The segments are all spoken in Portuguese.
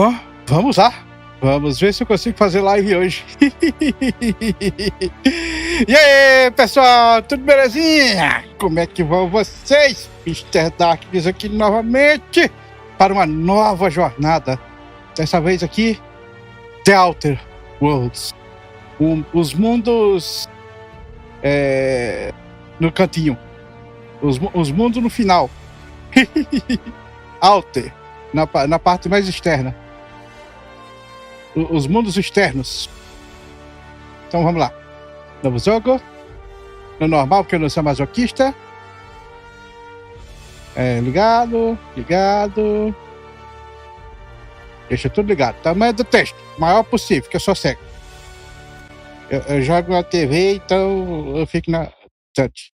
Bom, vamos lá. Vamos ver se eu consigo fazer live hoje. E aí, pessoal, tudo belezinha? Como é que vão vocês? Mr.Darkness aqui novamente para uma nova jornada. Dessa vez aqui, The Outer Worlds. Os mundos no cantinho. Os mundos no final. Outer, na parte mais externa. Os mundos externos. Então vamos lá. Novo jogo. No normal, porque eu não sou masoquista. Ligado. Deixa tudo ligado. Tamanho do texto, maior possível, que eu sou cego. Eu jogo na TV, então eu fico na touch.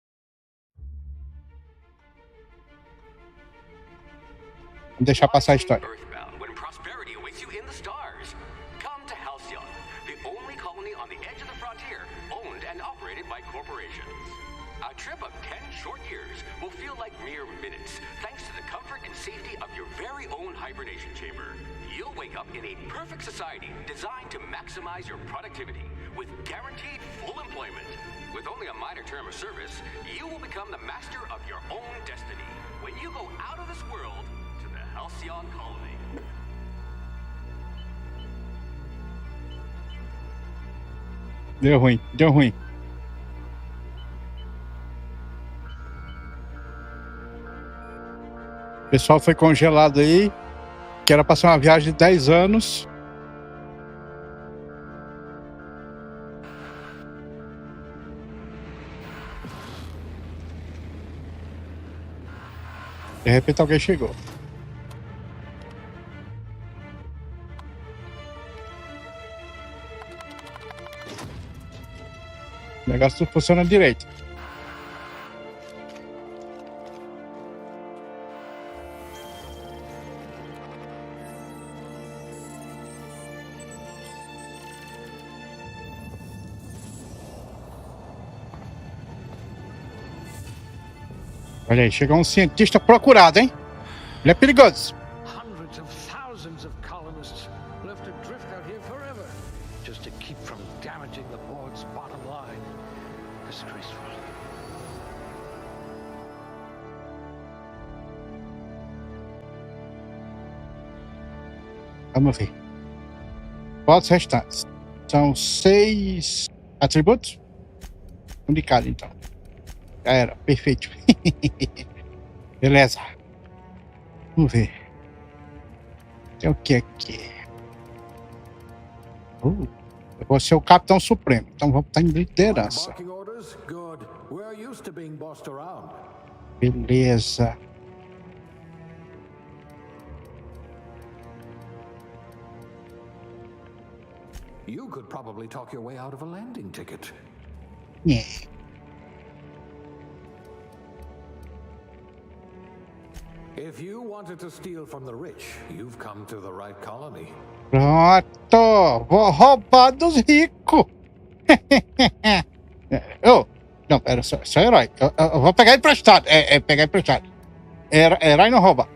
Vamos deixar passar a história. Society designed to maximize your productivity with guaranteed full employment. With only a minor term of service, you will become the master of your own destiny when you go out of this world to the Halcyon Colony. Deu ruim. O pessoal foi congelado aí, que era pra ser uma viagem de 10 anos. De repente alguém chegou. O negócio não funciona direito. Olha aí, chegou um cientista procurado, hein? Ele é perigoso. Hundreds of thousands of colonists left adrift out here forever, just to keep from damaging the board's bottom line. Disgraceful. Vamos ver. Votos restantes. São 6 atributos? Um de cada, então. Já era, perfeito. Beleza. Vamos ver. Tem o que aqui? Eu vou ser o capitão supremo, então vamos estar em liderança. Beleza. You could probably talk your way out of a landing ticket. If you wanted to steal from the rich, you've come to the right colony. Pronto, vou roubar dos ricos. Não, era só herói. Eu vou pegar emprestado. Pegar emprestado. Herói não rouba.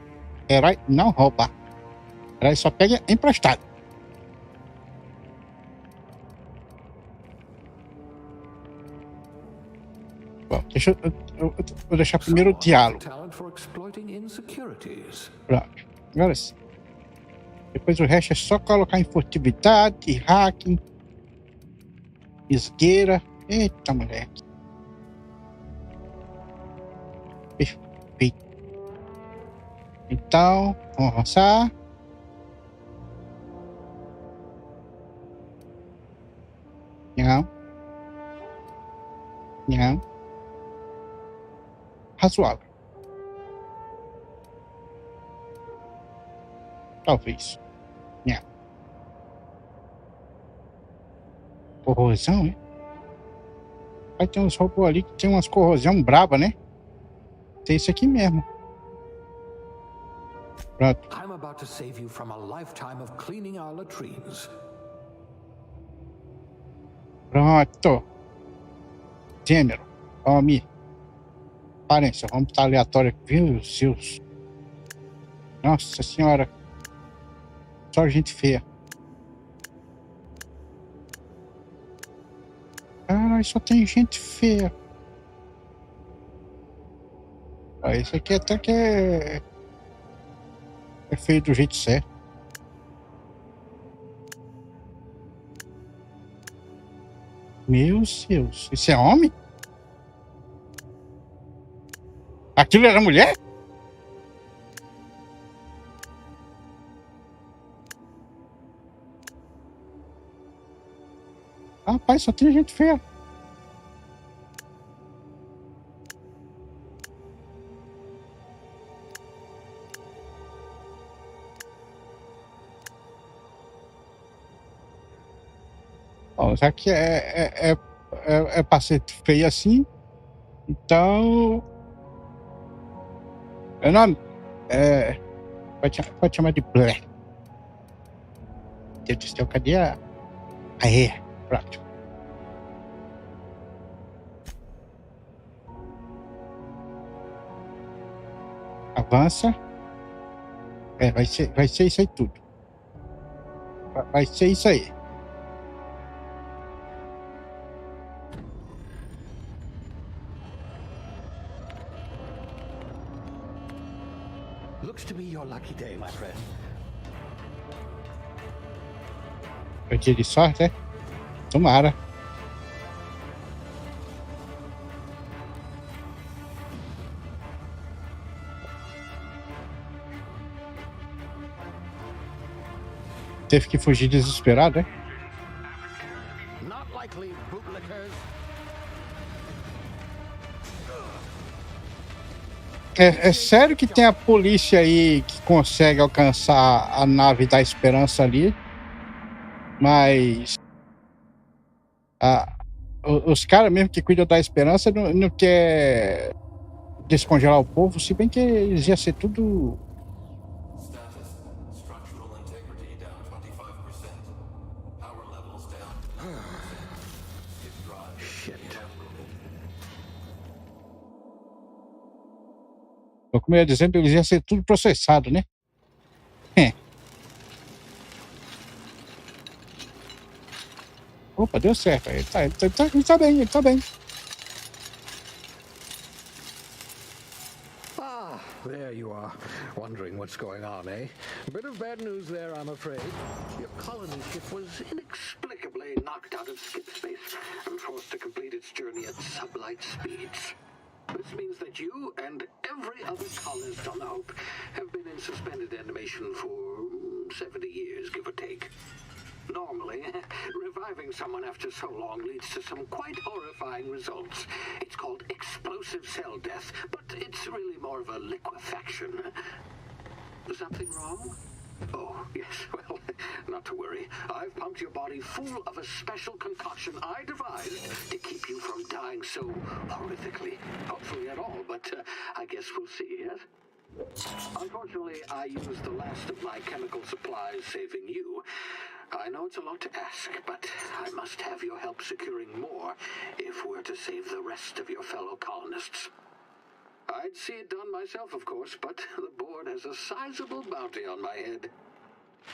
Herói não rouba. Herói só pega emprestado. Bom, deixa eu vou deixar primeiro o diálogo. Pronto, agora sim. Depois o resto é só colocar em furtividade, hacking, esgueira. Eita, moleque. Perfeito. Então, vamos avançar. Não. Razoável. Talvez. Corrosão, hein? Vai ter uns robôs ali que tem umas corrosão braba, né? Tem isso aqui mesmo. Pronto. I'm about to save you from a lifetime of cleaning our latrines. Pronto. Gênero. Homem. Aparência. Vamos botar aleatório. Meu Deus. Nossa senhora. Só gente feia. Caralho, só tem gente feia. Ah, esse aqui até que é feio do jeito certo. Meu Deus, esse é homem? Aquilo era mulher? Rapaz, só tem gente feia. Bom, já que é pra ser feio assim, então. Meu nome? Pode chamar de Black. Deus do céu, cadê a. Aí, pronto. Avança. Vai ser isso aí tudo. Vai ser isso aí. Looks to be your lucky day, my friend. É dia de sorte, é? Tomara. Teve que fugir desesperado, é? Not likely, bootlickers. É sério que tem a polícia aí que consegue alcançar a nave da Esperança ali, mas os caras mesmo que cuidam da Esperança não quer descongelar o povo, se bem que eles iam ser tudo. Como eu ia dizendo, eles iam ser tudo processado, né? Opa, deu certo. Ele tá bem, ele tá bem. Ah, there you are. Wondering what's going on, eh? A bit of bad news there, I'm afraid. Your colony ship was inexplicably knocked out of skip space and forced to complete its journey at sublight speeds. This means that you and every other colonist on the Hope have been in suspended animation for 70 years, give or take. Normally, reviving someone after so long leads to some quite horrifying results. It's called explosive cell death, but it's really more of a liquefaction. Something wrong? Oh, yes, well, not to worry. I've pumped your body full of a special concoction I devised to keep you from dying so horrifically. Hopefully at all, but I guess we'll see, yes? Unfortunately, I used the last of my chemical supplies saving you. I know it's a lot to ask, but I must have your help securing more if we're to save the rest of your fellow colonists. I'd see it done myself, of course, but the board has a sizable bounty on my head.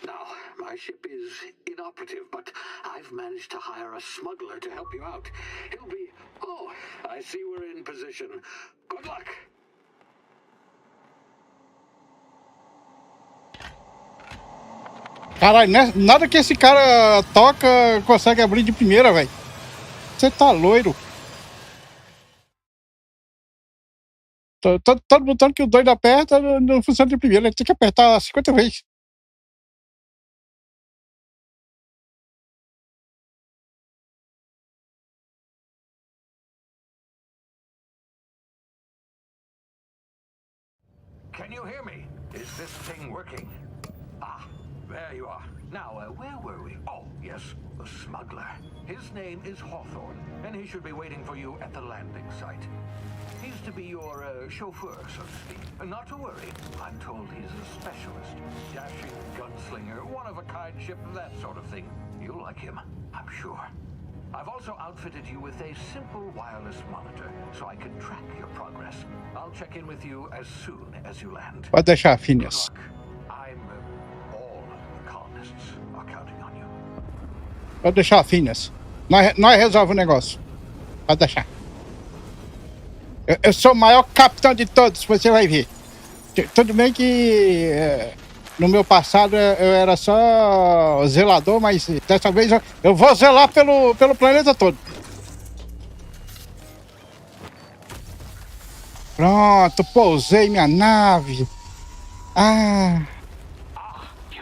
Now, my ship is inoperative, but I've managed to hire a smuggler to help you out. He'll be... Oh, I see we're in position. Good luck! Caralho, né? Nada que esse cara toca consegue abrir de primeira, velho. Você tá loiro. Todo botão que o doido aperta não funciona de primeira. Ele tem que apertar 50 vezes. Can you hear me? Is this thing working? Ah, there you are. Now, where were we? Oh, yes, the smuggler. His name is Hawthorne, and he should be waiting for you at the landing site. He's to be your chauffeur, so to speak. Not to worry, I'm told he's a specialist. Dashing gunslinger, one-of-a-kind ship, that sort of thing. You'll like him, I'm sure. I've also outfitted you with a simple wireless monitor, so I can track your progress. I'll check in with you as soon as you land. Pode deixar, Phineas. I'm all the colonists Pode deixar, Phineas. Nós resolve o negócio. Pode deixar. Eu sou o maior capitão de todos, você vai ver. Tudo bem que no meu passado eu era só zelador, mas dessa vez eu vou zelar pelo planeta todo. Pronto, pousei minha nave.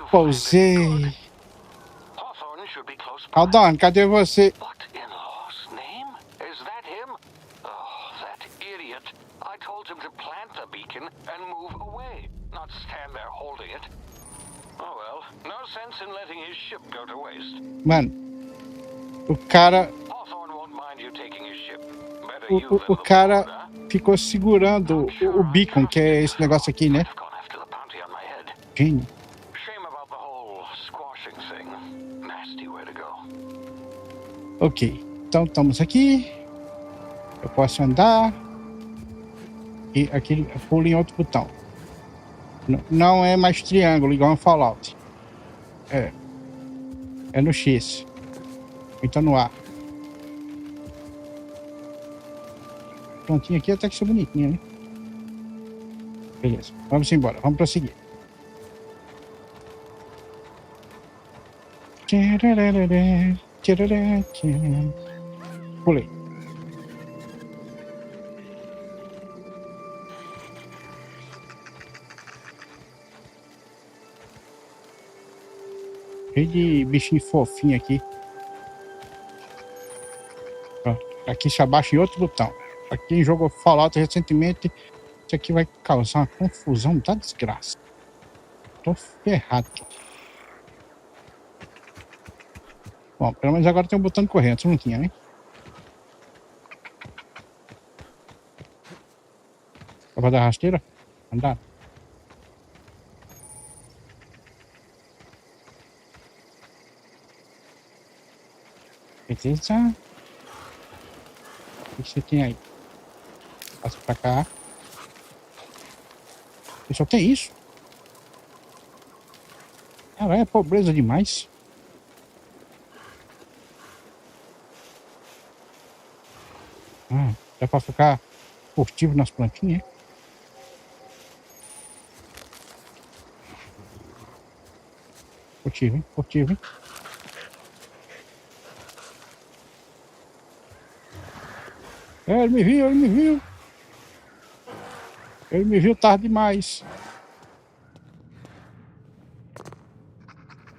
Pousei. Aldon, cadê você? Mano, o cara ficou segurando o beacon, que é esse negócio aqui, né? Gênio. Ok, então estamos aqui. Eu posso andar. E aqui pulo em outro botão. Não é mais triângulo, igual no Fallout. É no X. Então no A. Prontinho aqui até que isso é bonitinho, né? Beleza, vamos embora, vamos prosseguir. Pulei. Cheio de bichinho fofinho aqui. Pronto. Aqui se abaixa em outro botão. Pra quem jogou Fallout recentemente, isso aqui vai causar uma confusão da desgraça. Tô ferrado aqui. Bom, pelo menos agora tem um botão de correr. Antes não tinha, né? Pra dar rasteira? Andar. Beleza. O que você tem aí? Passa pra cá. E só tem isso? Cara, é pobreza demais. Dá pra ficar furtivo nas plantinhas, hein? Furtivo, hein? Furtivo, hein? Ele me viu, ele me viu. Ele me viu tarde demais.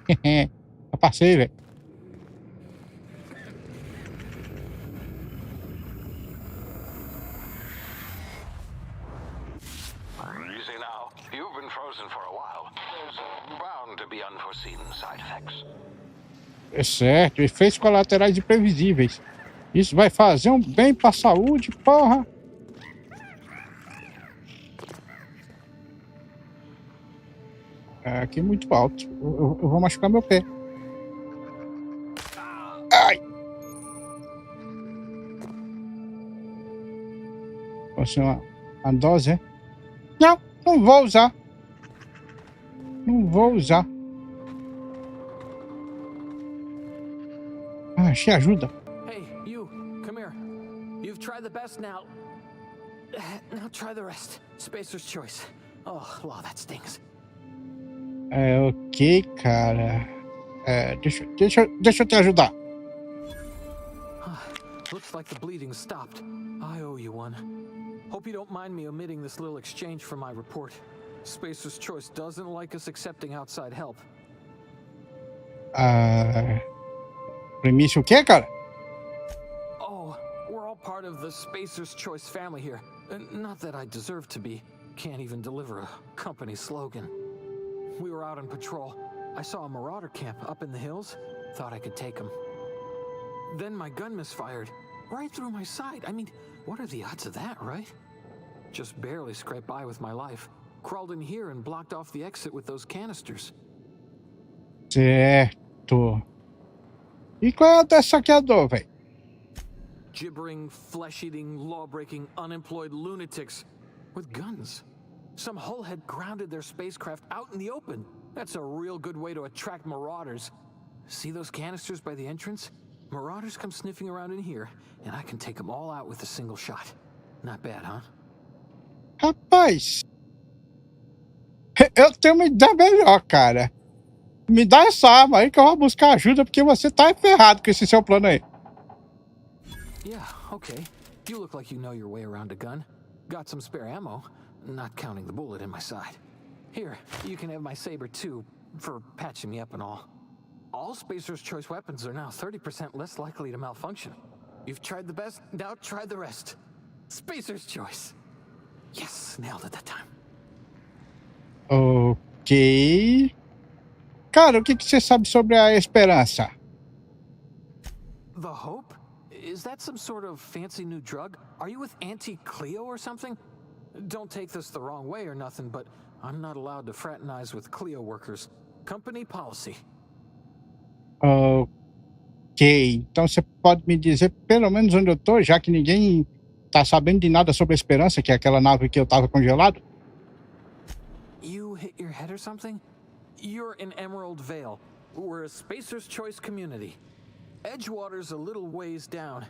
Eu passei, velho. Easy now. You've been frozen for a while. There's bound to be unforeseen side effects. É certo, efeitos colaterais imprevisíveis. Isso vai fazer um bem pra saúde, porra. Aqui é muito alto. Eu vou machucar meu pé. Ai! Pode ser uma dose, é? Não vou usar. Não vou usar. Achei ajuda. Hey, you, come here. You've tried the best now. Now try the rest. Spacer's choice. Oh, wow, that stings. Ok, cara. Deixa eu te ajudar. Looks like the bleeding stopped. I owe you one. Hope you don't mind me omitting this little exchange from my report. Spacer's choice doesn't like us accepting outside help. Premissa o quê, cara? Oh, we're all part of the Spacer's Choice family here. Not that I deserve to be. Can't even deliver a company slogan. We were out on patrol. I saw a marauder camp up in the hills. Thought I could take him. Then my gun misfired. Right through my side. I mean, what are the odds of that, right? Just barely scraped by with my life. Crawled in here and blocked off the exit with those canisters. Certo. E qual é o desse saqueador, velho? Gibbering, flesh-eating, law-breaking, unemployed lunatics with guns. Some hullhead grounded their spacecraft out in the open. That's a real good way to attract marauders. See those canisters by the entrance? Marauders come sniffing around in here, and I can take them all out with a single shot. Not bad, huh? Rapaz, eu tenho uma ideia melhor, cara. Me dá essa arma aí que eu vou buscar ajuda, porque você tá ferrado com esse seu plano aí. Yeah, okay. You look like you know your way around a gun. Got some spare ammo, not counting the bullet in my side. Here, you can have my saber too, for patching me up and all. All Spacer's Choice weapons are now 30% less likely to malfunction. You've tried the best, now try the rest. Spacer's Choice. Yes, nailed it that time. Ok. Cara, o que você sabe sobre a esperança? The Hope? Is that some sort of fancy new drug? Are you with Auntie Cleo or something? Don't take this the wrong way or nothing, but I'm not allowed to fraternize with Cleo workers. Company policy. Ok. Então você pode me dizer pelo menos onde eu tô, já que ninguém tá sabendo de nada sobre a esperança, que é aquela nave que eu tava congelado? You hit your head or something? You're in Emerald Vale. We're a Spacer's Choice community. Edgewater's a little ways down.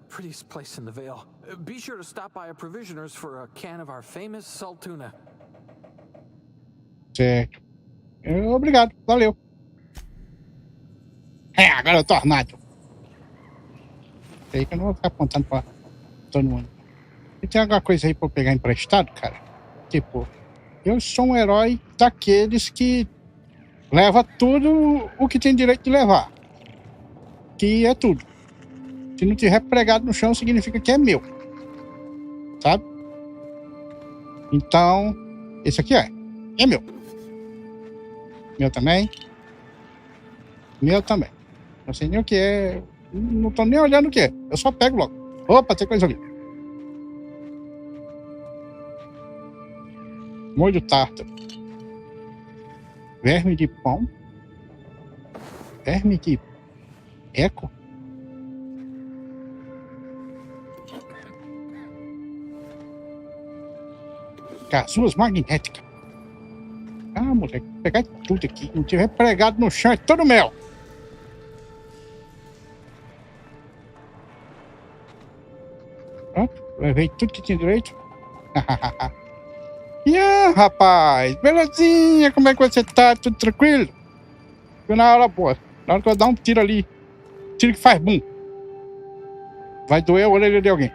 Prettiest place in the Vale. Be sure to stop by a provisioner's for a can of our famous salt tuna. Certo. Obrigado, valeu. Agora eu tô armado. Sei que eu não vou ficar apontando pra todo mundo. E tem alguma coisa aí pra eu pegar emprestado, cara? Tipo, eu sou um herói daqueles que leva tudo o que tem direito de levar. Que é tudo. Se não tiver pregado no chão, significa que é meu. Sabe? Então, esse aqui é meu. Meu também. Meu também. Não sei nem o que é. Não tô nem olhando o que é. Eu só pego logo. Opa, tem coisa ali. Molho tártaro. Verme de pão. Verme de eco. Casuas magnéticas. Ah, moleque, vou pegar tudo aqui. Não tiver pregado no chão, é todo meu. Pronto, levei tudo que tinha direito. E rapaz, belezinha, como é que você tá? Tudo tranquilo? Foi na hora boa. Na hora que eu dar um tiro ali, tiro que faz bum. Vai doer a orelha de alguém.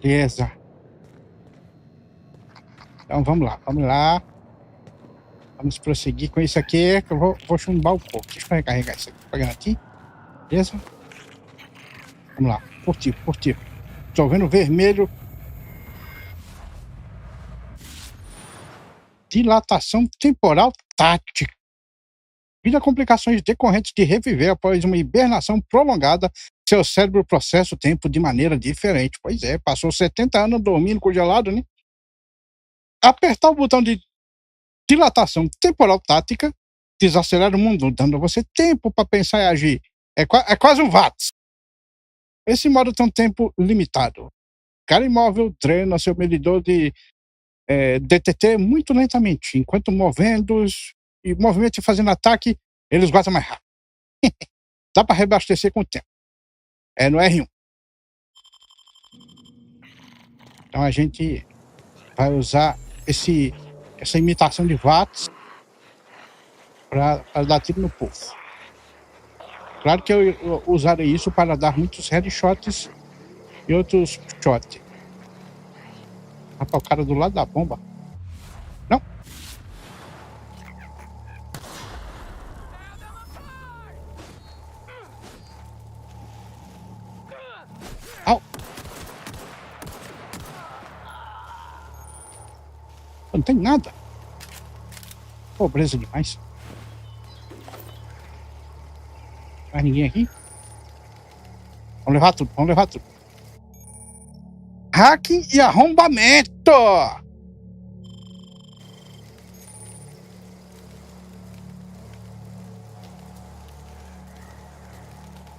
Beleza. Então vamos lá. Vamos prosseguir com isso aqui, que eu vou chumbar um pouco. Deixa eu recarregar isso aqui pra garantir. Beleza? Vamos lá. Por ti. Tô vendo vermelho. Dilatação temporal tática. Devido a complicações decorrentes de reviver após uma hibernação prolongada, seu cérebro processa o tempo de maneira diferente. Pois é, passou 70 anos dormindo congelado, né? Apertar o botão de dilatação temporal tática desacelera o mundo, dando a você tempo para pensar e agir. É quase um VATS. Esse modo tem um tempo limitado. Cara imóvel drena seu medidor de DTT muito lentamente, enquanto movendo e movimento e fazendo ataque, eles esgotam mais rápido. Dá para reabastecer com o tempo. É no R1. Então a gente vai usar essa imitação de VATS para dar tiro no povo. Claro que eu usarei isso para dar muitos headshots e outros shots. Rapaz, o cara do lado da bomba. Não. Au. Não tem nada. Pobreza demais. Mais ninguém aqui? Vamos levar tudo. Hacking e arrombamento!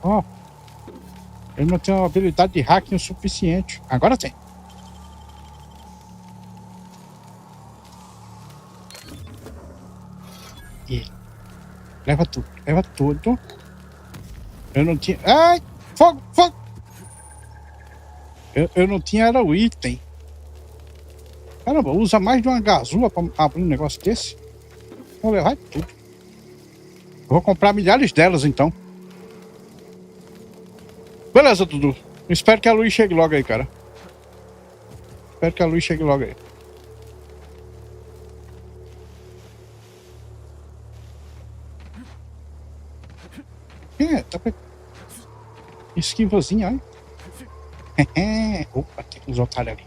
Ó. Eu não tenho habilidade de hacking o suficiente. Agora tem. E leva tudo, leva tudo. Eu não tinha... Ai! Fogo, fogo! Eu não tinha, era o item. Caramba, usa mais de uma gazula pra abrir um negócio desse? Vou levar tudo. Vou comprar milhares delas, então. Beleza, Dudu. Espero que a luz chegue logo aí, cara. Espero que a luz chegue logo aí. Tá pra... Esquivazinha, olha. Opa, tem uns otários ali.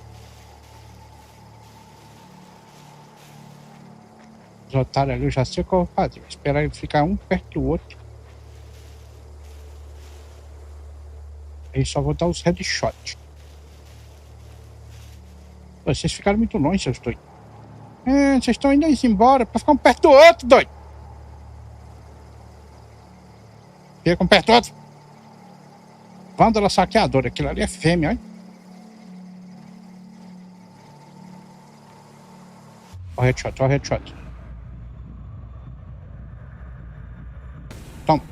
Os otários ali, eu já sei o que eu vou fazer. Vou esperar ele ficar um perto do outro. Aí só vou dar os headshots. Vocês ficaram muito longe, seus doidos. Vocês estão indo embora pra ficar um perto do outro, doido. Fica um perto do outro. Vândala saqueadora. Aquilo ali é fêmea, olha. Ó o headshot, ó o headshot. Toma.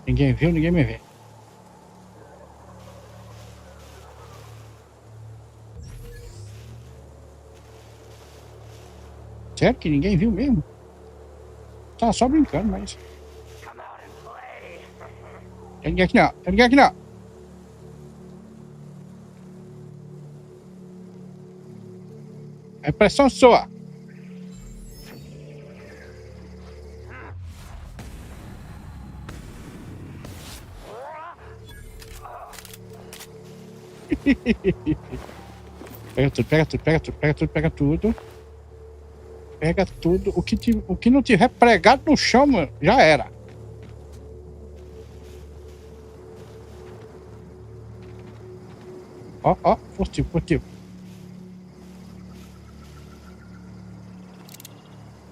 Ninguém viu, ninguém me vê. Sério que ninguém viu mesmo? Tá só brincando, mas... Tem ninguém aqui não, tem ninguém aqui não. É impressão sua. Pega tudo, pega tudo, pega tudo, pega tudo, pega tudo. Pega tudo. O que não tiver pregado no chão, mano, já era. Ó, ó, furtivo, furtivo.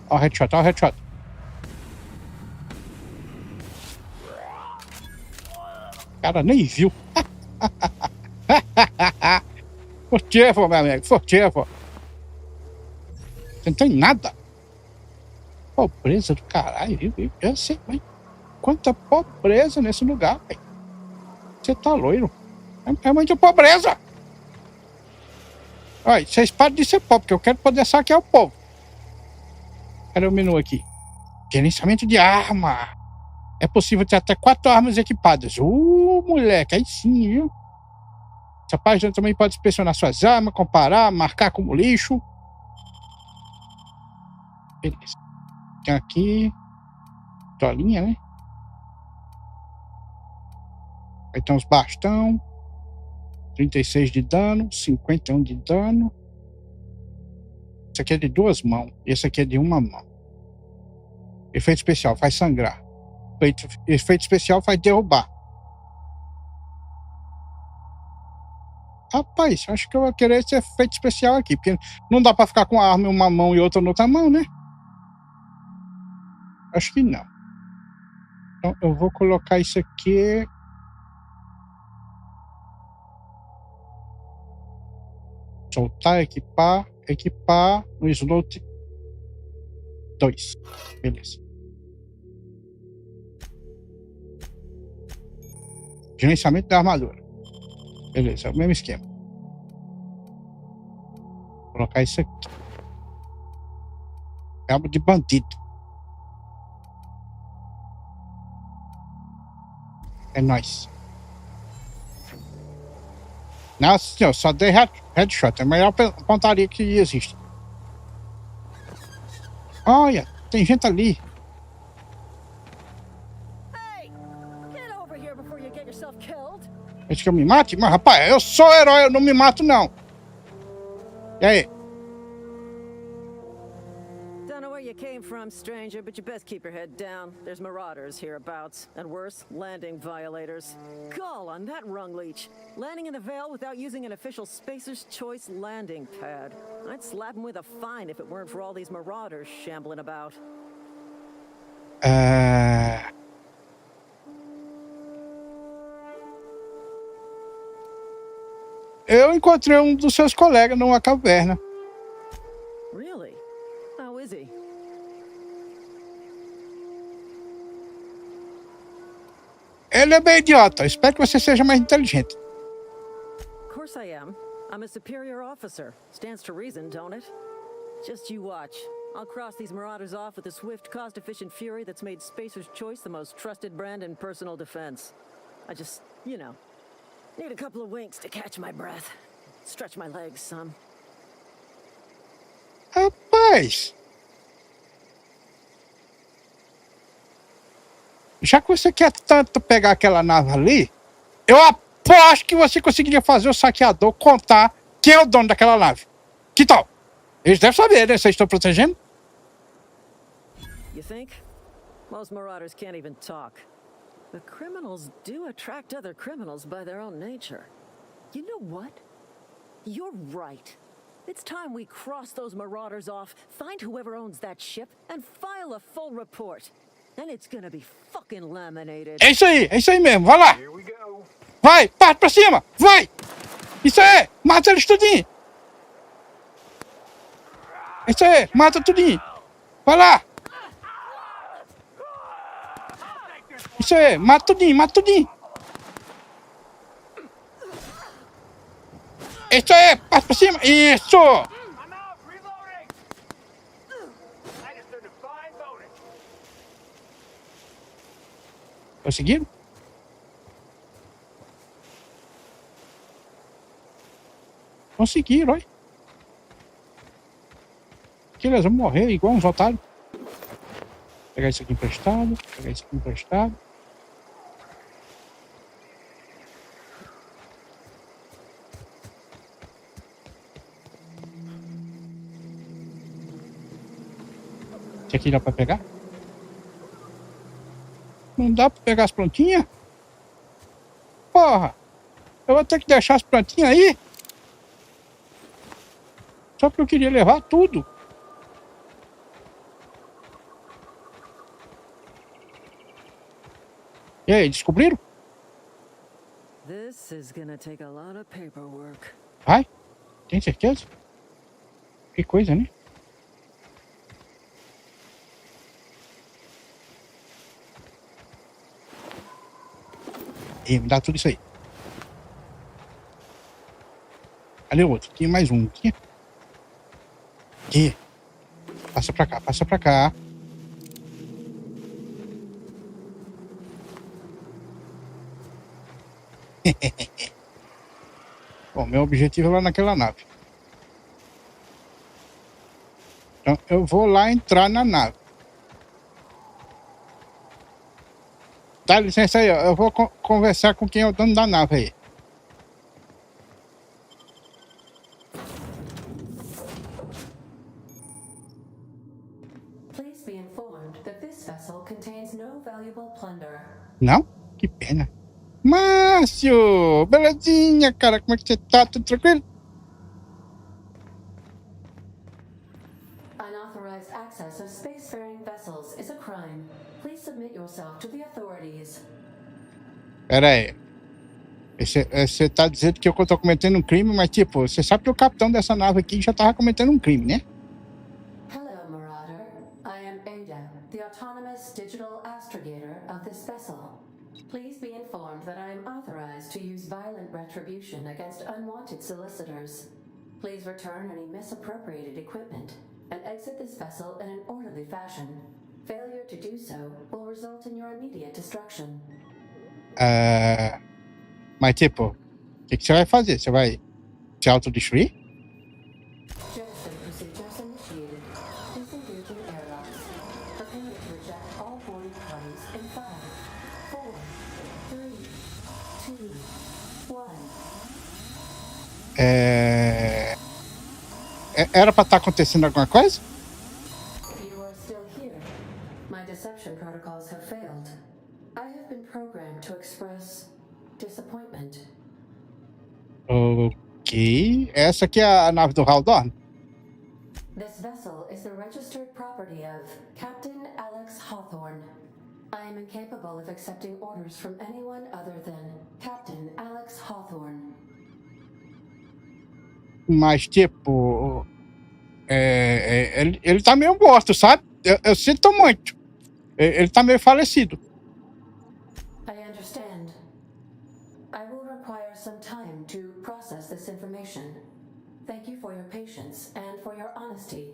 Ó o headshot, ó o headshot. O cara nem viu. Furtivo, meu amigo, furtivo. Você não tem nada. Pobreza do caralho, viu? Eu sei, mas quanta pobreza nesse lugar, velho. Você tá loiro. É muita pobreza. Olha, vocês param de ser pobre, porque eu quero poder saquear o povo. Cadê o menu aqui? Gerenciamento de arma. É possível ter até 4 armas equipadas. Moleque, aí sim, viu? Essa página também pode inspecionar suas armas, comparar, marcar como lixo. Beleza. Tem aqui... Tolinha, né? Aí tem uns bastão. 36 de dano, 51 de dano. Esse aqui é de 2 mãos. Esse aqui é de 1 mão. Efeito especial, faz sangrar. Efeito especial, faz derrubar. Rapaz, acho que eu vou querer esse efeito especial aqui. Porque não dá pra ficar com a arma em uma mão e outra na outra mão, né? Acho que não. Então eu vou colocar isso aqui. Soltar, equipar, equipar no slot 2. Beleza. Gerenciamento da armadura. Beleza, é o mesmo esquema. Vou colocar isso aqui. Cabo de bandido. É nóis. Nossa senhora, só dei headshot. É a melhor pontaria que existe. Olha, tem gente ali. Acho que eu me mate? Mas rapaz, eu sou herói, eu não me mato não. E aí? Don't know where you came from, I'm stranger, but you best keep your head down. There's marauders hereabouts, and worse, landing violators. Call on that rung leech. Landing in the Vale without using an official Spacer's Choice landing pad. I'd slap him with a fine if it weren't for all these marauders shambling about. Eu encontrei dos seus colegas numa caverna. Really? How is he? Ele é bem idiota. Espero que você seja mais inteligente. Of course I am. I'm a superior officer. Stands to reason, don't it? Just you watch. I'll cross these marauders off with a swift, cost-efficient fury that's made Spacer's Choice the most trusted brand in personal defense. I just, you know, need a couple of winks to catch my breath. Stretch my legs some. Rapaz. Já que você quer tanto pegar aquela nave ali, eu aposto que você conseguiria fazer o saqueador contar quem é o dono daquela nave. Que tal? Eles devem saber, né? Vocês estão protegendo? You think? Most marauders can't even talk. But criminals do attract other criminals by their own nature. You know what? You're right. It's time we cross those marauders off, find whoever owns that ship, and file a full report. And it's gonna be fucking laminated. É isso aí mesmo, vai lá! Vai, parte pra cima, vai! Isso aí, mata eles tudinho! Isso aí, mata tudinho! Vai lá! Isso aí, mata tudinho, mata tudinho! Isso aí, parte pra cima! Isso! Conseguiram? Conseguiram, olha. Aqui eles vão morrer igual uns otários. Pegar isso aqui emprestado. Pegar isso aqui emprestado. Esse aqui dá pra pegar? Não dá pra pegar as plantinhas? Porra! Eu vou ter que deixar as plantinhas aí? Só porque eu queria levar tudo. E aí, descobriram? This is gonna take a lot of paperwork. Vai? Tem certeza? Que coisa, né? E me dá tudo isso aí. Cadê o outro? Tem mais um aqui. Aqui. Passa pra cá, passa pra cá. Bom, meu objetivo é lá naquela nave. Então eu vou lá entrar na nave. Dá licença aí, ó. Eu vou conversar com quem é o dono da nave aí. Please be informed that this vessel contains no valuable plunder. Não? Que pena. Márcio! Belezinha, cara. Como é que você tá? Tudo tranquilo? Unauthorized access of spacefaring vessels is a crime. Please submit yourself to the authorities. Pera aí. Você tá dizendo que eu tô cometendo um crime, mas tipo, você sabe que o capitão dessa nave aqui já tava cometendo um crime, né? Hello, Marauder. I am Ada, the autonomous digital astrogator of this vessel. Please be informed that I am authorized to use violent retribution against unwanted solicitors. Please return any misappropriated equipment and exit this vessel in an orderly fashion. Failure to do so will result in your immediate destruction. Mas tipo, o que você vai fazer? Você vai se autodestruir? Jettison procedures initiated. Disengaging airlocks. Prepare to reject all boarding parties in 5, 4, 3, 2, 1. Era pra estar acontecendo alguma coisa? You are still here, programmed to express disappointment. Ok. Essa aqui é a nave do Haldorn? This vessel is the registered property of Captain Alex Hawthorne. I am incapable of accepting orders from anyone other than Captain Alex Hawthorne. Mas, tipo... ele tá meio morto, sabe? Eu sinto muito. Ele tá meio falecido. I understand. I will require some time to process this information. Thank you for your patience and for your honesty.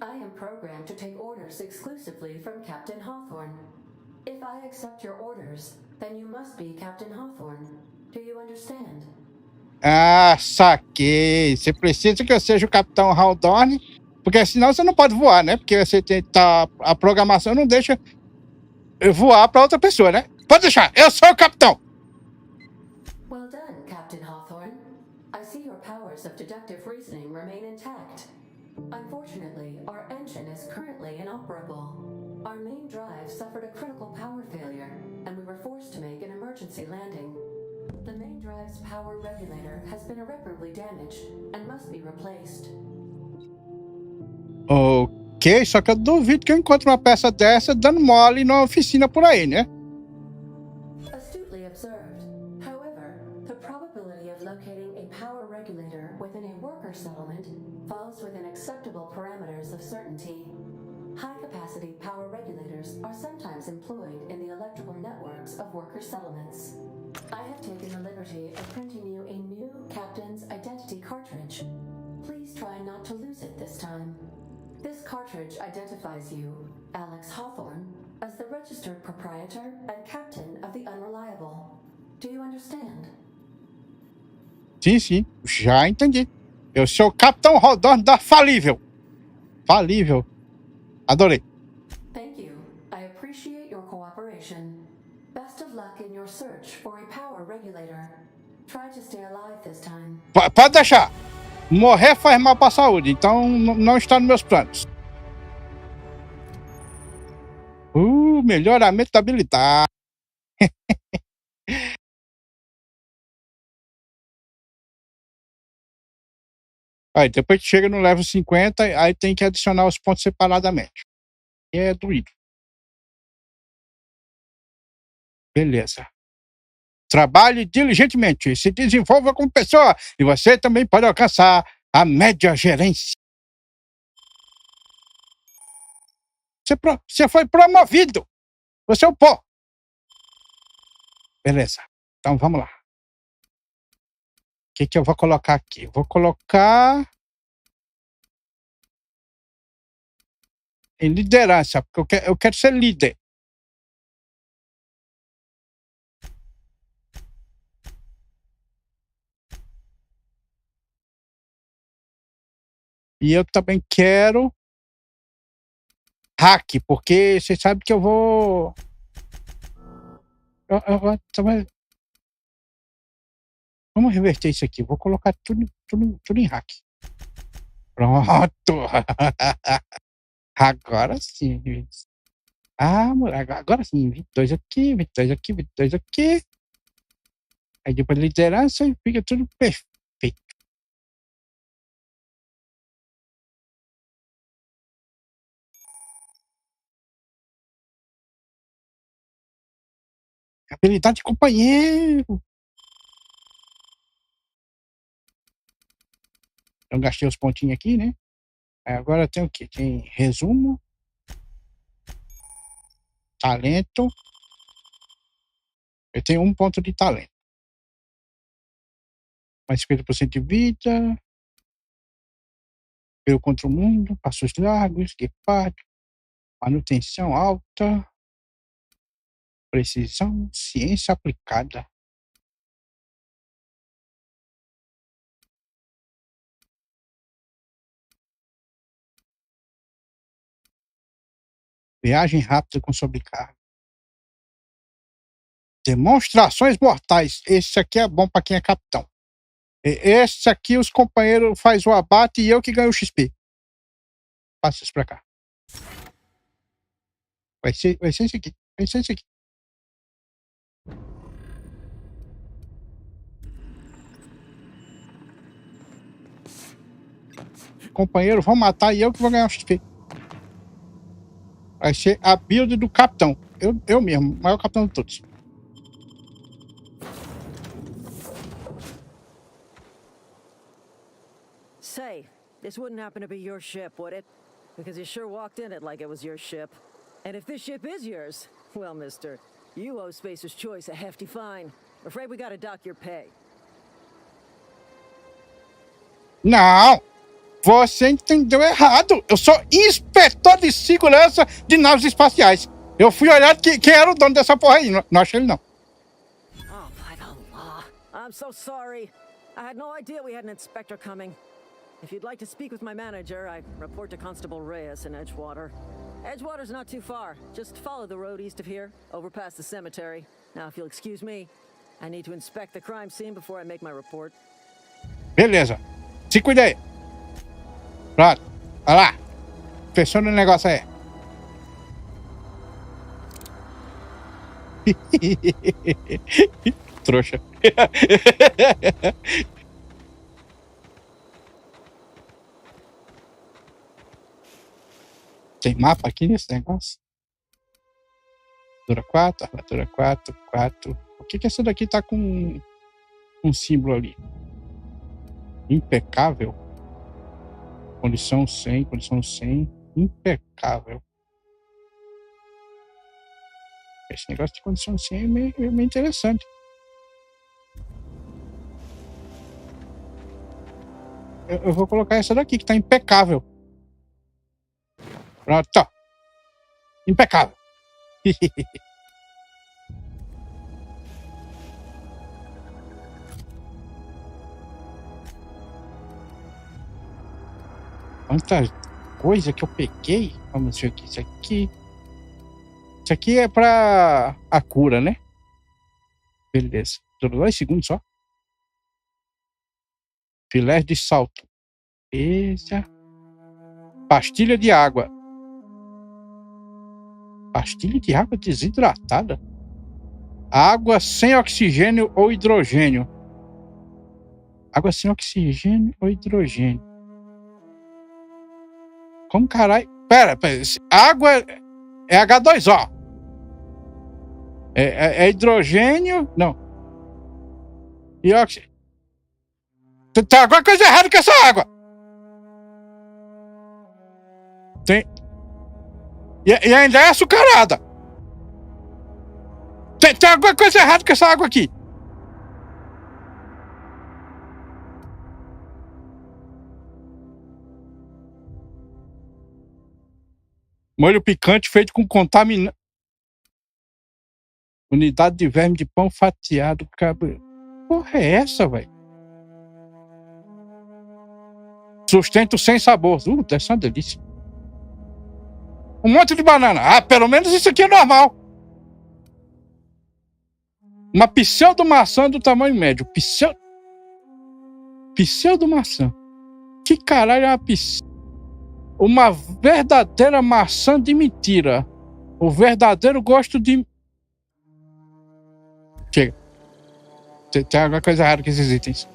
I am programmed to take orders exclusively from Captain Hawthorne. If I accept your orders, then you must be Captain Hawthorne. Do you understand? Ah, saquei. Você precisa que eu seja o Capitão Haldorn, porque senão você não pode voar, né? Porque você a programação não deixa eu voar para outra pessoa, né? Pode deixar, eu sou o capitão. Well done, Captain Hawthorne. I see your powers of deductive reasoning remain intact. Unfortunately, our engine is currently inoperable. Our main drive suffered a critical power failure, and we were forced to make an emergency landing. The main drive's power regulator has been irreparably damaged and must be replaced. Ok, só que eu duvido que eu encontre uma peça dessa dando mole numa oficina por aí, né? Astutely observed. However, the probability of locating a power regulator within a worker settlement falls within acceptable parameters of certainty. High-capacity power regulators are sometimes employed in the electrical networks of worker settlements. I have taken the liberty of printing you a new captain's identity cartridge. Please try not to lose it this time. This cartridge identifies you, Alex Hawthorne, as the registered proprietor and captain of the Unreliable. Do you understand? Sim, já entendi. Eu sou o Capitão Haldorn da Falível. Falível. Adorei. Thank you. I appreciate your cooperation. Best of luck in your search for a power regulator. Try to stay alive this time. Pode deixar. Morrer faz mal para a saúde, então não está nos meus planos. Melhoramento da habilidade. Aí depois que chega no level 50, aí tem que adicionar os pontos separadamente. E é doído. Beleza. Trabalhe diligentemente, se desenvolva como pessoa e você também pode alcançar a média gerência. Você foi promovido. Você é o pó. Beleza. Então vamos lá. O que eu vou colocar aqui? Vou colocar em liderança, porque eu quero ser líder. E eu também quero hack, porque você sabe que eu vou... Vamos reverter isso aqui. Vou colocar tudo em hack. Pronto. Agora sim. Agora sim. 22 aqui, 22 aqui, 22 aqui. Aí depois liderança e fica tudo perfeito. Habilidade de companheiro. Eu gastei os pontinhos aqui, né? Agora tem o quê? Tem resumo. Talento. Eu tenho 1 ponto de talento. Mais 50% de vida. Eu contra o mundo. Passos largos. Guepardo. Manutenção alta. Precisão. Ciência aplicada. Viagem rápida com sobrecarga. Demonstrações mortais. Esse aqui é bom para quem é capitão. Esse aqui os companheiros faz o abate e eu que ganho o XP. Passa isso para cá. Vai ser esse aqui. Vai ser esse aqui. Companheiro, vão matar e eu que vou ganhar o XP. Vai ser a build do capitão. Eu mesmo, maior capitão de todos. Say, this wouldn't happen to be your ship, would it? Because you sure walked in it like it was your ship. And if this ship is yours, well, mister, you owe Spacer's Choice a hefty fine. Afraid we gotta dock your pay. Não! Você entendeu errado. Eu sou inspetor de segurança de naves espaciais. Eu fui olhar quem era o dono dessa porra aí. Não achei ele, não. Oh, by the law. I'm so sorry. I had no idea we had an inspector coming. If you'd like to speak with my manager, I'd report to Constable Reyes in Edgewater. Edgewater's not too far. Just follow the road east of here, over past the cemetery. Now, if you'll excuse me, I need to inspect the crime scene before I make my report. Beleza. Se cuida aí. Pronto. Olha lá. Fechando o negócio aí. Trouxa. Tem mapa aqui nesse negócio? Armadura 4, armadura 4, 4. Por que essa daqui tá com um símbolo ali? Impecável. Condição 100, condição 100. Impecável. Esse negócio de condição 100 é meio interessante. Eu vou colocar essa daqui, que tá impecável. Pronto, tá. Impecável. Quanta coisa que eu peguei. Vamos ver aqui. Isso aqui é pra a cura, né? Beleza. Dura 2 segundos só. Filé de salto. Beleza. Pastilha de água. Pastilha de água desidratada? Água sem oxigênio ou hidrogênio. Água sem oxigênio ou hidrogênio. Como caralho? Pera. Água é H2O. É hidrogênio? Não. E oxigênio. Tem alguma coisa errada com essa água. Tem. E ainda é açucarada. Tem alguma coisa errada com essa água aqui. Molho picante feito com contaminante. Unidade de verme de pão fatiado. Porra é essa, velho? Sustento sem sabor. Deve ser uma delícia. Um monte de banana. Ah, pelo menos isso aqui é normal. Uma pseudo-maçã do tamanho médio. Pseudo-maçã. Que caralho é uma pseudo? Uma verdadeira maçã de mentira. O verdadeiro gosto de... Chega. Tem alguma coisa errada com esses itens.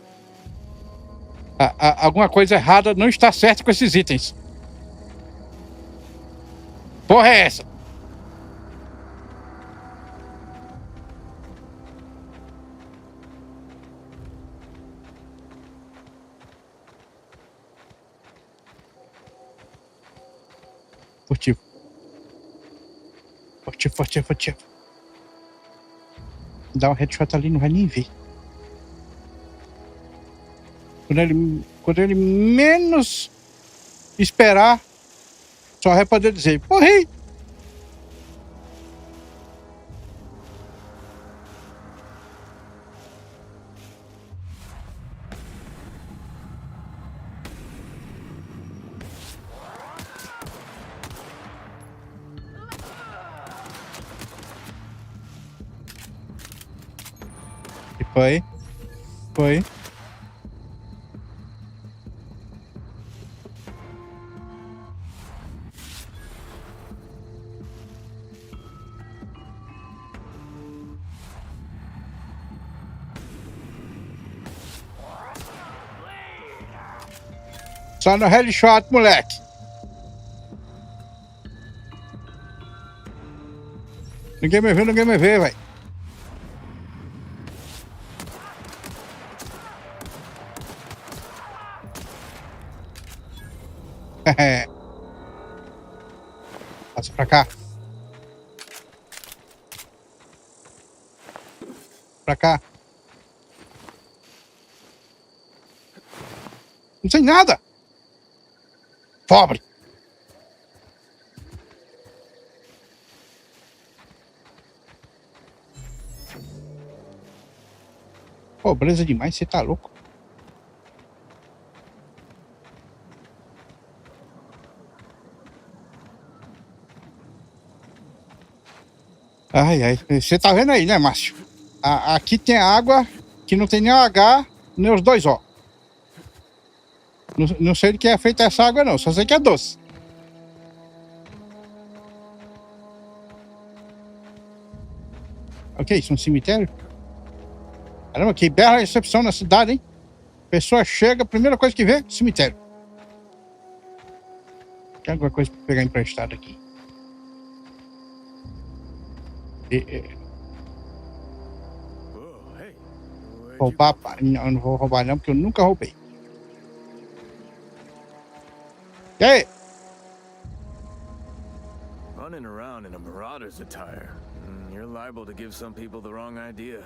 Alguma coisa errada não está certa com esses itens. Porra é essa? Furtivo. Dá um headshot ali, não vai nem ver. Quando ele menos esperar, só vai poder dizer, morri! E foi. Só no headshot, moleque. Ninguém me vê, velho. Passa pra cá. Pra cá. Não sei nada. Pobre. Pobreza demais, você tá louco. Ai, ai. Você tá vendo aí, né, Márcio? Aqui tem água que não tem nem o H, nem os dois O. Não sei de que é feita essa água, não. Só sei que é doce. Ok, isso é um cemitério? Caramba, que bela recepção na cidade, hein? A pessoa chega, a primeira coisa que vê, cemitério. Tem alguma coisa pra pegar emprestado aqui? Roubar? Não, eu não vou roubar não, porque eu nunca roubei. E aí? Running around in a marauder's attire. You're liable to give some people the wrong idea.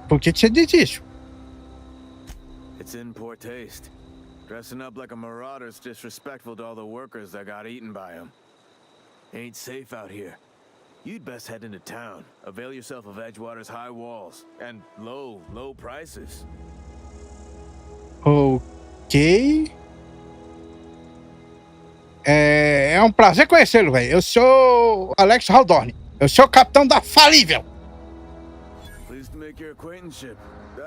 Por que você diz isso? It's in poor taste. Dressing up like a marauder's disrespectful to all the workers that got eaten by him. Ain't safe out here. You'd best head into town. Avail yourself of Edgewater's high walls and low prices. Ok. É um prazer conhecê-lo, velho. Eu sou Alex Haldorne. Eu sou o capitão da Falível. Pleased to make your acquaintanceship.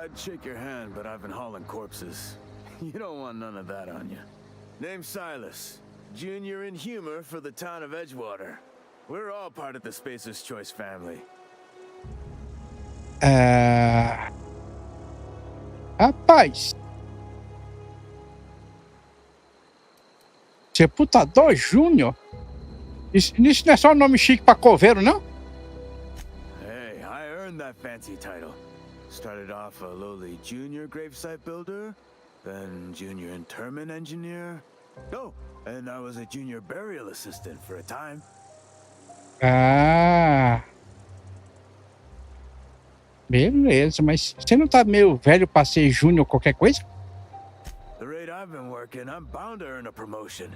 I'd shake your hand, but I've been hauling corpses. You don't want none of that on you. Name's Silas. Junior in humor for the town of Edgewater. We're all part of the Spacer's Choice family. Rapaz. Sepultador Júnior? Isso não é só um nome chique pra coveiro, não? Hey, I earned that fancy title. Started off a lowly junior gravesite builder, then junior interment engineer. Oh, and I was a junior burial assistant for a time. Beleza, mas você não tá meio velho pra ser júnior qualquer coisa? The rate I've been working, I'm bound to earn a promotion.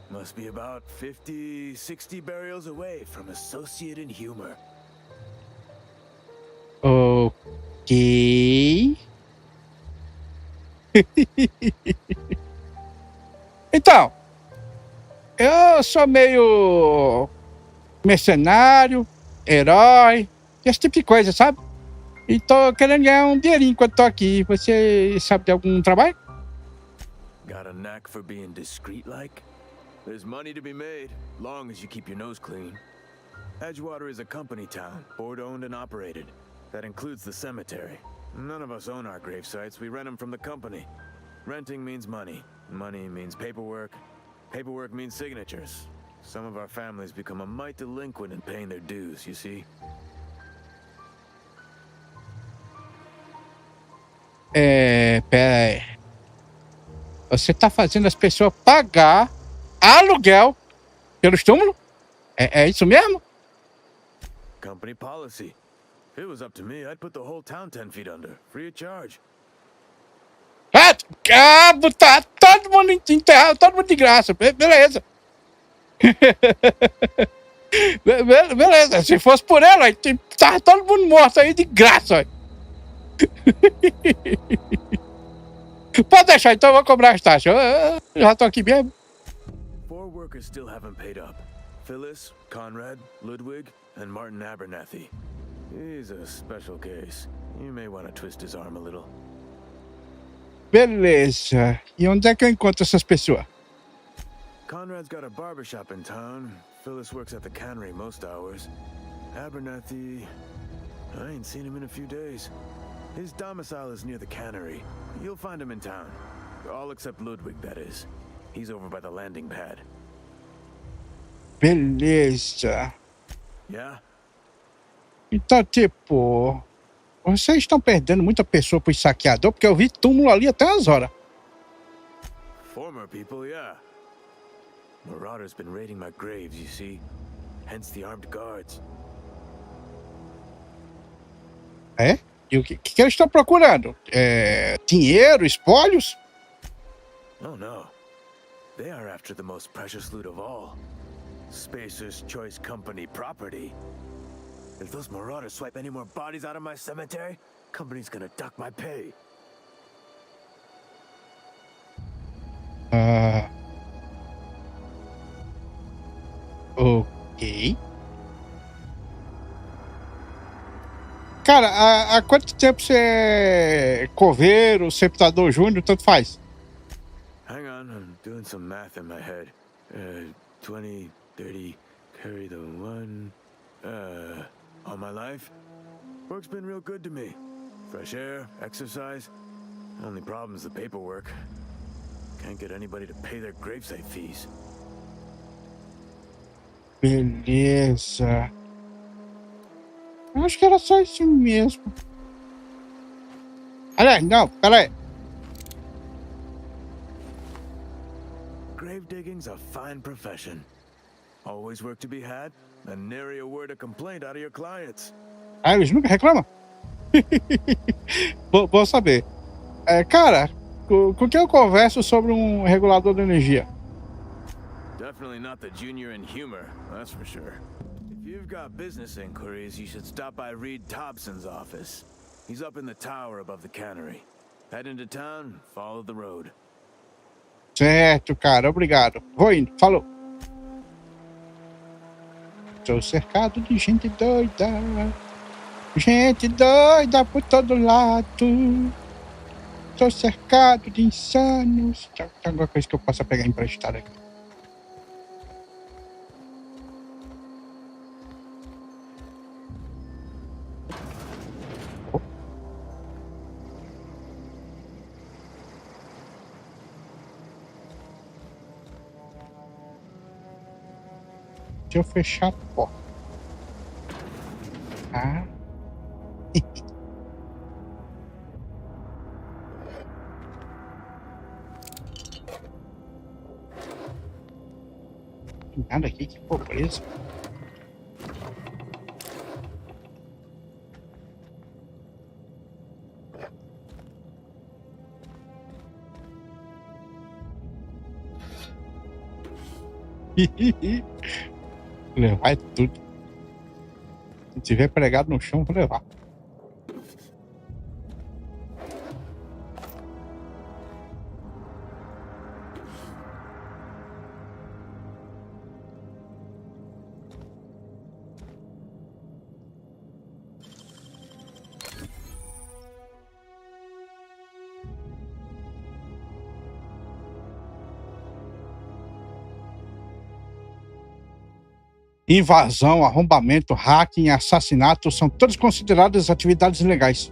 Must be about 50, 60 burials away from associate in humor. Ok. Então, eu sou meio mercenário, herói, esse tipo de coisa, sabe? E tô querendo ganhar um dinheirinho enquanto tô aqui. Você sabe de algum trabalho? Got a knack for being discreet like? There's money to be made, long as you keep your nose clean. Edgewater is a company town, board owned and operated. That includes the cemetery. None of us own our grave sites, we rent them from the company. Renting means money. Money means paperwork. Paperwork means signatures. Some of our families become a mite delinquent in paying their dues, you see? Pera aí. Você tá fazendo as pessoas pagar aluguel pelos túmulos? É isso mesmo? Company policy. If it was up to me, I'd put the whole town 10 feet under, free of charge. Botar todo mundo enterrado, todo mundo de graça. Beleza. Beleza, se fosse por ela, tá todo mundo morto aí de graça. Pode deixar, então eu vou cobrar as taxas. Eu já tô aqui mesmo. 4 workers still haven't paid up. Phyllis, Conrad, Ludwig, and Martin Abernathy. He's a special case. You may want to twist his arm a little. Beleza. E onde é que eu encontro essas pessoas? Conrad's got a barbershop in town. Phyllis works at the cannery most hours. Abernathy, I ain't seen him in a few days. His domicile is near the cannery. You'll find him in town. All except Ludwig, that is. He's over by the landing pad. Beleza. Yeah? Então, tipo... Vocês estão perdendo muita pessoa pro saqueador, porque eu vi túmulo ali até umas horas. Former people, yeah. Marauders been raiding my graves, you see. Hence the armed guards. É? E o que eles estão procurando? Dinheiro, espólios? Oh no. They are after the most precious loot of all. Spacer's Choice Company property. If those marauders swipe any more bodies out of my cemetery, company's gonna duck my pay. Ok. Cara, há quanto tempo você é coveiro, septador júnior, tanto faz? Hang on, I'm doing some math in my head. 20, 30, carry the one. All my life? Work's been real good to me. Fresh air, exercise. Only problem's the paperwork. Can't get anybody to pay their gravesite fees. Beleza. Eu acho que era só isso mesmo. Aliás, não, pera aí. Grave digging's a fine profession. Always work to be had, and nary a word of complaint out of your clients. Ah, eles nunca reclamam? Bom saber. Cara, com quem eu converso sobre um regulador de energia? Definitely not the junior in humor, that's for sure. If you've got business inquiries, you should stop by Reed Thompson's office. He's up in the tower above the cannery. Head into town, follow the road. Certo, cara, obrigado. Vou indo, falou. Estou cercado de gente doida. Gente doida por todo lado. Estou cercado de insanos. Tem alguma coisa que eu possa pegar emprestada aqui? Deixa eu fechar a porta. Ah. Tem nada aqui, que pobreza. Levar é tudo. Se tiver pregado no chão, vou levar. Invasão, arrombamento, hacking, assassinato são todas consideradas atividades ilegais.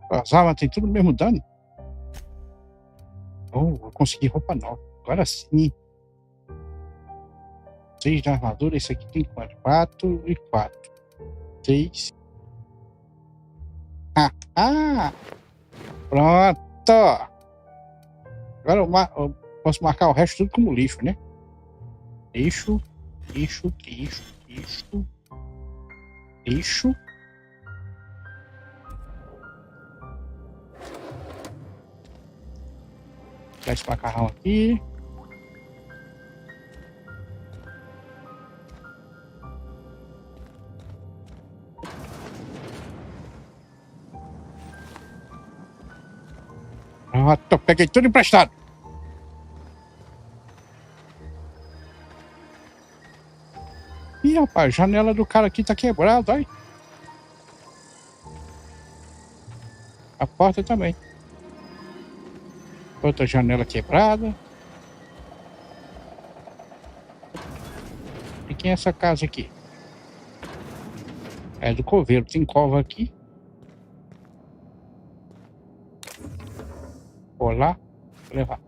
As armas têm tudo o mesmo dano. Oh, eu consegui roupa nova. Agora sim. 6 de armadura. Esse aqui tem quanto? 4 e 4. 6. Pronto. Agora eu posso marcar o resto tudo como lixo, né? Lixo. Dar esse macarrão aqui. Pronto, peguei tudo emprestado. Ih, rapaz, a janela do cara aqui tá quebrada, olha. A porta também. Outra janela quebrada. E quem é essa casa aqui? É do coveiro. Tem cova aqui. Vou lá. Vou levar.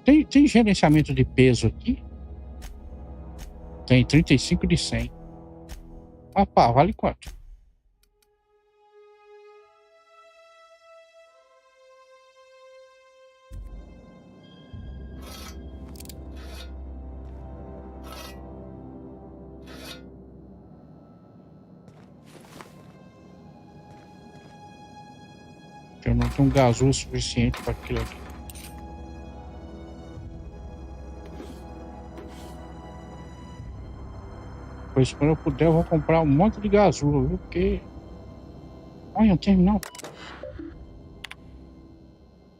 Tem gerenciamento de peso aqui? Tem 35 de 100. Ah, pá, vale quanto? Eu não tenho gasolina suficiente para aquilo aqui. Pois quando eu puder eu vou comprar um monte de gasolina, viu? Porque... Olha, um terminal.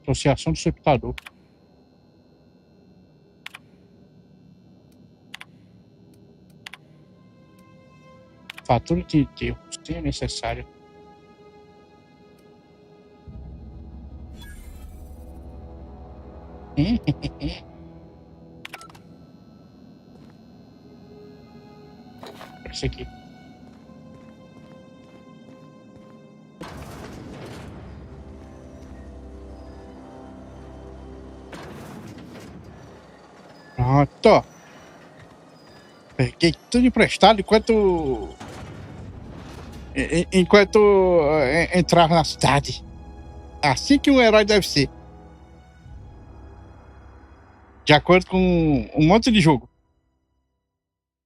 Associação do Sepultador. Fatura de enterro. Se é necessário. Isso aqui. Pronto. Peguei tudo emprestado enquanto entrava na cidade. Assim que um herói deve ser. De acordo com um monte de jogo.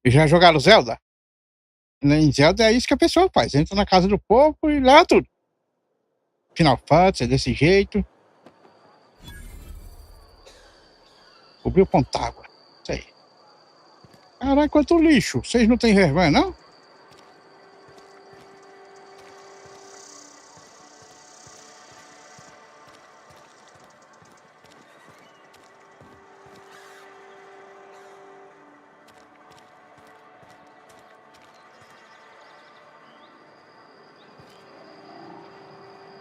Já jogaram Zelda? Em Zelda é isso que a pessoa faz. Entra na casa do povo e leva tudo. Final Fantasy é desse jeito. Cobriu ponta água. Isso aí. Caralho, quanto lixo. Vocês não têm vergonha, não?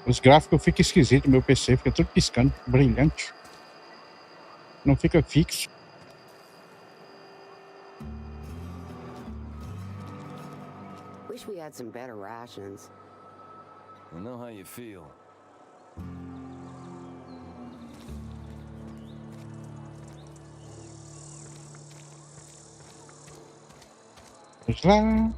Os gráficos ficam esquisitos, meu PC fica tudo piscando, brilhante. Não fica fixo. Wish we had some better rations. I know how you feel. Vamos lá.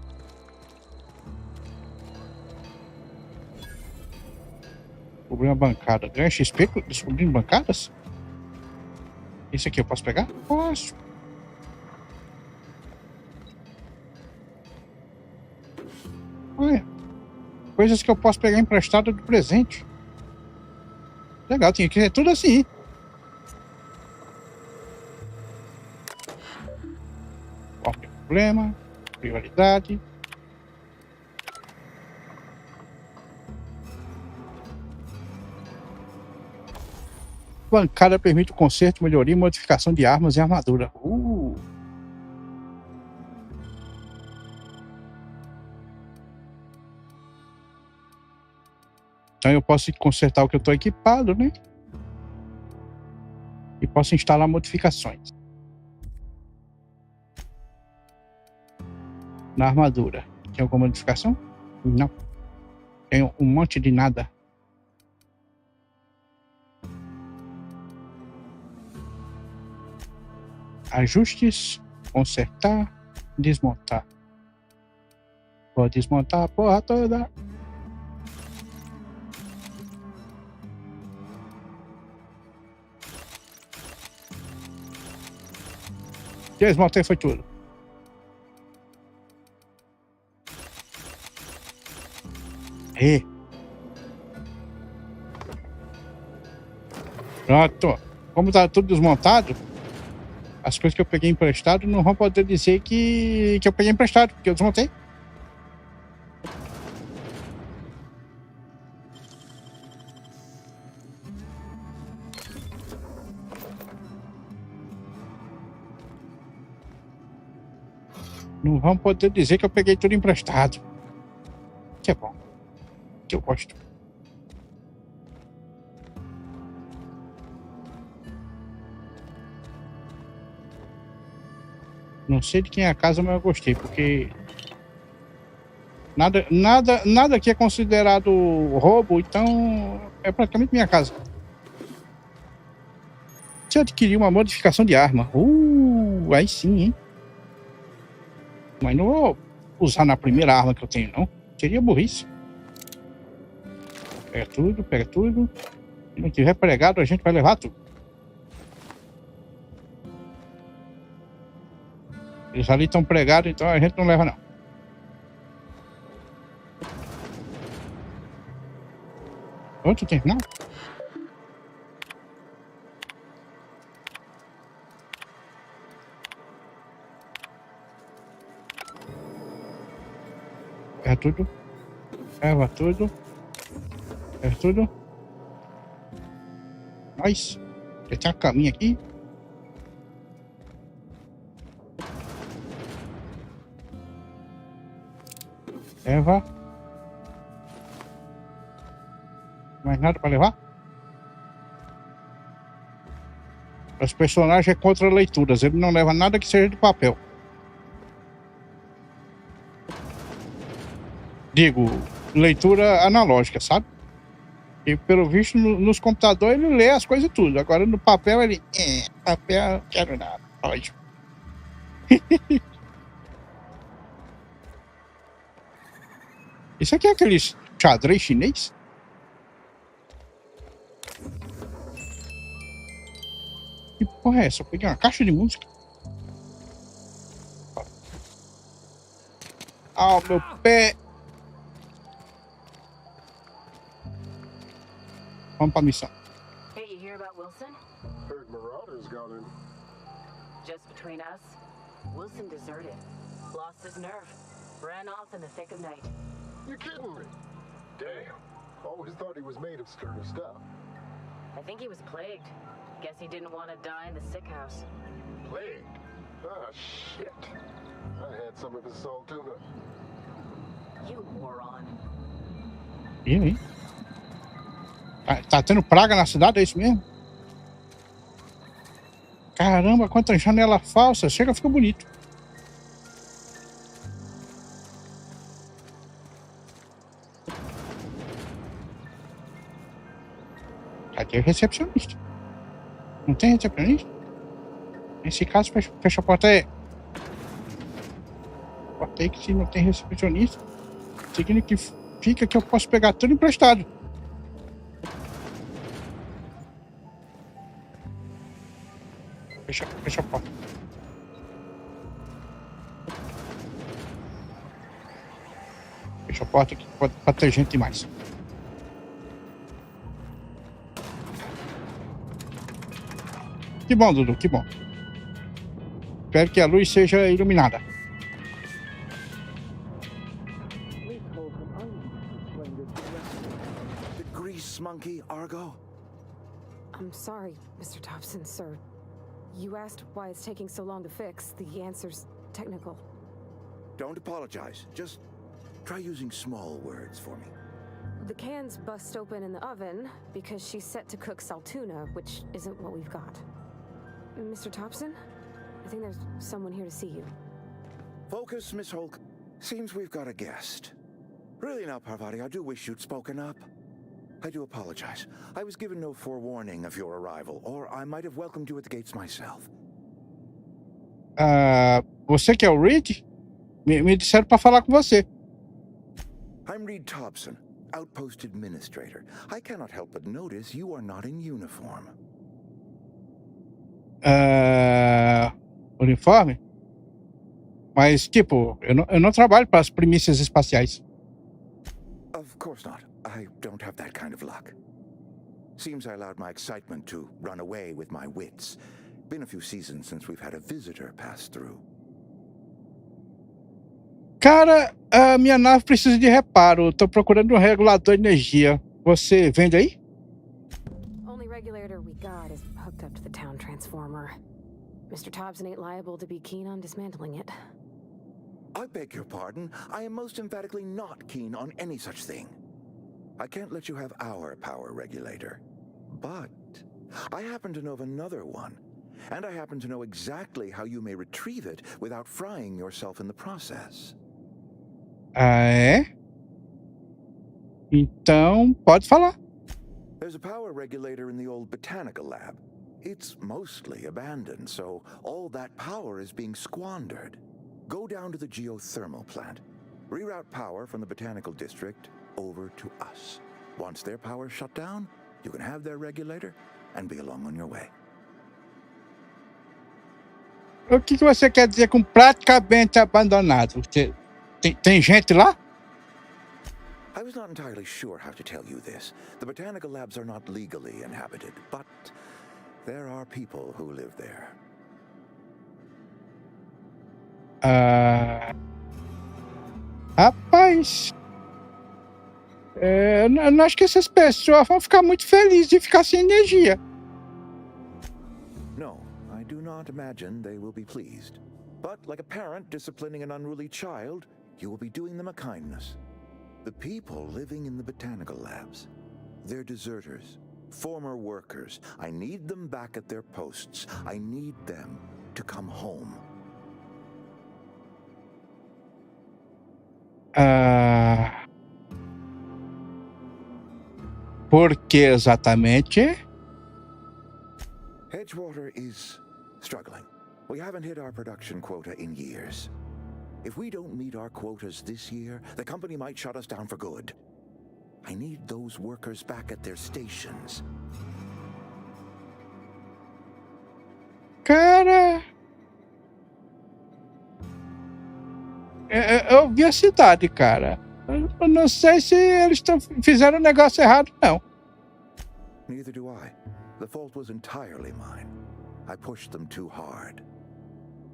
Descobrir uma bancada. Ganha XP descobrindo bancadas? Esse aqui eu posso pegar? Posso. Olha. Coisas que eu posso pegar emprestado de presente. Legal, tinha que ser tudo assim. Qual é o problema? Prioridade. Bancada permite o conserto, melhoria e modificação de armas e armadura. Então eu posso consertar o que eu estou equipado, né? E posso instalar modificações. Na armadura. Tem alguma modificação? Não. Tem um monte de nada. Ajustes, consertar, desmontar. Vou desmontar a porra toda. Desmontei, foi tudo. E. Pronto. Como tá tudo desmontado, as coisas que eu peguei emprestado não vão poder dizer que eu peguei emprestado, porque eu desmontei. Não vão poder dizer que eu peguei tudo emprestado. Que é bom. Que eu gosto. Não sei de quem é a casa, mas eu gostei, porque nada aqui é considerado roubo, então é praticamente minha casa. Se eu adquirir uma modificação de arma, aí sim, hein? Mas não vou usar na primeira arma que eu tenho, não. Seria burrice. Pega tudo, pega tudo. Se não tiver pregado, a gente vai levar tudo. Eles ali estão pregados, então a gente não leva, não. Outro terminal? Pega tudo. Leva tudo. Pega tudo. Nice. Já tem uma caminha aqui. Leva. Mais nada para levar? Os personagens é contra leituras. Ele não leva nada que seja de papel. Digo, leitura analógica, sabe? E pelo visto nos computadores ele lê as coisas tudo. Agora no papel ele... papel não quero nada. Lógico. Isso aqui é aquele xadrez chinês? Que porra é essa? Eu peguei uma caixa de música. Ah, meu pé. Vamos pra missão. Hey, you hear about Wilson? Heard Marauders got in. Just between us, Wilson deserted. Lost his nerve. Ran off in the thick of night. You kidding me? Damn. Always thought he was made of sterner stuff. I think he was plagued. Guess he didn't want to die in the sick house. Plagued? Ah, shit. I had some of his salt tuna. You moron. Ih, tá tendo praga na cidade, é isso mesmo? Caramba, quanta janela falsa. Chega, fica bonito. Cadê o recepcionista? Não tem recepcionista? Nesse caso, fecha a porta aí. Porta aí que se não tem recepcionista, significa que eu posso pegar tudo emprestado. Fecha a porta. Fecha a porta que pode ter gente demais. Que bom, Dudu, que bom. Espero que a luz seja iluminada. The grease monkey, Argo? I'm sorry, Mr. Thompson, sir. You asked why it's taking so long to fix. The answer's technical. Don't apologize. Just try using small words for me. The cans bust open in the oven because she's set to cook saltuna, which isn't what we've got. Mr. Thompson? I think there's someone here to see you. Focus, Miss Hulk. Seems we've got a guest. Really now, Parvati, I do wish you'd spoken up. I do apologize. I was given no forewarning of your arrival, or I might have welcomed you at the gates myself. Você que é o Reed? Me disseram para falar com você. I'm Reed Thompson, Outpost Administrator. I cannot help but notice you are not in uniform. Uniforme? Mas, tipo, eu não trabalho para as primícias espaciais. Of course not. I don't have that kind of luck. Seems I allowed my excitement to run away with my wits. Been a few seasons since we've had a visitor pass through. Cara, a minha nave precisa de reparo. Tô procurando um regulador de energia. Você vende aí? Only regulator we got is hooked up to the town transformer. Mr. Thompson ain't liable to be keen on dismantling it. I beg your pardon. I am most emphatically not keen on any such thing. I can't let you have our power regulator. But I happen to know of another one. And I happen to know exactly how you may retrieve it without frying yourself in the process. Ah, é? Então, pode falar. There's a power regulator in the old botanical lab. It's mostly abandoned, so all that power is being squandered. Go down to the geothermal plant. Reroute power from the botanical district over to us. Once their power's shut down, you can have their regulator and be along on your way. O que você quer dizer com praticamente abandonado? Tem gente lá? I was not entirely sure how to tell you this. The botanical labs are not legally inhabited, but there are people who live there. Rapaz, eu acho que essas pessoas vão ficar muito felizes de ficar sem energia. No, I do not imagine they will be pleased. But like a parent disciplining an unruly child, you will be doing them a kindness. The people living in the botanical labs, they're deserters, former workers. I need them back at their posts. I need them to come home. Por que exatamente? Edgewater is struggling. We haven't hit our production quota in years. If we don't meet our quotas this year, the company might shut us down for good. I need those workers back at their stations. Cara, eu vi a cidade, cara. Eu não sei se eles fizeram o negócio errado, não. Neither do I. The fault was entirely mine. I pushed them too hard.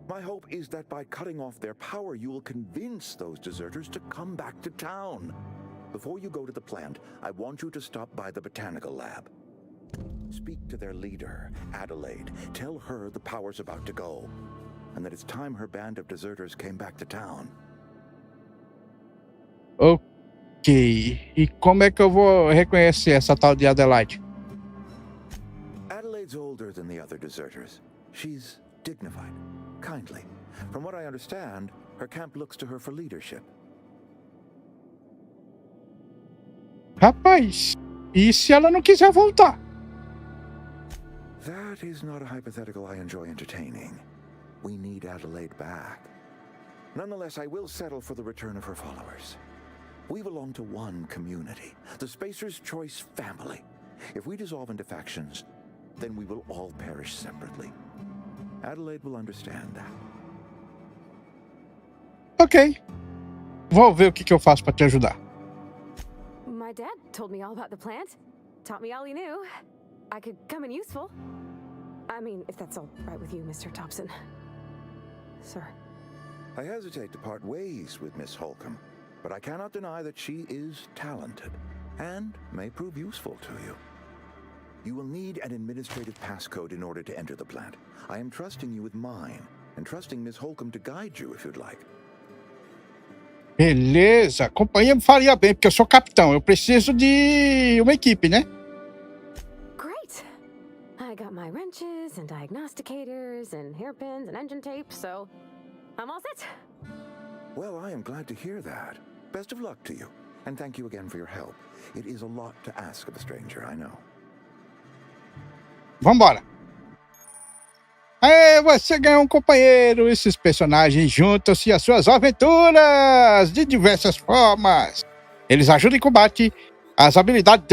My hope is that by cutting off their power, you will convince those deserters to come back to town. Before you go to the plant, I want you to stop by the botanical lab. Speak to their leader, Adelaide. Tell her the power's about to go, and that it's time her band of deserters came back to town. Ok. E como é que eu vou reconhecer essa tal de Adelaide? Adelaide's older than the other deserters. She's dignified, kindly. From what I understand, her camp looks to her for leadership. Rapaz, e se ela não quiser voltar? That is not a hypothetical I enjoy entertaining. We need Adelaide back. Nonetheless, I will settle for the return of her followers. We belong to one community, the Spacer's Choice family. If we dissolve into factions, then we will all perish separately. Adelaide will understand that. Ok. Vou ver o que eu faço para te ajudar. My dad told me all about the plant. Taught me all he knew. I could come in useful. I mean, if that's all right with you, Mr. Thompson. Sir. I hesitate to part ways with Miss Holcomb, but I cannot deny that she is talented and may prove useful to you. You will need an administrative passcode in order to enter the plant. I am trusting you with mine, and trusting Miss Holcomb to guide you if you'd like. Beleza, a companhia me faria bem, porque eu sou capitão. Eu preciso de uma equipe, né? Great. I got my wrenches and diagnosticators and hairpins and engine tape, so I'm all set. Well, I am glad to hear that. Best of luck to you, and thank you again for your help. It is a lot to ask of a stranger, I know. Vambora! Aê, você ganhou um companheiro! Esses personagens juntam-se às suas aventuras de diversas formas. Eles ajudam em combate, as habilidades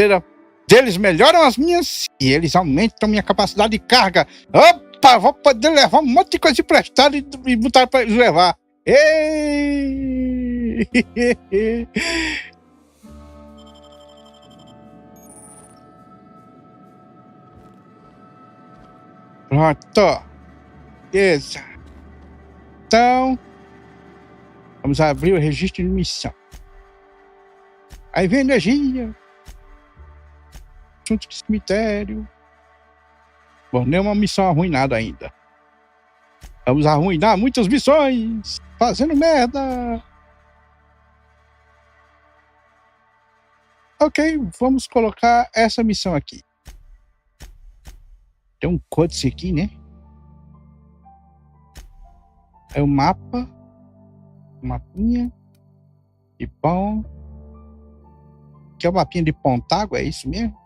deles melhoram as minhas e eles aumentam minha capacidade de carga. Opa, vou poder levar um monte de coisa emprestada e botar para eles levar. Ei! Pronto. Beleza. Então, vamos abrir o registro de missão. Aí vem energia. Assunto de cemitério. Bom, nem uma missão arruinada ainda. Vamos arruinar muitas missões. Fazendo merda. Ok, vamos colocar essa missão aqui. Tem um códice aqui, né? É o mapa. Mapinha. E bom. Que é o mapinha de Pontágua, é isso mesmo?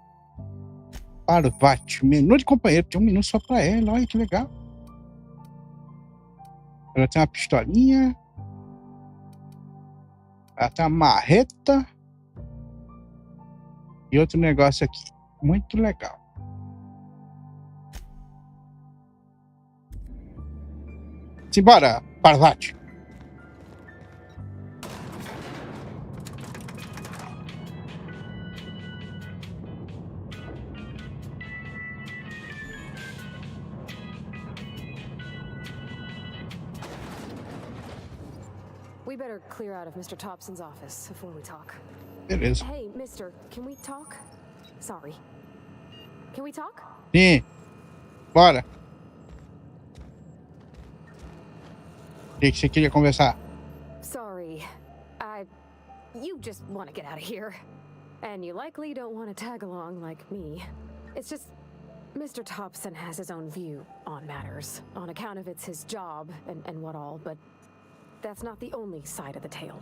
Parvati, menu de companheiro. Tem um menu só pra ela, olha que legal. Ela tem uma pistolinha. Ela tem uma marreta. E outro negócio aqui. Muito legal. Simbora, Parvati. We better clear out of Mr. Thompson's office before we talk. Beleza. Hey, mister, can we talk? Sorry. Can we talk? Sim. Bora. O que você queria conversar? Sorry. You just want to get out of here. And you likely don't want to tag along like me. It's just Mr. Thompson has his own view on matters, on account of it's his job and what all, but that's not the only side of the tale.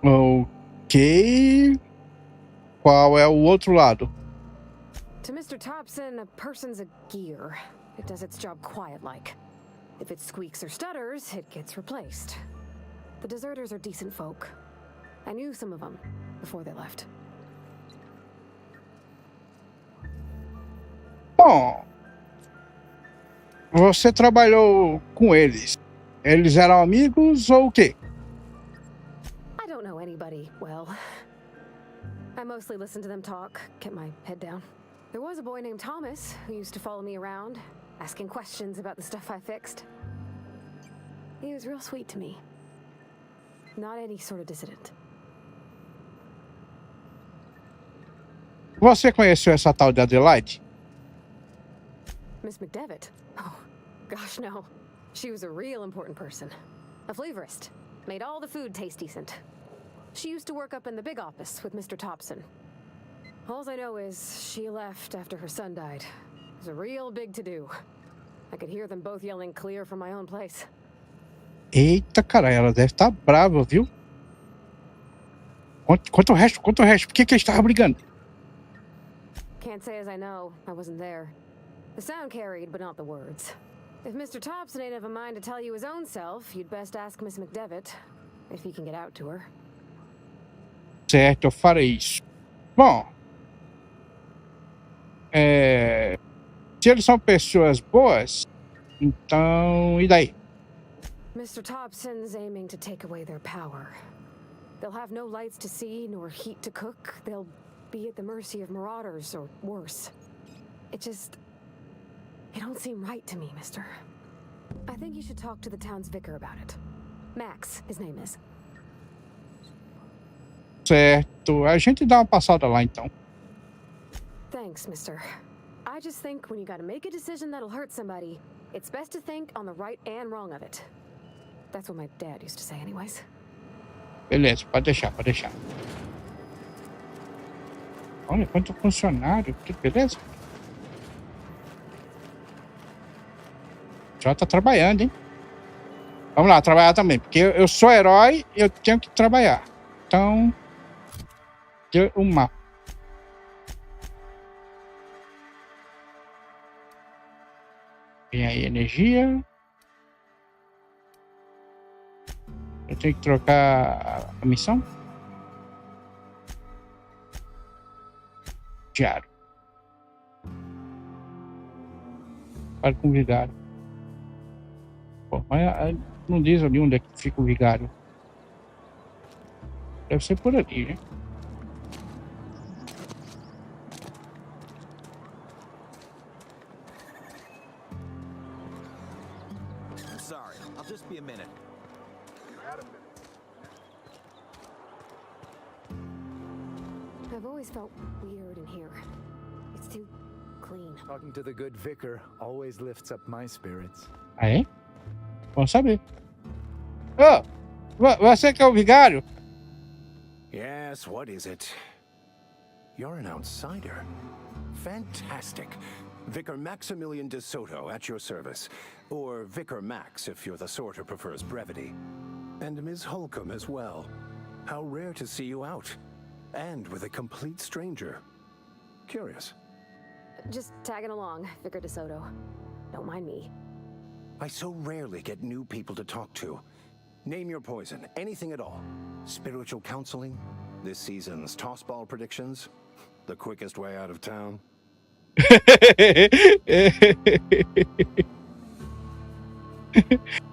Ok. Qual é o outro lado? To Mr. Thompson, a person's a gear. It does its job quiet-like. If it squeaks or stutters, it gets replaced. The deserters are decent folk. I knew some of them before they left. Bom, você trabalhou com eles. Eles eram amigos ou o quê? I don't know anybody well. I mostly listen to them talk, kept my head down. There was a boy named Thomas who used to follow me around, asking questions about the stuff I fixed. He was real sweet to me. Not any sort of dissident. Você conheceu essa tal de Adelaide? Miss McDevitt? Oh, gosh, no. She was a real important person. A flavorist. Made all the food taste decent. She used to work up in the big office with Mr. Thompson. All I know is she left after her son died. It was a real big to-do. I could hear them both yelling clear from my own place. Eita, cara, ela deve estar brava, viu? Conta o resto. Por que eles estavam brigando? Can't say as I know. I wasn't there. The sound carried, but not the words. If Mr. Thompson ain't of a mind to tell you his own self, you'd best ask Miss McDevitt, if he can get out to her. Certo, eu farei isso. Bom, se eles são pessoas boas, então, e daí? Mr. Thompson's aiming to take away their power. They'll have no lights to see, nor heat to cook. They'll be at the mercy of marauders, or worse. It don't seem right to me, mister. I think you should talk to the town's vicar about it. Max, his name is. Certo, a gente dá uma passada lá, então. Thanks, mister. I just think when you gotta make a decision that'll hurt somebody, it's best to think on the right and wrong of it. That's what my dad used to say anyways. Beleza, pode deixar. Olha, quanto funcionário, que beleza. Já tá trabalhando, hein? Vamos lá, trabalhar também, porque eu sou herói e eu tenho que trabalhar. Então, deu um mapa. Tem aí energia. Eu tenho que trocar a missão. Diário. Para com o vigário. Pô, mas não diz ali onde é que fica o vigário. Deve ser por ali, né? I'm sorry. I'll just be a minute. I've always felt weird in here. It's too clean. Talking to the good vicar always lifts up my spirits. Ah, é? Bom saber. Oh, você que é o vigário? Yes, what is it? You're an outsider. Fantastic. Vicar Maximilian de Soto at your service. Or Vicar Max if you're the sort who prefers brevity. And Ms. Holcomb as well. How rare to see you out. And with a complete stranger. Curious. Just tagging along, Vicar de Soto. Don't mind me. I so rarely get new people to talk to. Name your poison, anything at all. Spiritual counseling, this season's tossball predictions, the quickest way out of town.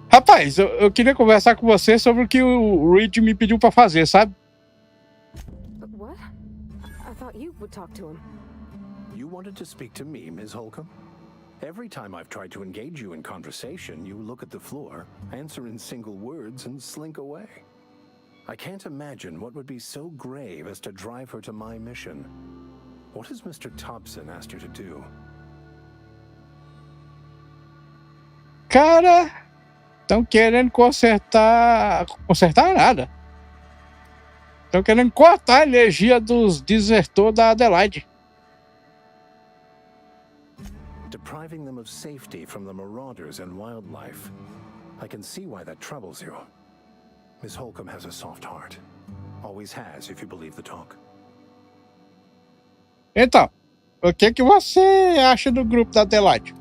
Rapaz, eu queria conversar com você sobre o que o Reed me pediu pra fazer, sabe? What? I thought you would talk to him. You wanted to speak to me, Ms. Holcomb? Every time I've tried to engage you in conversation, you look at the floor, answer in single words, and slink away. I can't imagine what would be so grave as to drive her to my mission. What has Mr. Thompson asked you to do? Cara, estão querendo consertar nada. Estão querendo cortar a energia dos desertores da Adelaide. Depriving them of safety from the marauders and wildlife. I can see why that troubles you. Miss Holcomb has a soft heart. Always has, if you believe the talk. Então, o que você acha do grupo da Adelaide?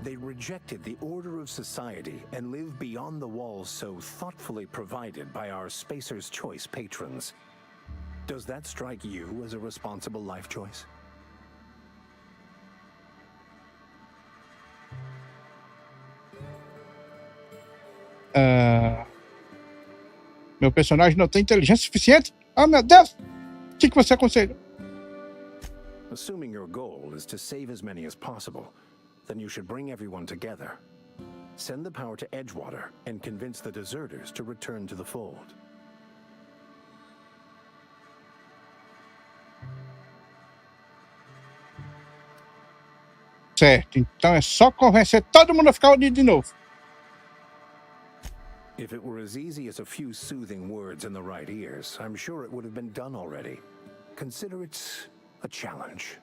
They rejected the order of society and live beyond the walls so thoughtfully provided by our Spacer's Choice patrons. Does that strike you as a responsible life choice? Meu personagem não tem inteligência suficiente? Oh, meu Deus! O que você aconselha? Assuming your goal is to save as many as possible, then you should bring everyone together. Send the power to Edgewater and convince the deserters to return to the fold. Certo, então é só convencer todo mundo a ficar unido de novo. If it were as easy as a few soothing words in the right ears, I'm sure it would have been done already. Consider it a challenge.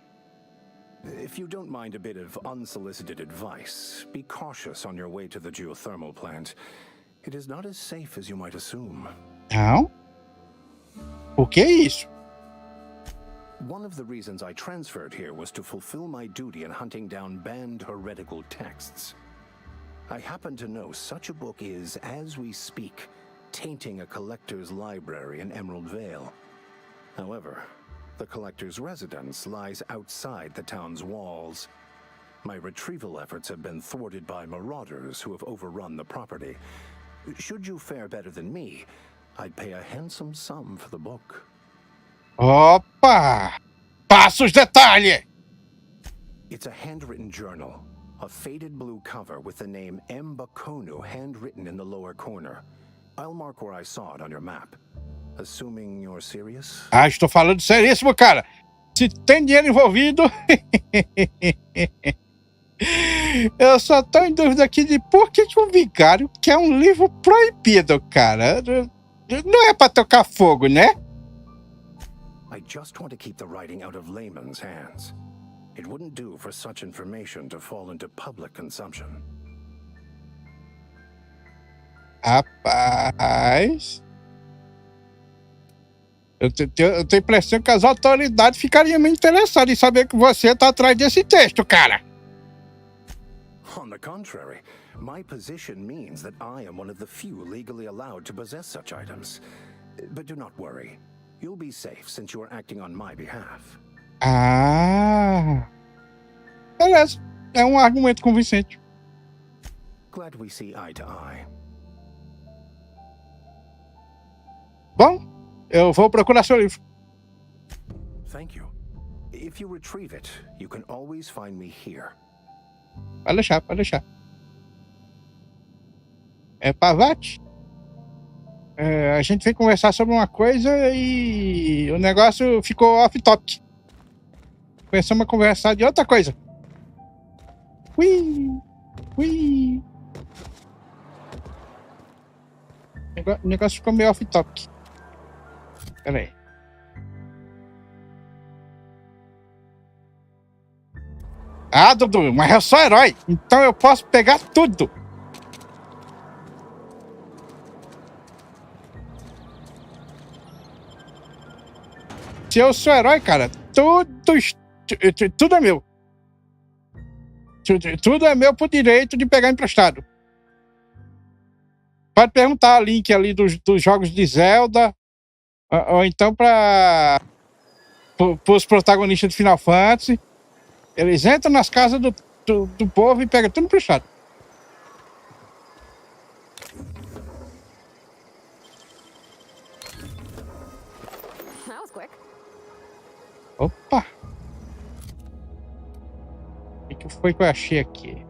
If you don't mind a bit of unsolicited advice, be cautious on your way to the geothermal plant. It is not as safe as you might assume. Não? Por que isso? One of the reasons I transferred here was to fulfill my duty in hunting down banned heretical texts. I happen to know such a book is, as we speak, tainting a collector's library in Emerald Vale. However, the collector's residence lies outside the town's walls. My retrieval efforts have been thwarted by marauders who have overrun the property. Should you fare better than me, I'd pay a handsome sum for the book. Opa! Passa os detalhes! It's a handwritten journal. A faded blue cover with the name M. Bakonu handwritten in the lower corner. I'll mark where I saw it on your map. Assuming you're serious? Estou falando seríssimo, cara. Se tem dinheiro envolvido... Eu só tô em dúvida aqui de por que o vigário quer um livro proibido, cara. Não é pra tocar fogo, né? I just want to keep the writing out of layman's hands. It wouldn't do for such information to fall into public consumption. Rapaz... Eu tenho a impressão que as autoridades ficariam meio interessadas em saber que você tá atrás desse texto, cara. On the contrary, my position means that I am one of the few legally allowed to possess such items. But do not worry. You'll be safe since you are acting on my behalf. Beleza. É um argumento convincente. Glad we see eye to eye. Bom, eu vou procurar seu livro. Thank you. If you retrieve it, you can always find me here. Pode deixar, pode deixar. Pavate? A gente veio conversar sobre uma coisa e o negócio ficou off-topic. Começamos a conversar de outra coisa. Ui! Ui! O negócio ficou meio off-topic. Pera aí. Ah, Dudu, mas eu sou herói, então eu posso pegar tudo. Se eu sou herói, cara, tudo é meu. Tudo é meu por direito de pegar emprestado. Pode perguntar o link ali dos jogos de Zelda, ou então para os protagonistas de Final Fantasy. Eles entram nas casas do povo e pegam tudo emprestado. That was quick. Opa! O que foi que eu achei aqui?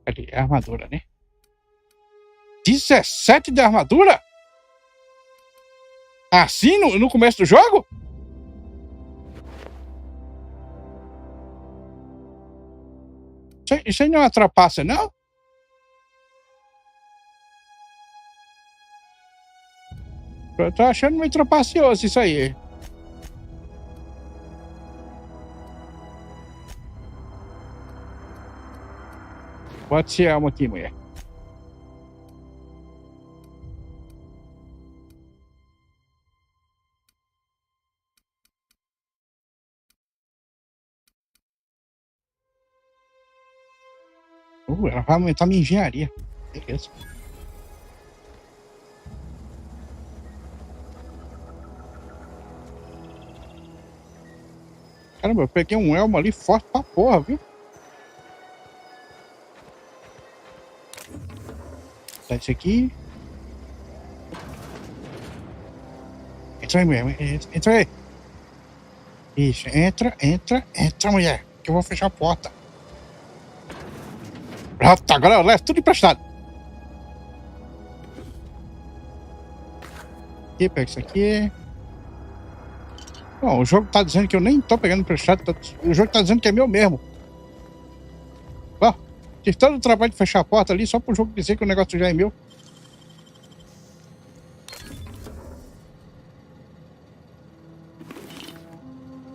Cadê? A armadura, né? 17 de armadura? Assim no começo do jogo? Isso aí não é uma trapaça, não? Eu tô achando meio trapacioso isso aí. Pode ser alma aqui, mulher. Ela vai aumentar minha engenharia. Beleza. Caramba, eu peguei um elmo ali forte pra porra, viu? Tá isso aqui. Entra aí, mulher. Entra aí. Isso, entra, mulher. Que eu vou fechar a porta. Pronto, agora eu levo tudo emprestado. Aqui, pega isso aqui. Bom, o jogo tá dizendo que eu nem tô pegando emprestado. O jogo tá dizendo que é meu mesmo. Ó, fiz todo o trabalho de fechar a porta ali só pro jogo dizer que o negócio já é meu.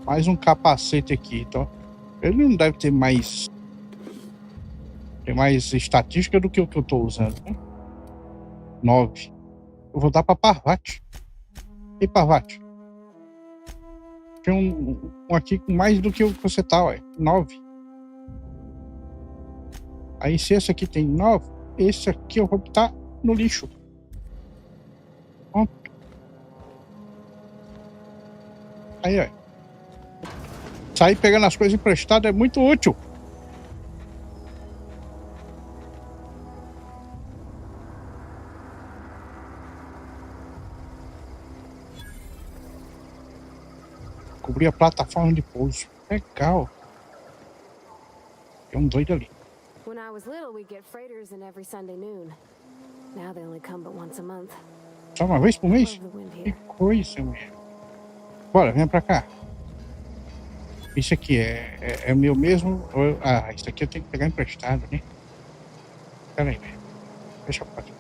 Mais um capacete aqui, então. Ele não deve ter mais... Tem mais estatística do que o que eu tô usando, né? 9. Eu vou dar pra Parvati. E Parvati? Tem um aqui com mais do que o que você tá, ué. 9. Aí se esse aqui tem 9, esse aqui eu vou botar no lixo. Pronto. Aí, ó. Sair pegando as coisas emprestadas é muito útil. Cobrir a plataforma de pouso. Legal. Tem um doido ali. When I was little, we'd get freighters in every Sunday noon. Now they only come but once a month. Só uma vez por mês? Que coisa, meu. Bora, vem pra cá. Isso aqui é meu mesmo? Ah, isso aqui eu tenho que pegar emprestado, né? Pera aí, velho. Fecha a porta.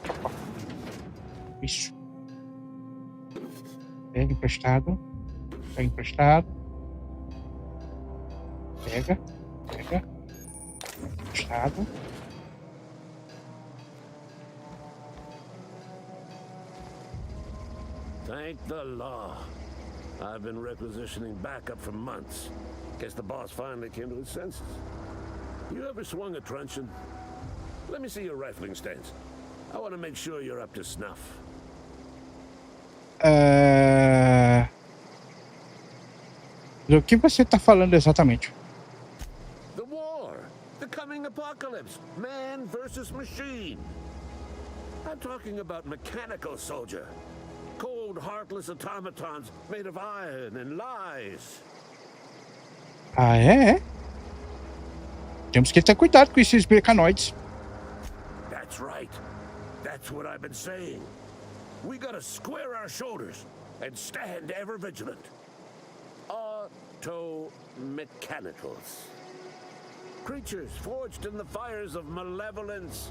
Isso. Pega emprestado. Pega emprestado. Pega. Emprestado. Thank the law. I've been requisitioning backup for months. Guess the boss finally came to his senses. You ever swung a truncheon? Let me see your rifling stance. I want to make sure you're up to snuff. Do que você tá falando exatamente? The war. The coming apocalypse. Man versus machine. I'm talking about mechanical soldier. Cold, heartless automatons made of iron and lies. Ah, é? Temos que ter cuidado com esses mecanoides. That's right. That's what I've been saying. We gotta square our shoulders and stand ever vigilant. All mechanicals. Creatures forged in the fires of malevolence.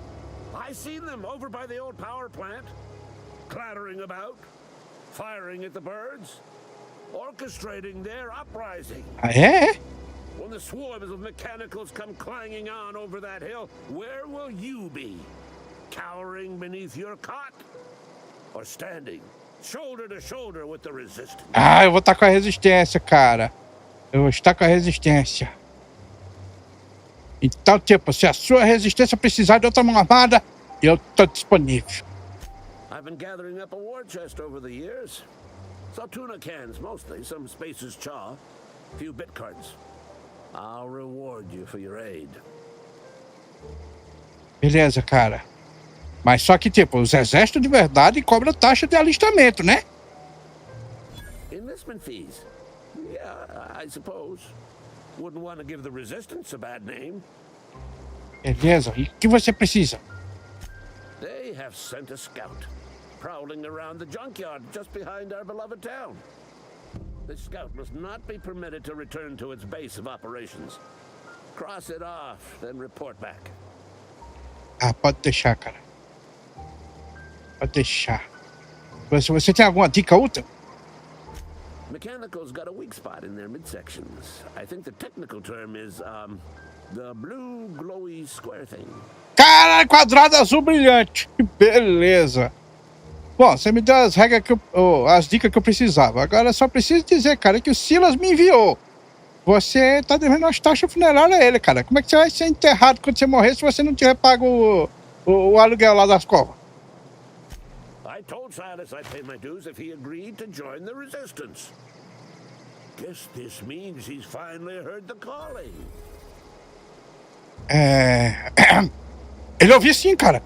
I seen them over by the old power plant, clattering about, firing at the birds, orchestrating their uprising. Ah, é? When the swarms of mechanicals come clanging on over that hill, where will you be? Cowering beneath your cot? Or standing, shoulder to shoulder with the resistance? Ah, eu vou estar com a resistência, cara. Eu vou estar com a resistência. Então, tipo, se a sua resistência precisar de outra mão armada, eu tô disponível. I've been gathering up a war chest over the years. Saw tuna cans mostly, some spacer's chaw, a few bit cards. I'll reward you for your aid. Beleza, cara. Mas só que, tipo, os exércitos de verdade cobram taxa de alistamento, né? Enlistment fees? Yeah, I suppose. Wouldn't want to give the resistance a bad name. Beleza. E o que você precisa? They have sent a scout, prowling around the junkyard just behind our beloved town. The scout must not be permitted to return to its base of operations. Cross it off, then report back. Ah, pode deixar, cara. Pode deixar. Você tem alguma dica útil? Mechanicals got a weak spot in their midsections. I think the technical term is, the blue glowy square thing. Caralho, quadrado azul brilhante. Beleza. Bom, você me deu as regras que as dicas que eu precisava. Agora só preciso dizer, cara, que o Silas me enviou. Você tá devendo umas taxas funerárias a ele, cara. Como é que você vai ser enterrado quando você morrer se você não tiver pago o aluguel lá das covas? I told Silas I'd pay my dues if he agreed to join the resistance. Guess this means he's finally heard the calling. Ele ouviu sim, cara.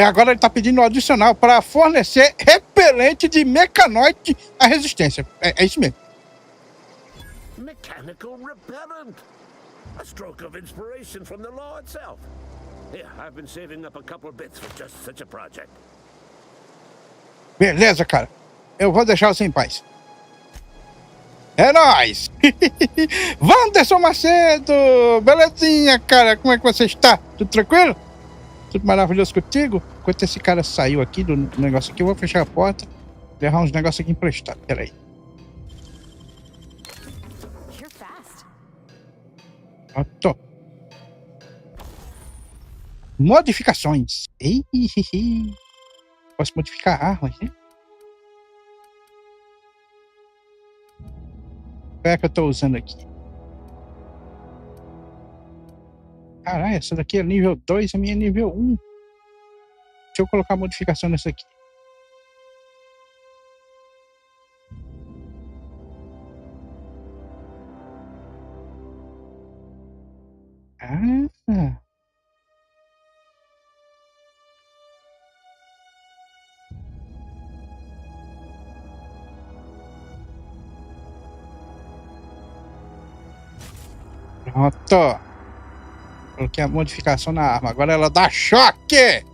Agora ele tá pedindo um adicional para fornecer repelente de mecanoide à resistência. É isso mesmo. Mechanical repellent. A stroke of inspiration from the law itself. Here, I've been saving up a couple of bits for just such a project. Beleza, cara. Eu vou deixar você em paz. É nóis! Wanderson Macedo! Belezinha, cara? Como é que você está? Tudo tranquilo? Tudo maravilhoso contigo? Enquanto esse cara saiu aqui do negócio aqui, eu vou fechar a porta e levar uns negócios aqui emprestados. Peraí. Pronto. Modificações. Posso modificar armas, né? Qual é que eu tô usando aqui? Caralho, essa daqui é nível 2, a minha é nível 1. Deixa eu colocar modificação nessa aqui. Ah. Pronto. Coloquei a modificação na arma. Agora ela dá choque!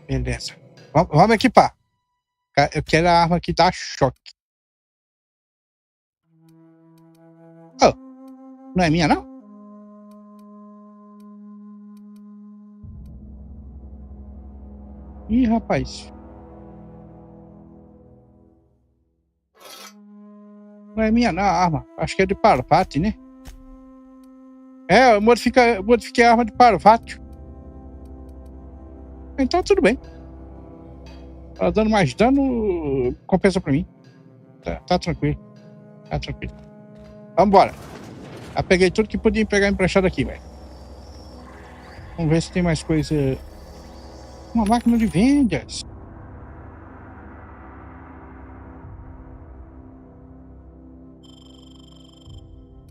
Beleza. Vamos equipar. Eu quero a arma que dá choque. Oh, não é minha, não? Ih, rapaz. Não é minha, não, a arma. Acho que é de Parvati, né? Eu modifiquei a arma de Parvati. Então, tudo bem. Ela dando mais dano, compensa pra mim. Tá tranquilo. Tá tranquilo. Vambora. Já peguei tudo que podia pegar emprestado aqui, velho. Vamos ver se tem mais coisa. Uma máquina de vendas.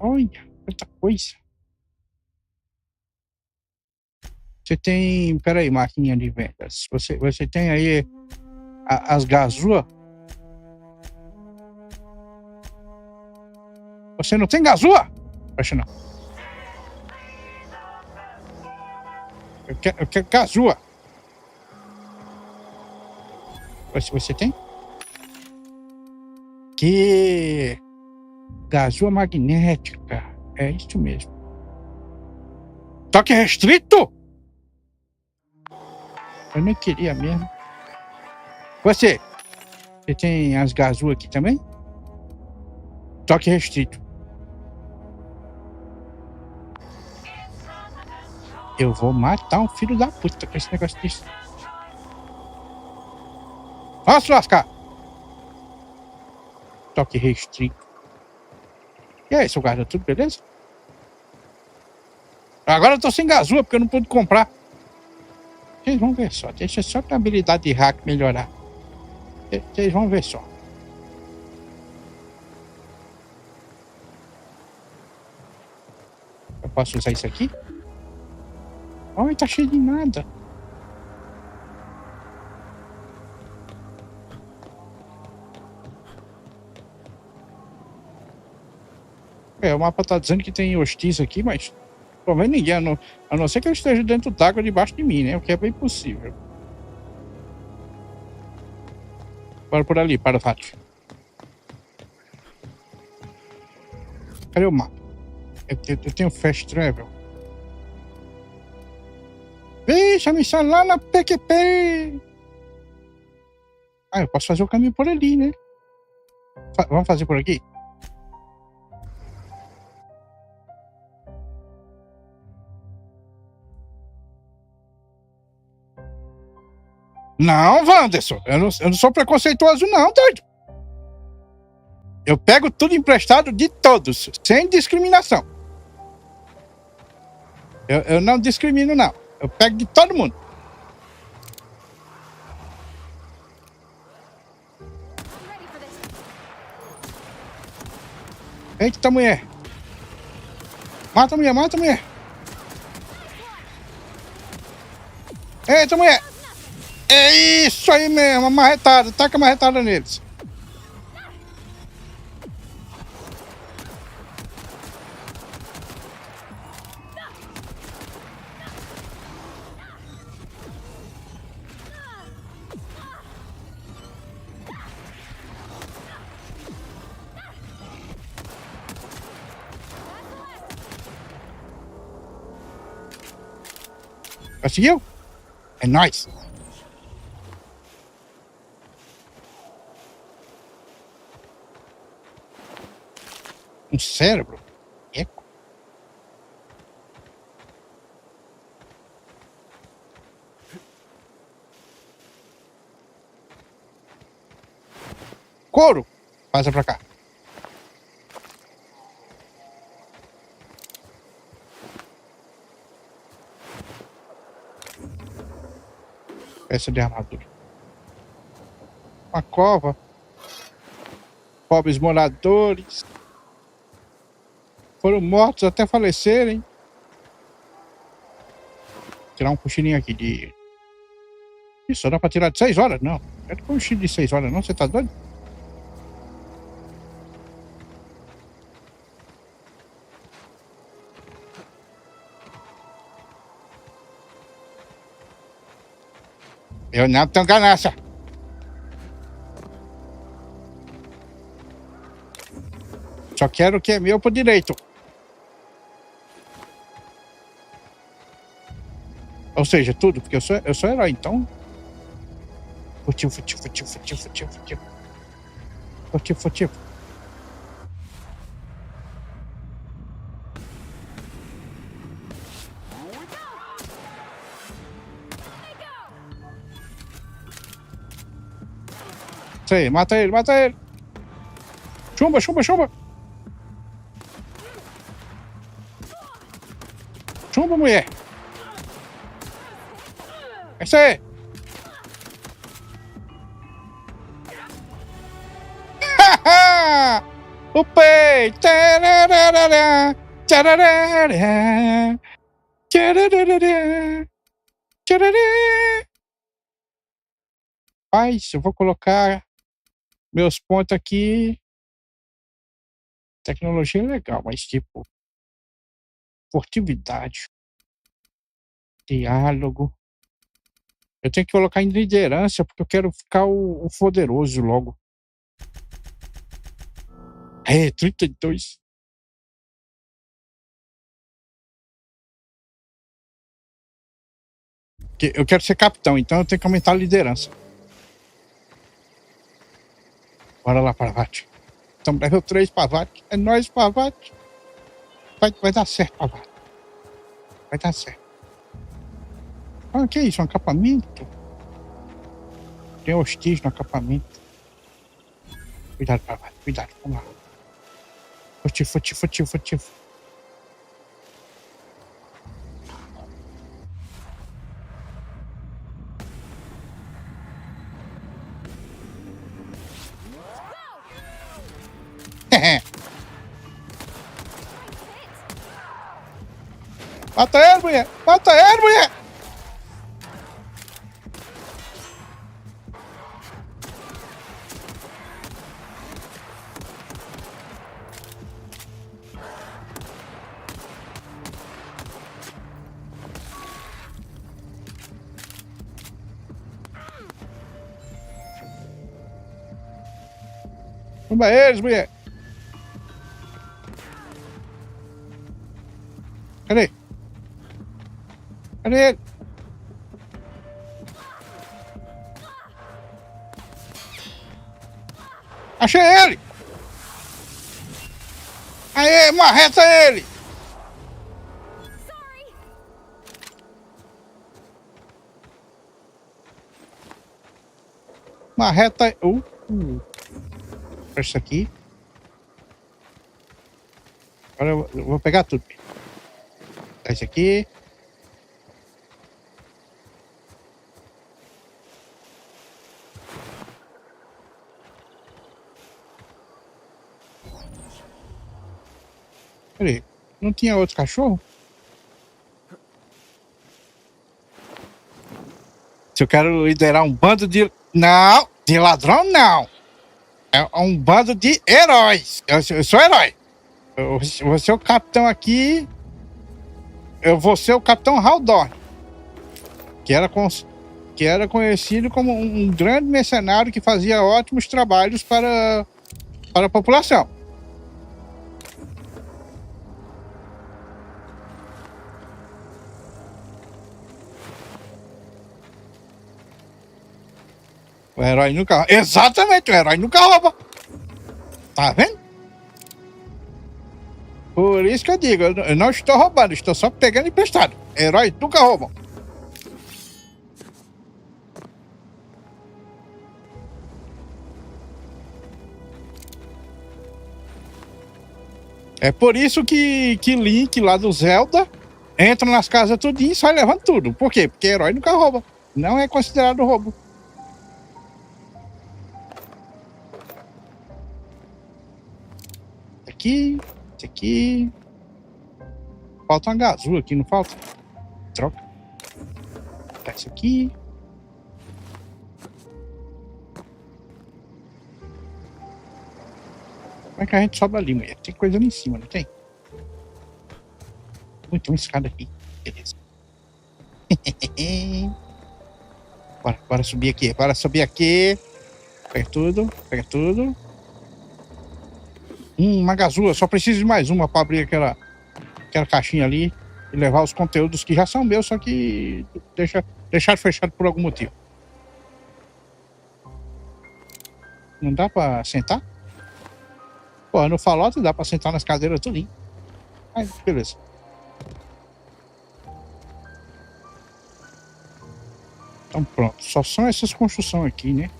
Olha, quanta coisa. Você tem... Peraí, maquininha de vendas. Você tem aí as gazua? Você não tem gazua? Acho não. Eu quero gazua. Você tem? aqui. Gazua magnética. É isso mesmo. Toque restrito? Eu nem queria mesmo. Você tem as gazuas aqui também? Toque restrito. Eu vou matar um filho da puta com esse negócio disso. Posso lascar? Toque restrito. E aí, seu guarda, tudo beleza? Agora eu tô sem gazua porque eu não pude comprar. Vocês vão ver só. Deixa só pra habilidade de hack melhorar. Vocês vão ver só. Eu posso usar isso aqui? Olha, tá cheio de nada. O mapa tá dizendo que tem hostis aqui, mas não vê ninguém, a não ser que eu esteja dentro d'água debaixo de mim, né? O que é bem possível. Bora por ali, para o fato. Cadê o mapa? Eu tenho fast travel. Vixe, a missão lá na PQP. Ah, eu posso fazer o caminho por ali, né? Vamos fazer por aqui? Não, Wanderson, eu não sou preconceituoso não, doido. Eu pego tudo emprestado de todos, sem discriminação. Eu não discrimino, não. Eu pego de todo mundo. Eita, mulher. Mata a mulher, mata a mulher. Eita, mulher. É isso aí mesmo, a marretada. Taca a marretada neles. Conseguiu? É nóis. Um cérebro? Eco. Couro! Passa pra cá. Peça de armadura. Uma cova. Pobres moradores. Foram mortos até falecerem. Tirar um cochilinho aqui de... Isso, dá pra tirar de 6 horas? Não. É de cochilo de 6 horas, não? Você tá doido? Eu não tenho ganância. Só quero o que é meu por direito. Ou seja, tudo, porque eu sou herói, então... Furtivo. Isso aí, mata ele. Chumba. Chumba, mulher. É isso aí. Upei! Tararara, tararara, tararara, tararara. Paz, eu vou colocar meus pontos aqui. Tecnologia é legal, mas tipo... Furtividade. Diálogo. Eu tenho que colocar em liderança porque eu quero ficar o poderoso logo. É, 32. Eu quero ser capitão, então eu tenho que aumentar a liderança. Bora lá, Parvati. Estamos level 3, Parvati. É nóis, Parvati. Vai dar certo, Parvati. Vai dar certo. Ah, que é isso? Um acampamento? Tem hostis no acampamento. Cuidado, Parvati. Cuidado. Vamos lá. Furtivo. Mata ele, mulher! Mata ele, mulher! Toma eles, mulher! Cadê? Cadê ele? Achei ele! Aê, marreta ele! Marreta... Isso aqui. Agora eu vou pegar tudo. Esse aqui. Peraí, não tinha outro cachorro? Se eu quero liderar um bando de... Não, de ladrão não. É um bando de heróis. Eu sou herói. Eu vou ser o capitão aqui. Eu vou ser o capitão Haldor, que era conhecido como um grande mercenário que fazia ótimos trabalhos para a população. O herói nunca rouba. Exatamente, o herói nunca rouba. Tá vendo? Por isso que eu digo, eu não estou roubando, estou só pegando emprestado. Herói nunca roubam. É por isso que Link lá do Zelda entra nas casas tudinho e sai levando tudo. Por quê? Porque herói nunca rouba. Não é considerado roubo. Esse aqui. Falta uma gazula aqui, não falta? Troca. Tá isso aqui. Como é que a gente sobe ali, mulher? Tem coisa ali em cima, não tem? Muito uma escada aqui. Beleza. Bora subir aqui. Bora subir aqui. Pega tudo. Uma gazula. Só preciso de mais uma pra abrir aquela caixinha ali e levar os conteúdos que já são meus, só que deixar fechado por algum motivo. Não dá pra sentar? Pô, no Fallout dá pra sentar nas cadeiras tudinho. Aí, beleza. Então pronto. Só são essas construções aqui, né?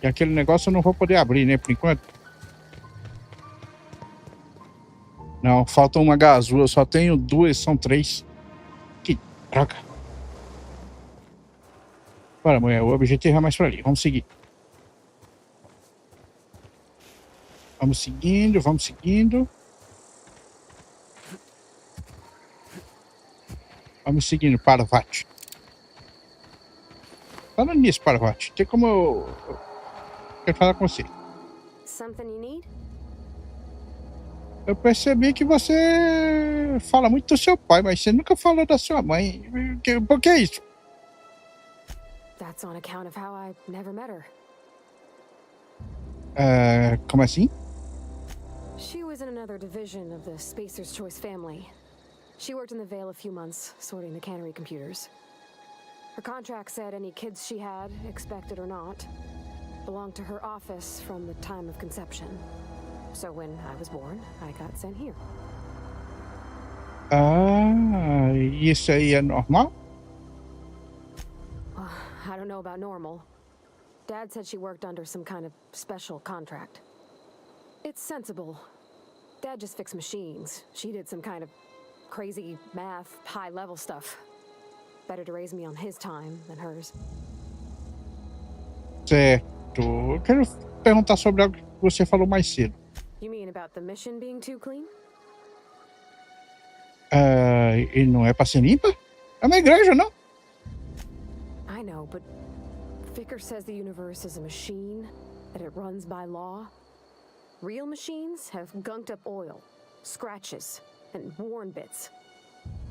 E aquele negócio eu não vou poder abrir, né? Por enquanto. Não, falta uma gazula. Eu só tenho duas, são 3. Que droga. Bora, mulher. O objetivo é mais pra ali. Vamos seguir. Vamos seguindo. Vamos seguindo, Parvati. Falando nisso, Parvati, tem como eu quero falar com você. Something you need? Eu percebi que você fala muito do seu pai, mas você nunca falou da sua mãe. Por que isso? That's on account of how I never met her. Como assim? She was in another division of the Spacer's Choice family. She worked in the Vale a few months, sorting the cannery computers. Her contract said any kids she had, expected or not, belonged to her office from the time of conception. So when I was born, I got sent here. Isso aí é normal? I don't know about normal. Dad said she worked under some kind of special contract. It's sensible. Dad just fixed machines. She did some kind of crazy math, high-level stuff. Better to raise me on his time than hers. Certo. Eu quero perguntar sobre algo que você falou mais cedo. You mean about the mission being too clean? E não é pra ser limpa? É uma igreja, não? I know, but Vicker says the universe is a machine, that it runs by law. Real machines have gunked up oil, scratches, and worn bits.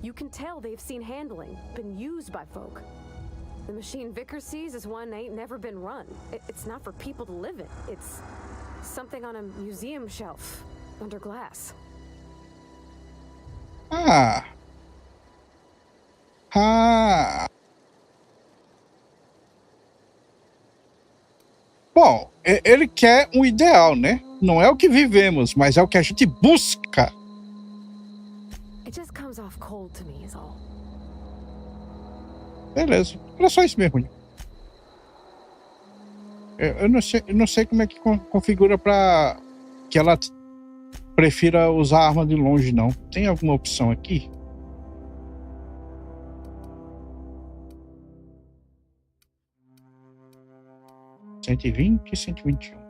You can tell they've seen handling, been used by folk. The machine Vicker sees is one ain't never been run. It's not for people to live in. It's something on a museum shelf, under glass. Bom, ele quer um ideal, né? Não é o que vivemos, mas é o que a gente busca. It just comes off cold to me, is all. Beleza. Era só isso mesmo. Eu não sei como é que configura pra que ela prefira usar a arma de longe, não. Tem alguma opção aqui? (120 e 121).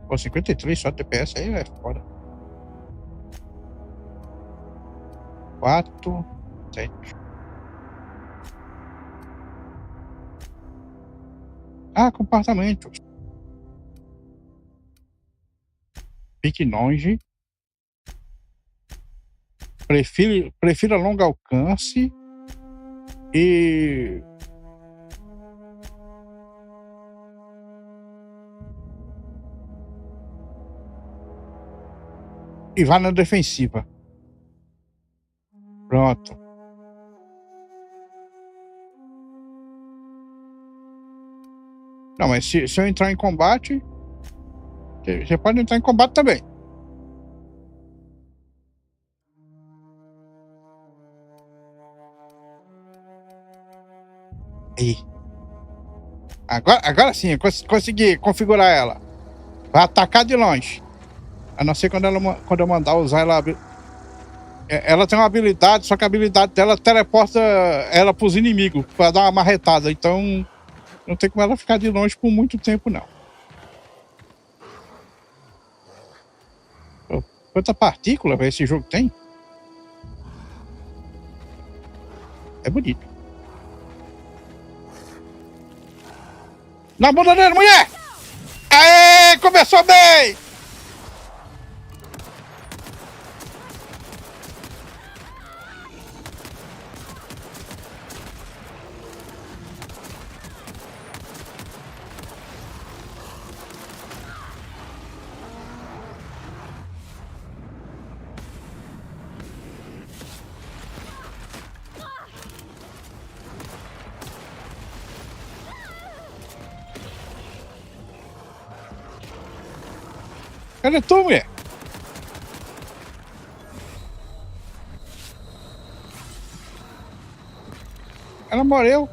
Pô, 53 só TPS aí é foda. 4, 7. Comportamento. Fique longe. Prefira longo alcance. E vá na defensiva. Pronto. Não, mas se eu entrar em combate, você pode entrar em combate também. Aí. Agora sim, eu consegui configurar ela. Vai atacar de longe. A não ser quando eu mandar usar ela. Ela tem uma habilidade, só que a habilidade dela teleporta ela pros inimigos, pra dar uma marretada. Então, não tem como ela ficar de longe por muito tempo, não. Quanta partícula esse jogo tem? É bonito. Na bunda dele, mulher! Aê! Começou bem! Cadê tu, mulher? Ela morreu.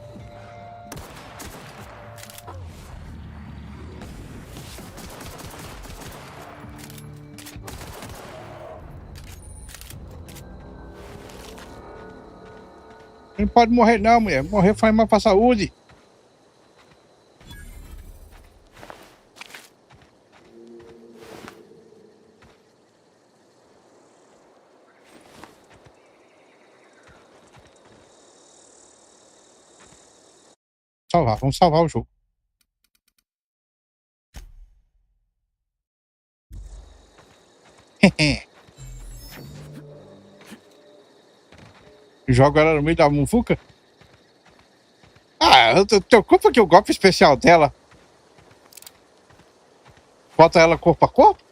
Não pode morrer não, mulher. Morrer faz mal pra saúde. Vamos salvar o jogo. Joga ela no meio da muvuca? Eu tenho culpa que o golpe especial dela Bota ela corpo a corpo?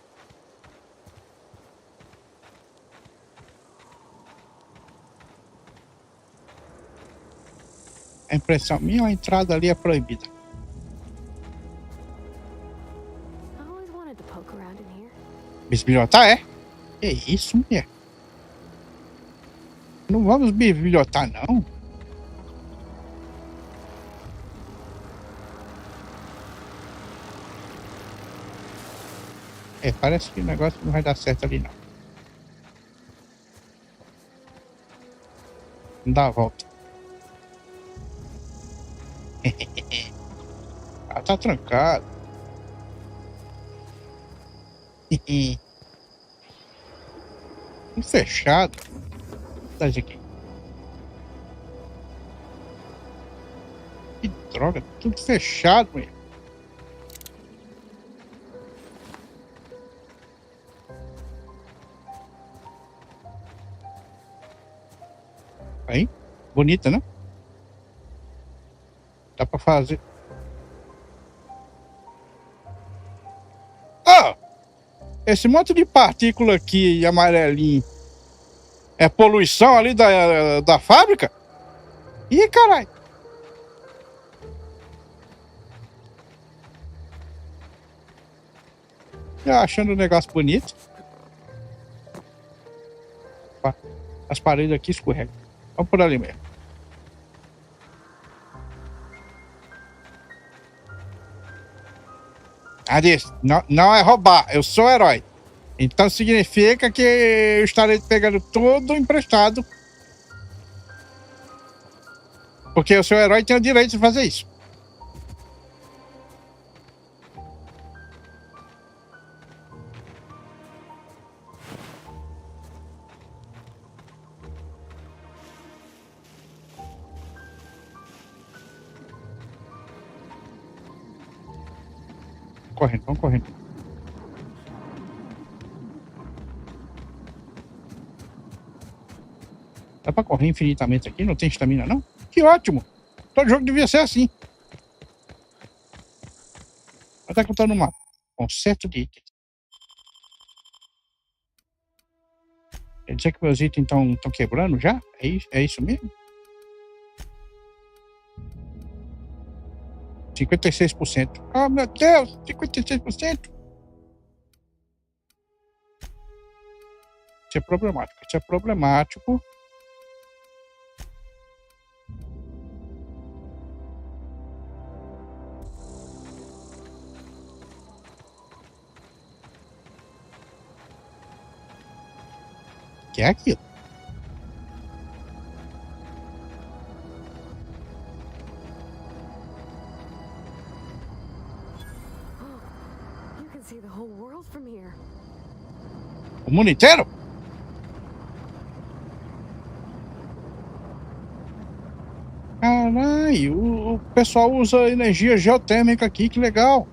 A impressão minha, a entrada ali é proibida. Bisbilhotar é? Que isso, mulher? Não vamos bisbilhotar, não. É, parece que o negócio não vai dar certo ali, não. Não dá a volta. Ah, tá trancado. Tudo fechado. Tá isso aqui. Que droga, tudo fechado, mulher. Aí, bonita, né? Dá pra fazer. Ah! Esse monte de partícula aqui amarelinho é poluição ali da fábrica? Ih, caralho! Eu achando o negócio bonito. As paredes aqui escorregam. Vamos por ali mesmo. Não, não é roubar, eu sou herói. Então significa que eu estarei pegando tudo emprestado. Porque eu sou herói e tenho o direito de fazer isso. Correndo, vamos correndo. Dá pra correr infinitamente aqui? Não tem estamina, não? Que ótimo! Todo jogo devia ser assim. Até que eu tô no mapa. Conserto de itens. Quer dizer que meus itens estão quebrando já? É isso mesmo? 56%. Oh, meu Deus! 56%! Isso é problemático. Isso é problemático. Que é aquilo? O mundo inteiro? Caralho, o pessoal usa energia geotérmica aqui, que legal.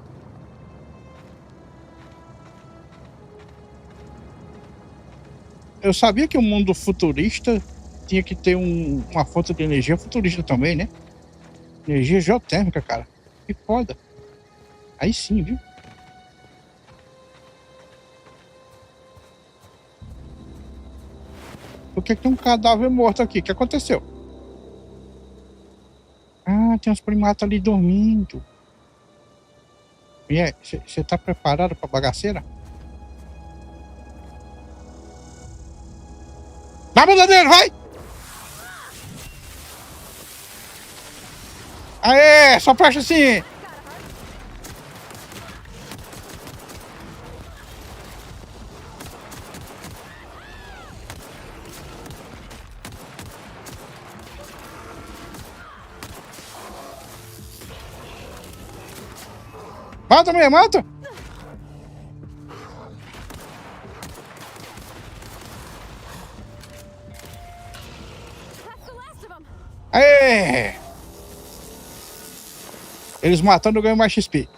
Eu sabia que o mundo futurista tinha que ter uma fonte de energia futurista também, né? Energia geotérmica, cara. Que foda. Aí sim, viu? Por que tem um cadáver morto aqui? O que aconteceu? Ah, tem uns primatas ali dormindo. E aí, você tá preparado pra bagaceira? Dá a bunda dele, vai! Aê, só presta assim! Mata, mulher, mata! Aê! Eles matando ganham mais XP.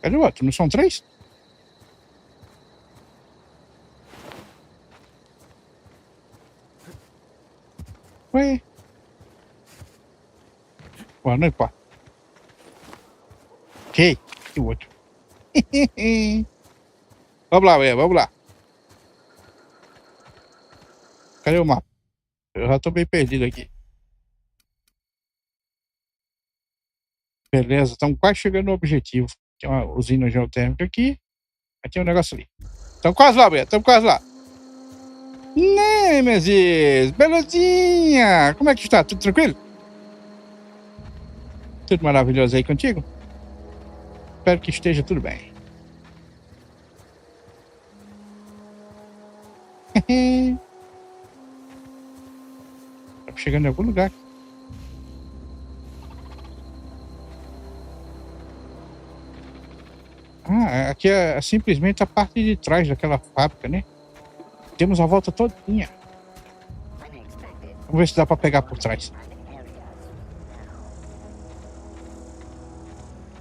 Cadê o outro? Não são 3? Ué? Bom, não importa. Ok, e o outro. Vamos lá, vamos lá. Cadê o mapa? Eu já tô bem perdido aqui. Beleza, estamos quase chegando no objetivo. Tem uma usina geotérmica aqui. Aí tem um negócio ali. Estamos quase lá, Beto. Estamos quase lá. Nemesis! Belezinha! Como é que está? Tudo tranquilo? Tudo maravilhoso aí contigo? Espero que esteja tudo bem. Estamos chegando em algum lugar. Ah, aqui é simplesmente a parte de trás daquela fábrica, né? Temos a volta todinha. Vamos ver se dá pra pegar por trás.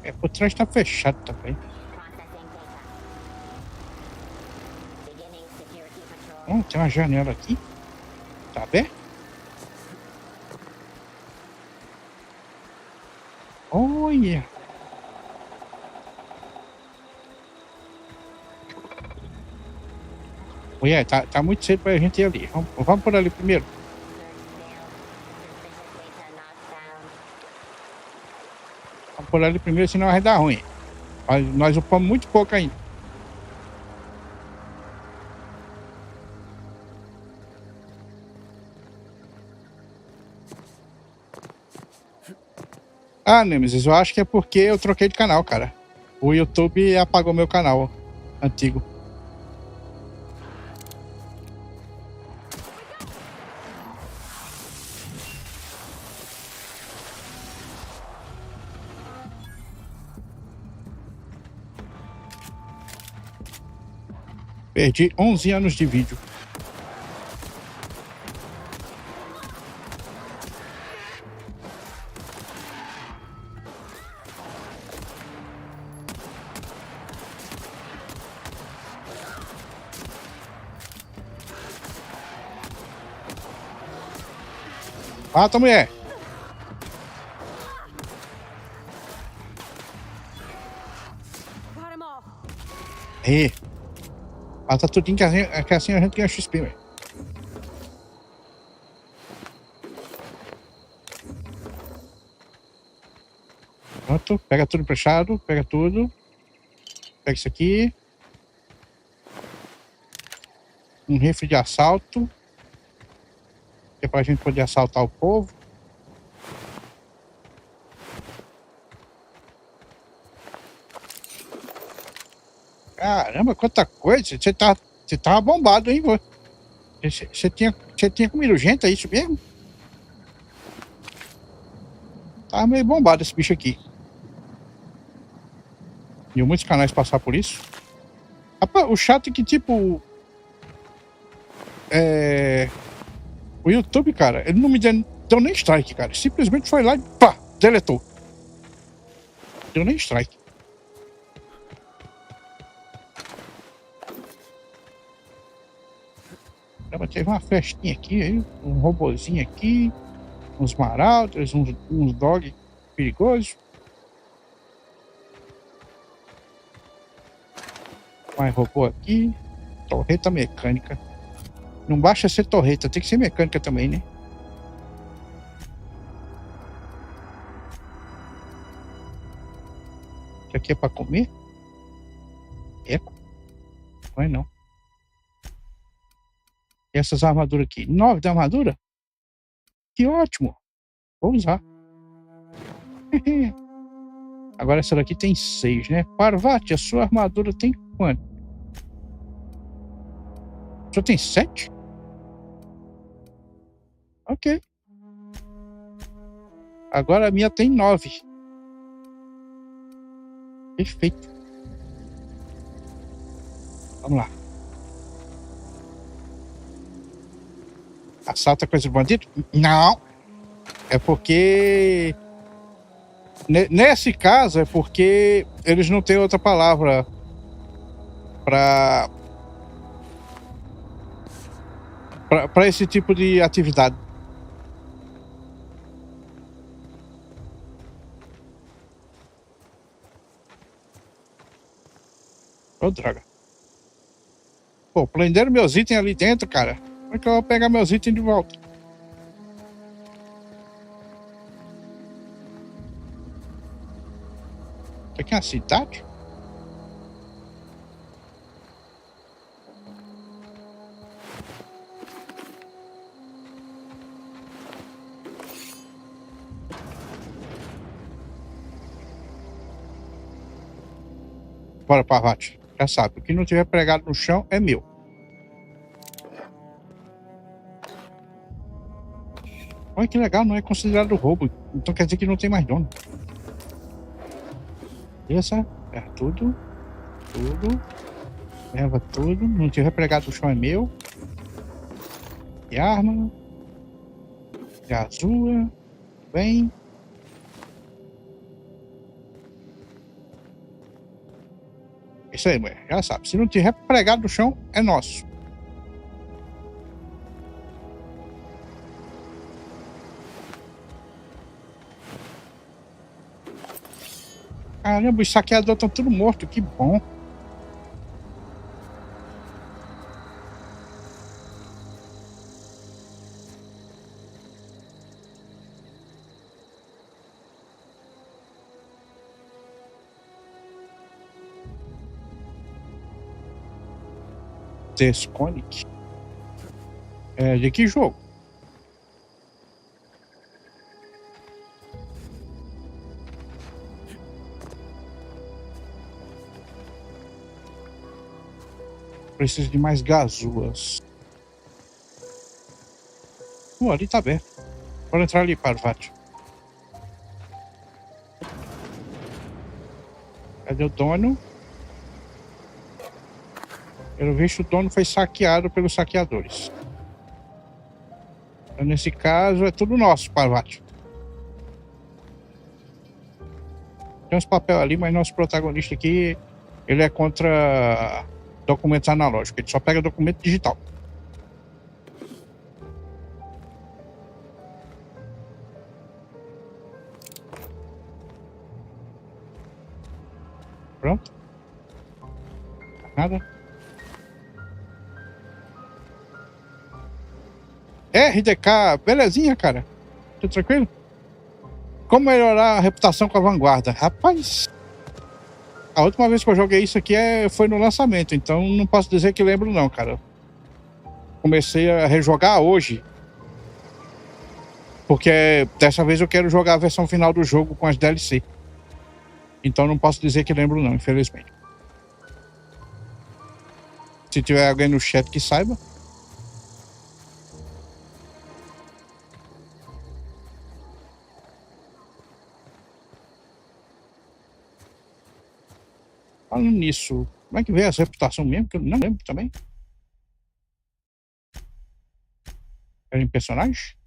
É, por trás tá fechado também. Tem uma janela aqui. Tá aberto? Olha! Olha, tá muito cedo pra gente ir ali. Vamos por ali primeiro. Vamos por ali primeiro, senão vai dar ruim. Nós upamos muito pouco ainda. Ah, Nemesis, eu acho que é porque eu troquei de canal, cara. O YouTube apagou meu canal antigo. Perdi 11 anos de vídeo. Mata a mulher. Aí. Mata tudinho que assim a gente ganha XP, velho. Pronto, pega tudo fechado, pega tudo. Pega isso aqui. Um rifle de assalto. Que é pra gente poder assaltar o povo. Caramba, quanta coisa. Você tava bombado, hein, vô? Você tinha comido gente, é isso mesmo? Tava meio bombado esse bicho aqui. E muitos canais passar por isso. Rapaz, o chato é que, tipo... O YouTube, cara, ele não me deu nem strike, cara. Simplesmente foi lá e pá, deletou. Deu nem strike. Teve uma festinha aqui, um robozinho aqui, uns maraudas, uns dog perigosos. Mais robô aqui. Torreta mecânica. Não basta ser torreta, tem que ser mecânica também, né? Isso aqui é pra comer? Eco? Não é não. E essas armaduras aqui? 9 de armadura? Que ótimo! Vou usar. Agora essa daqui tem 6, né? Parvati, a sua armadura tem quanto? Só tem 7? Ok. Agora a minha tem 9. Perfeito. Vamos lá. Assalta coisa de bandido? Não. É porque... Nesse caso é porque eles não têm outra palavra para esse tipo de atividade. Ô, droga. Pô, prenderam meus itens ali dentro, cara. Como é que eu vou pegar meus itens de volta? Isso aqui é uma cidade? Bora, Parvati. Já sabe, o que não tiver pregado no chão é meu. Olha que legal, não é considerado roubo. Então quer dizer que não tem mais dono. Beleza? É tudo. Tudo. Leva tudo. Não tiver pregado no chão é meu. E arma. E azul. Bem. Isso aí, mulher. Já sabe. Se não tiver pregado no chão, é nosso. Caramba, os saqueadores estão tudo mortos. Que bom. Desconic. É, de que jogo? Preciso de mais gazuas. Ali tá aberto. Bora entrar ali, Parvati. Cadê o dono? Pelo visto, o dono foi saqueado pelos saqueadores. Então, nesse caso, é tudo nosso, Parvati. Tem uns papéis ali, mas nosso protagonista aqui, ele é contra documentos analógicos. Ele só pega documento digital. Pronto. Nada. RDK, belezinha, cara. Tudo tranquilo? Como melhorar a reputação com a vanguarda? Rapaz, a última vez que eu joguei isso aqui foi no lançamento, então não posso dizer que lembro não, cara. Comecei a rejogar hoje. Porque dessa vez eu quero jogar a versão final do jogo com as DLC. Então não posso dizer que lembro não, infelizmente. Se tiver alguém no chat que saiba. Falando nisso, como é que veio essa reputação mesmo? Que eu não lembro também. Era em personagem?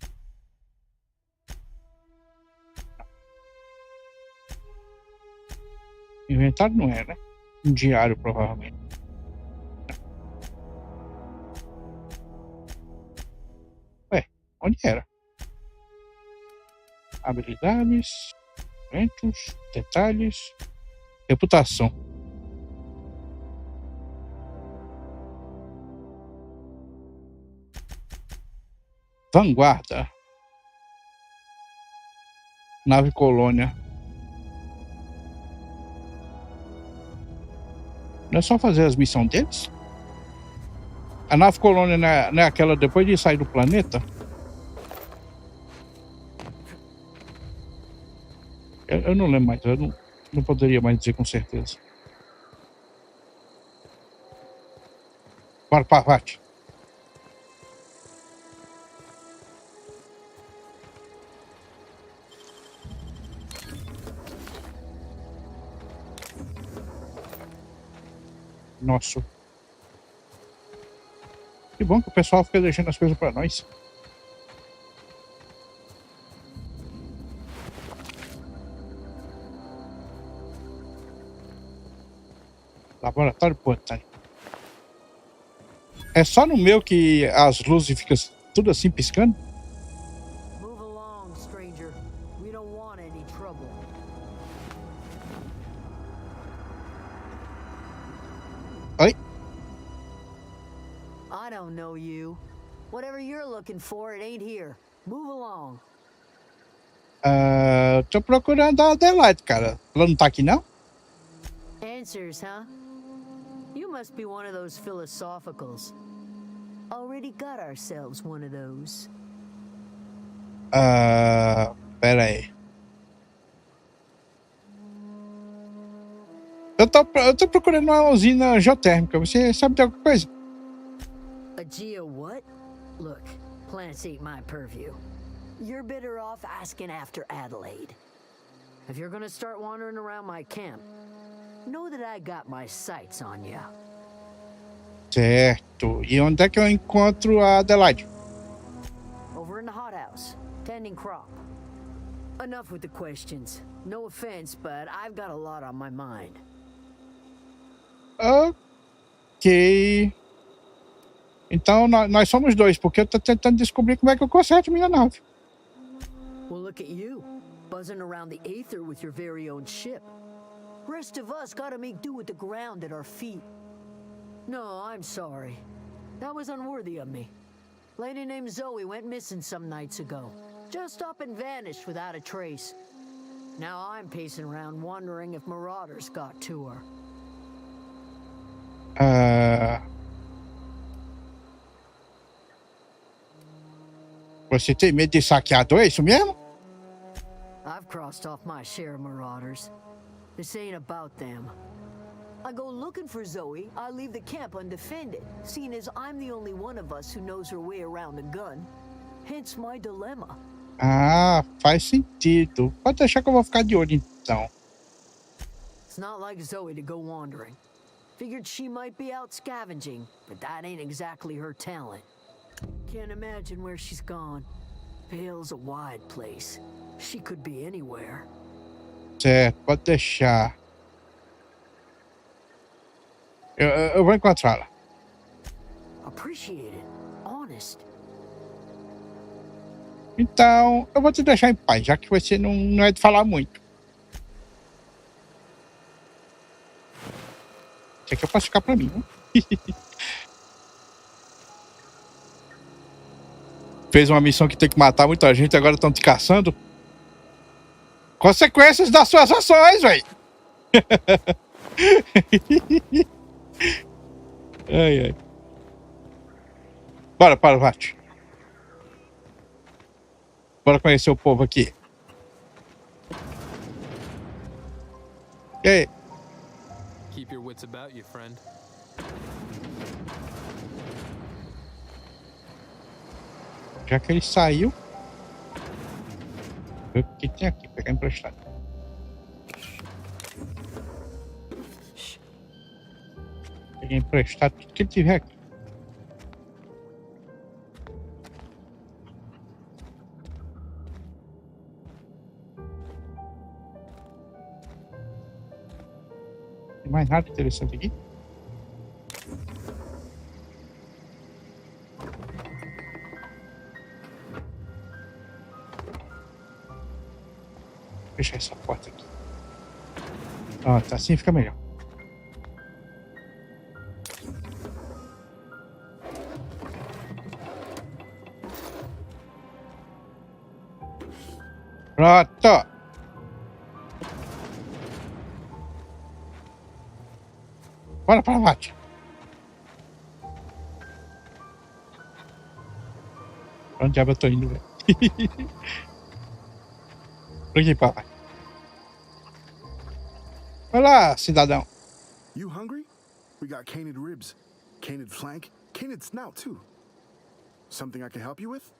Inventário não é, né? Um diário, provavelmente. Ué, onde era? Habilidades, eventos, detalhes, reputação. Vanguarda. Nave colônia. Não é só fazer as missões deles? A nave colônia não é aquela depois de sair do planeta? Eu não lembro mais, eu não poderia mais dizer com certeza. Bora, Parvati. Nossa. Que bom que o pessoal fica deixando as coisas pra nós. Laboratório botânico. É só no meu que as luzes ficam tudo assim piscando? Move along, stranger. We don't want any trouble. I don't know you. Whatever you're looking for, it ain't here. Move along. Tô procurando a Adelaide, cara. Ela não tá aqui, não? Answers, huh? You must be one of those philosophicals. Already got ourselves one of those. Pera aí. Eu tô procurando uma usina geotérmica. Você sabe de alguma coisa? A geo what? Look, plants ain't my purview. You're better off asking after Adelaide. If you're gonna start wandering around my camp, know that I got my sights on you. Certo. E onde é que eu encontro a Adelaide? Over in the hothouse, tending crop. Enough with the questions. No offense, but I've got a lot on my mind. Ok. Então nós somos dois, porque eu tô tentando descobrir como é que eu conserto minha nave. Well, look at you, buzzing around the aether with your very own ship. Rest of us gotta make do with the ground at our feet. No, I'm sorry. That was unworthy of me. Lady named Zoe went missing some nights ago. Just up and vanished without a trace. Now I'm pacing around wondering if marauders got to her. Você tem medo de saqueador, é isso mesmo? I've crossed off my share of marauders. This ain't about them. I go looking for Zoe, I leave the camp undefended, seeing as I'm the only one of us who knows her way around a gun. Hence my dilemma. Faz sentido. Pode deixar que eu vou ficar de olho, então. It's not like Zoe to go wandering. Figured she might be out scavenging, but that ain't exactly her talent. Can't imagine where she's gone. Vale's a wide place. She could be anywhere. Certo, pode deixar. Eu vou encontrá-la. Appreciate it. Honest. Então, eu vou te deixar em paz, já que você não é de falar muito. Isso aqui eu posso ficar pra mim, né? Fez uma missão que tem que matar muita gente, agora estão te caçando. Consequências das suas ações, velho. Ai. Bora, Parvati. Bora conhecer o povo aqui. E aí? Keep your wits about you, friend. Já que ele saiu, ver o que tem aqui, pegar emprestado. Pegar emprestado tudo que ele tiver aqui. Tem mais nada interessante aqui? Fechar essa porta aqui. Tá, assim fica melhor. Pronto. Bora pra Vati. Pra onde diabo eu tô indo, velho? Por aqui, papai. Olá, cidadão. You hungry? We got canid ribs, canid flank, canid snout too. Something I can help you with?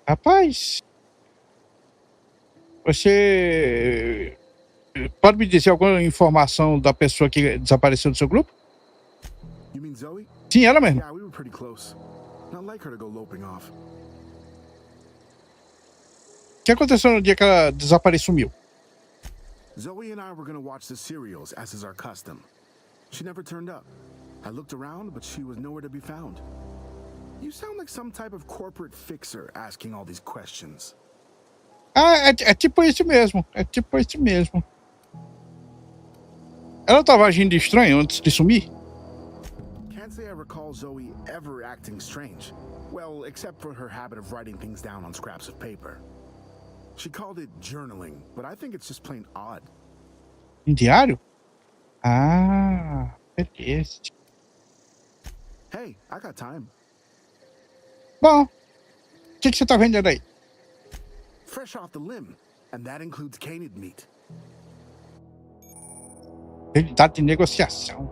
Rapaz, você pode me dizer alguma informação da pessoa que desapareceu do seu grupo? You mean Zoe? Sim, ela mesma. Yeah, we were pretty close. Not like her to go loping off. O que aconteceu no dia que ela desapareceu e sumiu? Zoe and I were gonna watch the serials, as is our custom. She never turned up. I looked around, but she was nowhere to be found. You sound like some type of corporate fixer asking all these questions. É tipo isso mesmo. É tipo isso mesmo. Ela tava agindo estranho antes de sumir? say I recall Zoe ever acting strange. Well, except for her habit of writing things down on scraps of paper. She called it journaling, but I think it's just plain odd. Diário? Ah, beleza. Hey, I got time. Bom, o que você tá vendendo aí? Fresh off the limb, and that includes canid meat. Habilidade de negociação.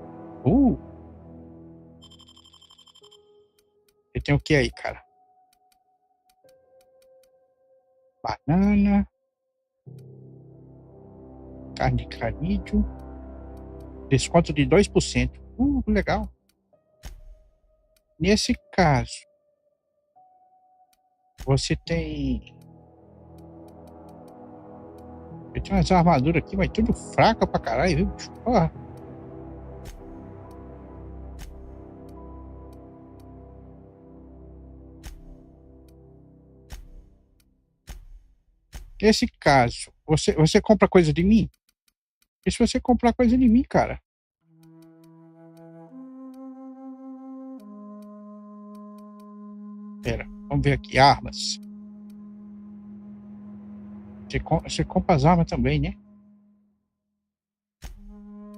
Você tem o que aí, cara? Banana. Carne de canídeo. Desconto de 2%. Legal. Nesse caso, você tem... Eu tenho umas armaduras aqui, mas tudo fraca pra caralho, viu? Porra. Nesse caso, você compra coisa de mim? E se você comprar coisa de mim, cara? Pera, vamos ver aqui. Armas. Você compra as armas também, né?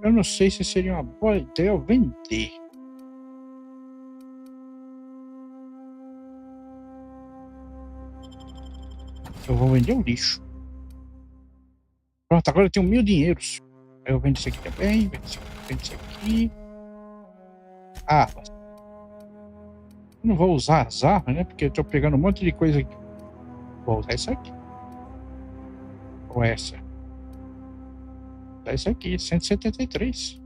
Eu não sei se seria uma boa ideia eu vender. Eu vou vender o lixo. Pronto, agora eu tenho 1000 dinheiros. Eu vendo isso aqui também. Vendo isso aqui. Armas. Eu não vou usar as armas, né? Porque eu tô pegando um monte de coisa aqui. Vou usar isso aqui. Ou essa. Vou usar isso aqui, 173.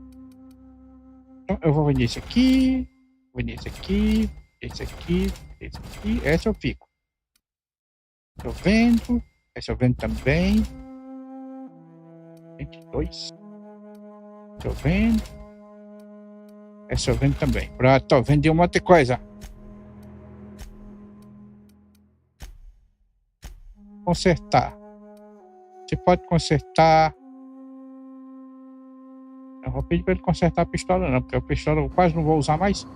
Então eu vou vender isso aqui. Vender isso aqui. Esse aqui. Esse aqui. Essa eu fico. Tô vendo. Essa eu vendo também. 22. Tô vendo. Essa eu vendo também. Pronto, vendi um monte de coisa. Consertar. Você pode consertar. Eu vou pedir para ele consertar a pistola não, porque a pistola eu quase não vou usar mais.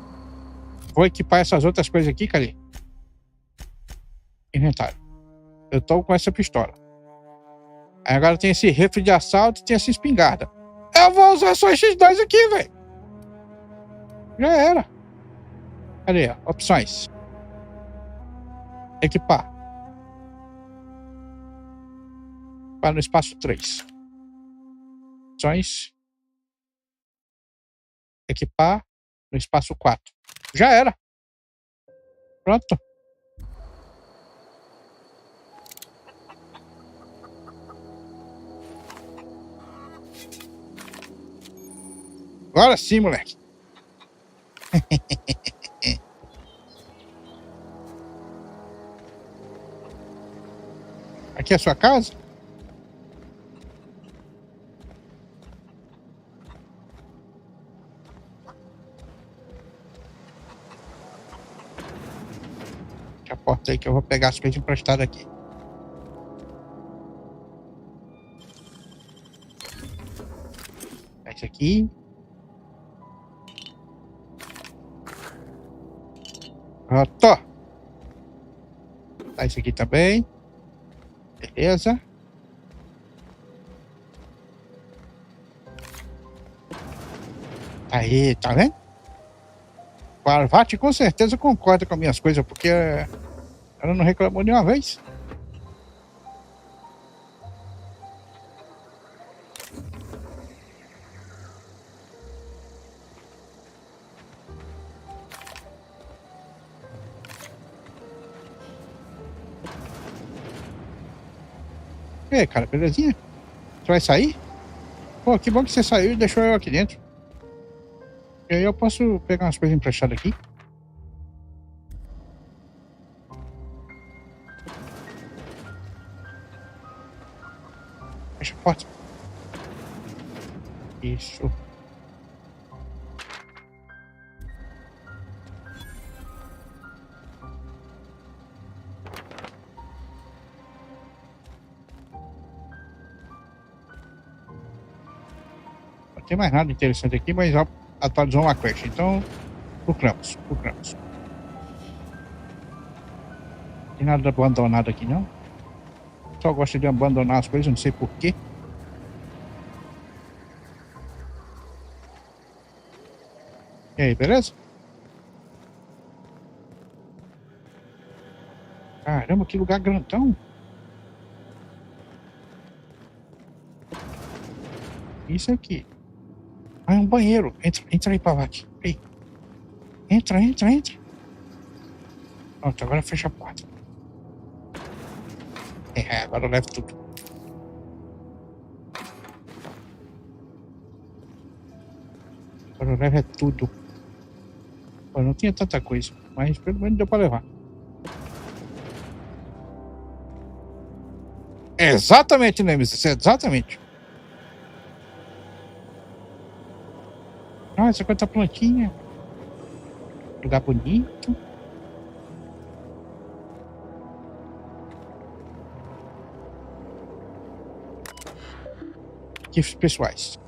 Vou equipar essas outras coisas aqui, cadê? Inventário. Eu tô com essa pistola. Aí agora tem esse rifle de assalto e tem essa espingarda. Eu vou usar só esses dois aqui, velho. Já era. Cadê? Opções. Equipar. Para no espaço 3. Opções. Equipar no espaço 4. Já era. Pronto. Agora sim, moleque. Aqui é a sua casa? Fecha a porta aí que eu vou pegar as coisas emprestadas aqui. Esse aqui. Pronto. Tá esse aqui também. Beleza. Aí, tá vendo? O Arvati com certeza concorda com as minhas coisas, porque ela não reclamou nenhuma vez. E aí, cara, belezinha? Você vai sair? Pô, que bom que você saiu e deixou eu aqui dentro. E aí eu posso pegar umas coisas emprestadas aqui? Fecha a porta. Isso. Não tem mais nada interessante aqui, mas atualizou uma quest. Então, Procuramos. Tem nada abandonado aqui, não? Só gosta de abandonar as coisas, não sei porquê. E aí, beleza? Caramba, que lugar grandão. Isso aqui. Ah, é um banheiro. Entra aí, Pavati. Ei. Entra. Pronto, agora fecha a porta. Agora eu levo tudo. Agora eu levo tudo. Pô, não tinha tanta coisa, mas pelo menos deu pra levar. Exatamente, Nemesis, exatamente. Nossa, quanta plantinha. Lugar bonito. Gifs pessoais.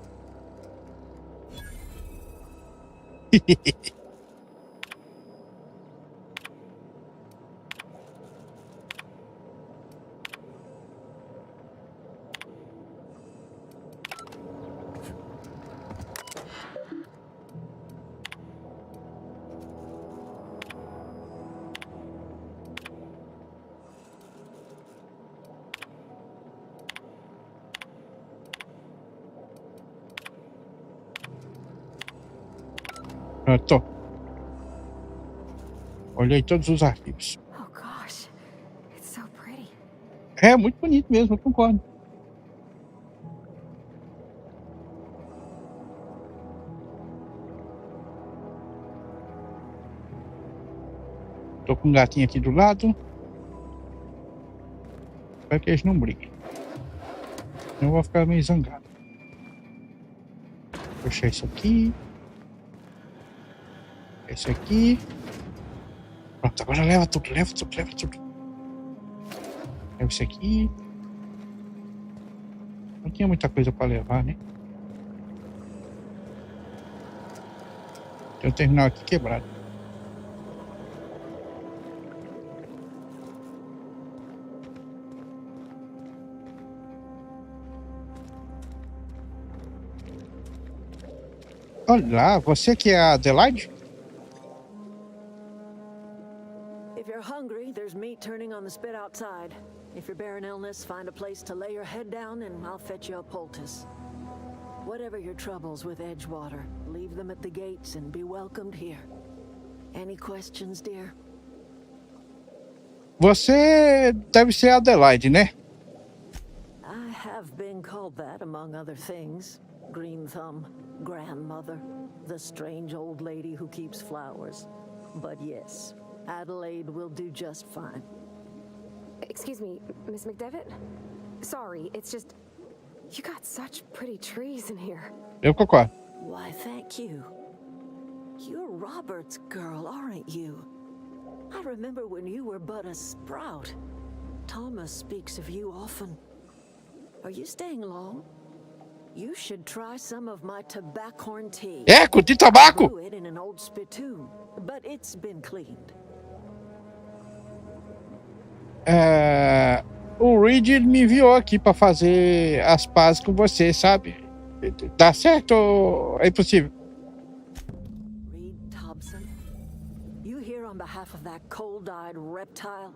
Pronto. Olhei todos os arquivos. Oh gosh, it's so pretty. É muito bonito mesmo, eu concordo. Tô com um gatinho aqui do lado. Espero que eles não briguem. Senão eu vou ficar meio zangado. Vou fechar isso aqui. Esse aqui. Pronto, agora leva tudo. Leva isso aqui. Não tinha muita coisa pra levar, né? Tem um terminal aqui quebrado. Olha lá, você que é a Adelaide? If you're hungry, there's meat turning on the spit outside. If you're bearing illness, find a place to lay your head down and I'll fetch you a poultice. Whatever your troubles with Edgewater, leave them at the gates and be welcomed here. Any questions, dear? Você deve ser a Adelaide, né? I have been called that, among other things. Green Thumb, grandmother, the strange old lady who keeps flowers. But yes, Adelaide will do just fine. Excuse me, Miss McDevitt? Sorry, it's just... You got such pretty trees in here. Eu concordo. Why, thank you. You're Robert's girl, aren't you? I remember when you were but a sprout. Thomas speaks of you often. Are you staying long? You should try some of my tobaccorn tea. Curti tabaco? I grew it in an old spittoon, but it's been cleaned. O Reed me enviou aqui pra fazer as pazes com você, sabe? Dá certo ou é impossível? Reed Thompson, you here on behalf of that cold-eyed reptile?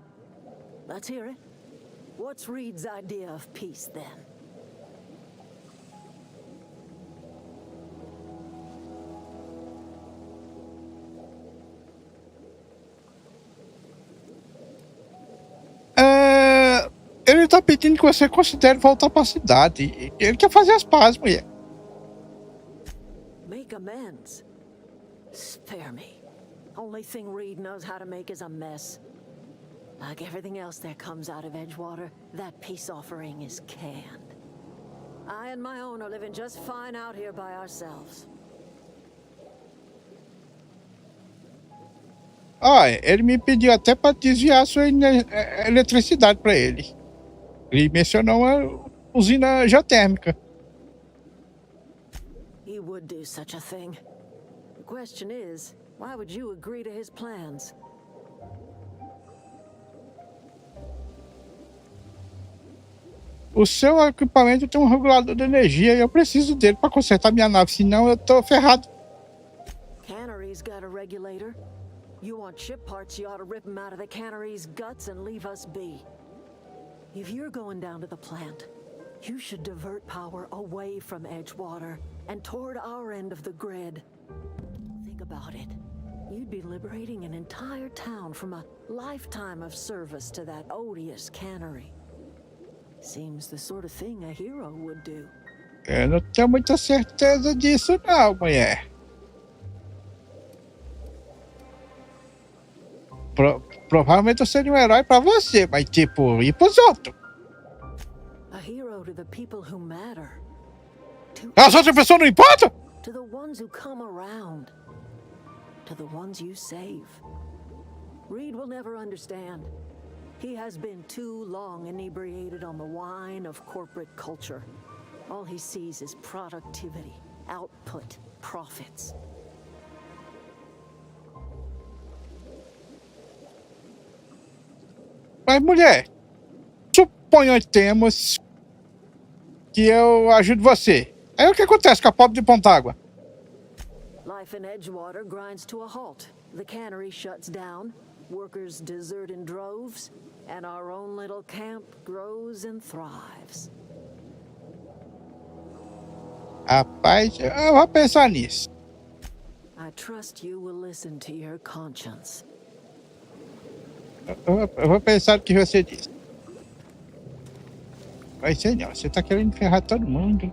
Let's hear it. What's Reed's idea of peace, then? Ele tá pedindo que você considere voltar pra cidade. Ele quer fazer as pazes, mulher. Make amends. Spare me. Only thing Reed knows how to make is a mess. Like everything else that comes out of Edgewater, that peace offering is canned. I and my own are living just fine out here by ourselves. Ele me pediu até pra desviar sua eletricidade pra ele. Ele mencionou uma usina geotérmica. He would do such a thing. The question is, Why would you agree to his plans? O seu equipamento tem um regulador de energia e eu preciso dele para consertar minha nave, senão eu tô ferrado. Cannery's got a regulator. You want ship parts, you ought to rip them out of the cannery's guts and leave us be. If you're going down to the plant, you should divert power away from Edgewater and toward our end of the grid. Think about it. You'd be liberating an entire town from a lifetime of service to that odious cannery. Seems the sort of thing a hero would do. Eu não tenho muita certeza disso não, mulher. Provavelmente eu seria um herói pra você, mas tipo, e pros outros? A hero to the people who matter. As outras pessoas não importam? To the ones who come around. To the ones you save. Reed will never understand. He has been too long inebriated on the wine of corporate culture. All he sees is productivity, output, profits. Mas, mulher, suponhamos que eu ajudo você. Aí o que acontece com a pobre de Pontágua? Life in Edgewater grinds to a halt. The cannery shuts down. Workers desert in droves. And our own little camp grows and thrives. Rapaz, eu vou pensar nisso. I trust you will listen to your conscience. Eu vou pensar no que você disse. Vai ser não, você tá querendo ferrar todo mundo.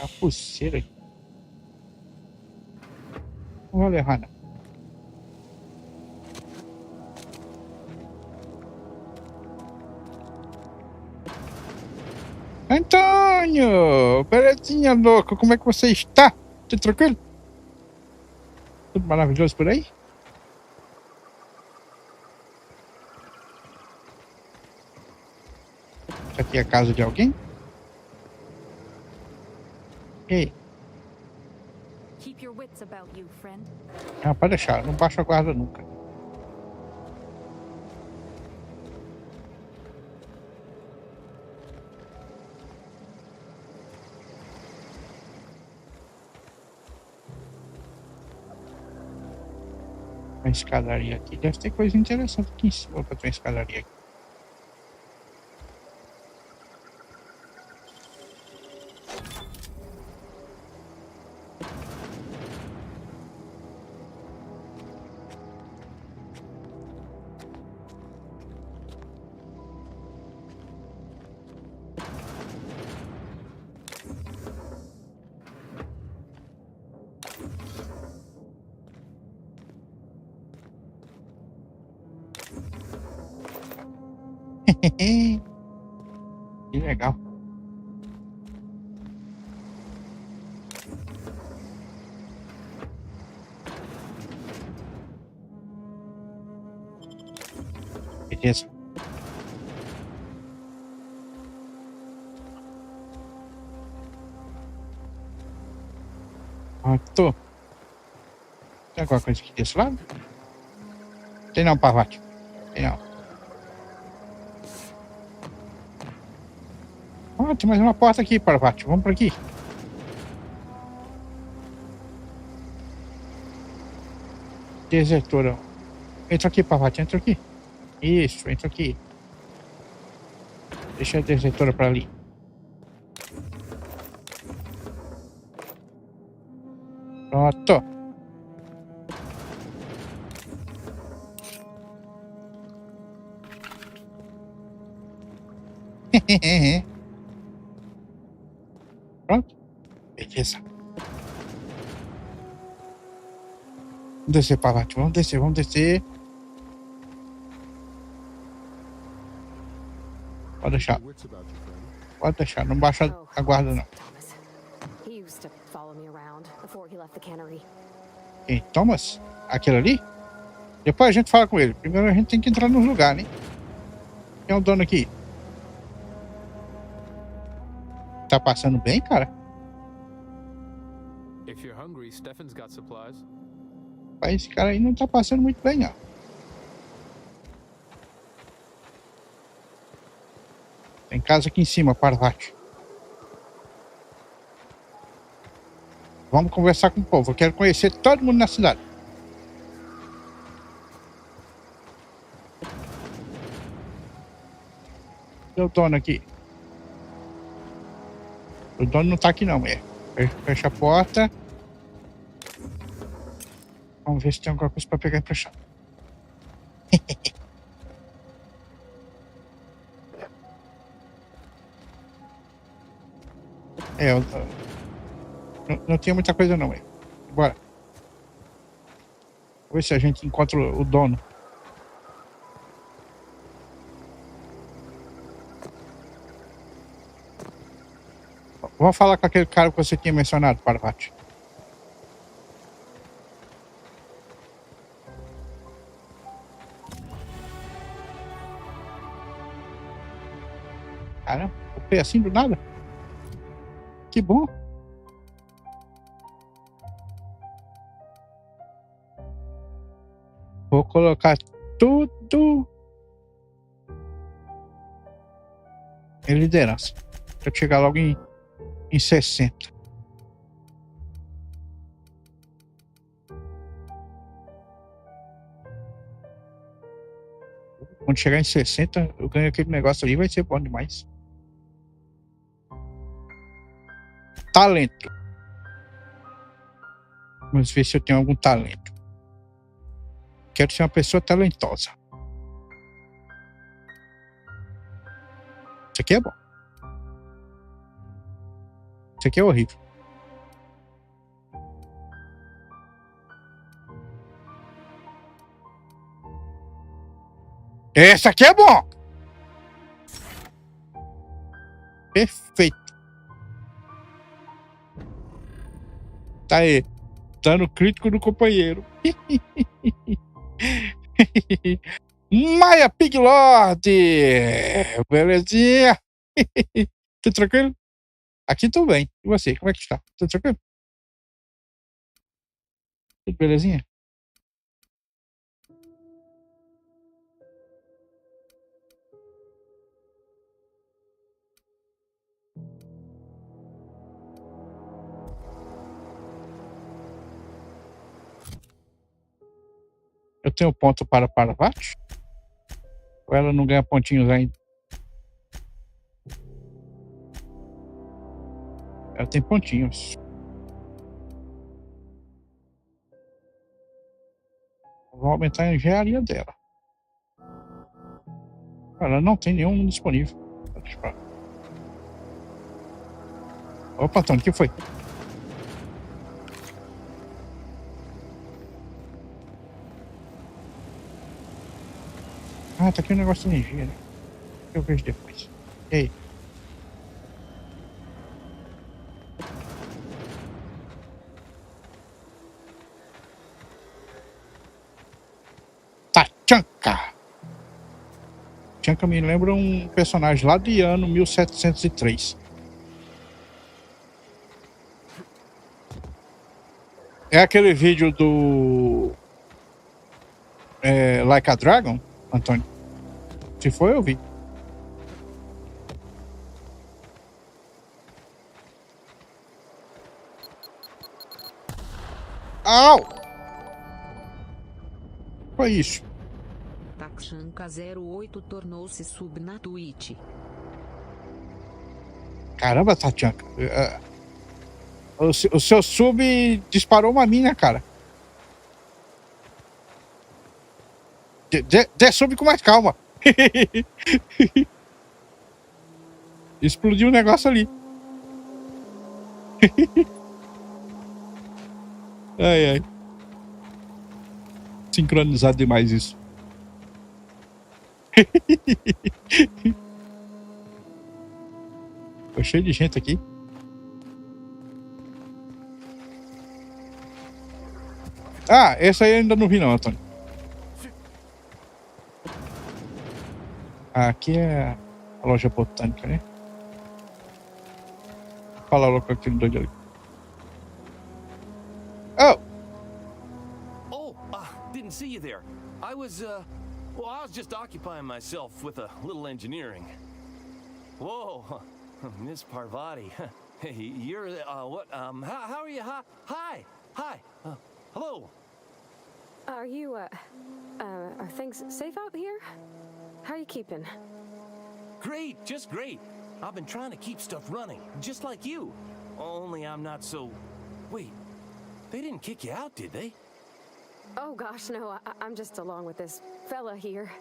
A pulseira aqui. Não vou levar não. Antônio! Belezinha, louco, como é que você está? Tudo tranquilo? Tudo maravilhoso por aí? Isso aqui é a casa de alguém? Ei. Keep your wits about you, friend. Ah, pode deixar, não baixo a guarda nunca. Uma escadaria aqui. Deve ter coisa interessante aqui em cima pra ter uma escadaria aqui. Que legal. Beleza. Tô. Tem alguma coisa aqui desse lado? Tem não, Parvati. Tem não. Ah, tem mais uma porta aqui, Parvati. Vamos por aqui. Desertora. Entra aqui, Parvati. Entra aqui. Isso, entra aqui. Deixa a desertora pra ali. Pronto. Pronto. Beleza. Vamos descer, Parvati. Vamos descer, vamos descer. Pode deixar. Pode deixar. Não baixa a guarda, não. He used to follow me around before he left the cannery. Quem? Thomas? Aquele ali? Depois a gente fala com ele. Primeiro a gente tem que entrar no lugar, né? Tem um dono aqui. Tá passando bem, cara? hungry, Stefan's got supplies. Mas esse cara aí não tá passando muito bem, não. Tem casa aqui em cima, Parvati. Vamos conversar com o povo. Eu quero conhecer todo mundo na cidade. E o dono aqui? O dono não tá aqui não, mulher. Fecha a porta. Vamos ver se tem alguma coisa pra pegar e pra chão. Não tinha muita coisa não, mulher. Bora. Vamos ver se a gente encontra o dono. Vamos falar com aquele cara que você tinha mencionado, Parvati. Caramba, eu fui assim do nada. Que bom. Vou colocar tudo em liderança. Pra chegar logo em 60. Quando chegar em 60, eu ganho aquele negócio ali, vai ser bom demais. Talento. Vamos ver se eu tenho algum talento. Quero ser uma pessoa talentosa. Isso aqui é bom. Isso aqui é horrível. Esse aqui é bom. Perfeito. Tá aí. Dano crítico do companheiro. Maia Pig Lord. Belezinha. Tudo tranquilo? Aqui tudo bem. E você? Como é que está? Tudo tranquilo? Tudo belezinha? Eu tenho ponto para Parvati? Ou ela não ganha pontinhos ainda? Ela tem pontinhos. Vou aumentar a engenharia dela. Ela não tem nenhum disponível. Opa, Antônio, o que foi? Ah, tá aqui um negócio de energia, né? Eu vejo depois. E aí? Tachanka. Tachanka me lembra um personagem lá de ano 1703. É aquele vídeo do Like a Dragon, Antônio? Se for, eu vi. Au! Foi isso. Tachanka 08 tornou-se sub na Twitch. Caramba, Tachanka. O seu sub disparou uma mina, cara. Dê sub com mais calma. Explodiu um negócio ali. Ai, ai. Sincronizado demais isso. Tô cheio de gente aqui. Ah, essa aí eu ainda não vi não, Antônio. Aqui é a loja botânica, né? Fala logo com aquele doido ali. didn't see you there. I was just occupying myself with a little engineering. Whoa, Miss Parvati. Hey, you're, what, how are you? Hi. Hello. Are you, are things safe out here? How are you keeping? Great, just great. I've been trying to keep stuff running, just like you. Only I'm not so... Wait, they didn't kick you out, did they? Oh gosh, no, I'm just along with this fella here.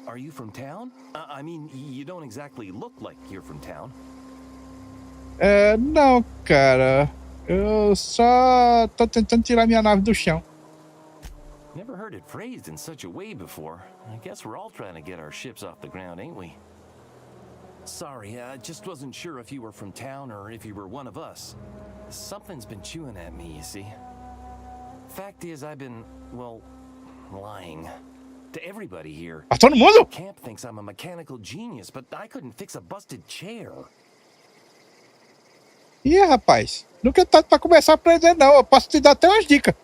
Are you from town? I mean, you don't exactly look like you're from town. Não, cara. Eu só tô tentando tirar minha nave do chão. Never heard it phrased in such a way before. I guess we're all trying to get our ships off the ground, ain't we? Sorry, I just wasn't sure if you were from town or if you were one of us. Something's been chewing at me, you see. Fact is, I've been, well, lying. To everybody here. A todo mundo? Camp thinks I'm a mechanical genius, but I couldn't fix a busted chair. Ih, rapaz. Nunca é tarde pra começar a aprender, não. Eu posso te dar até umas dicas.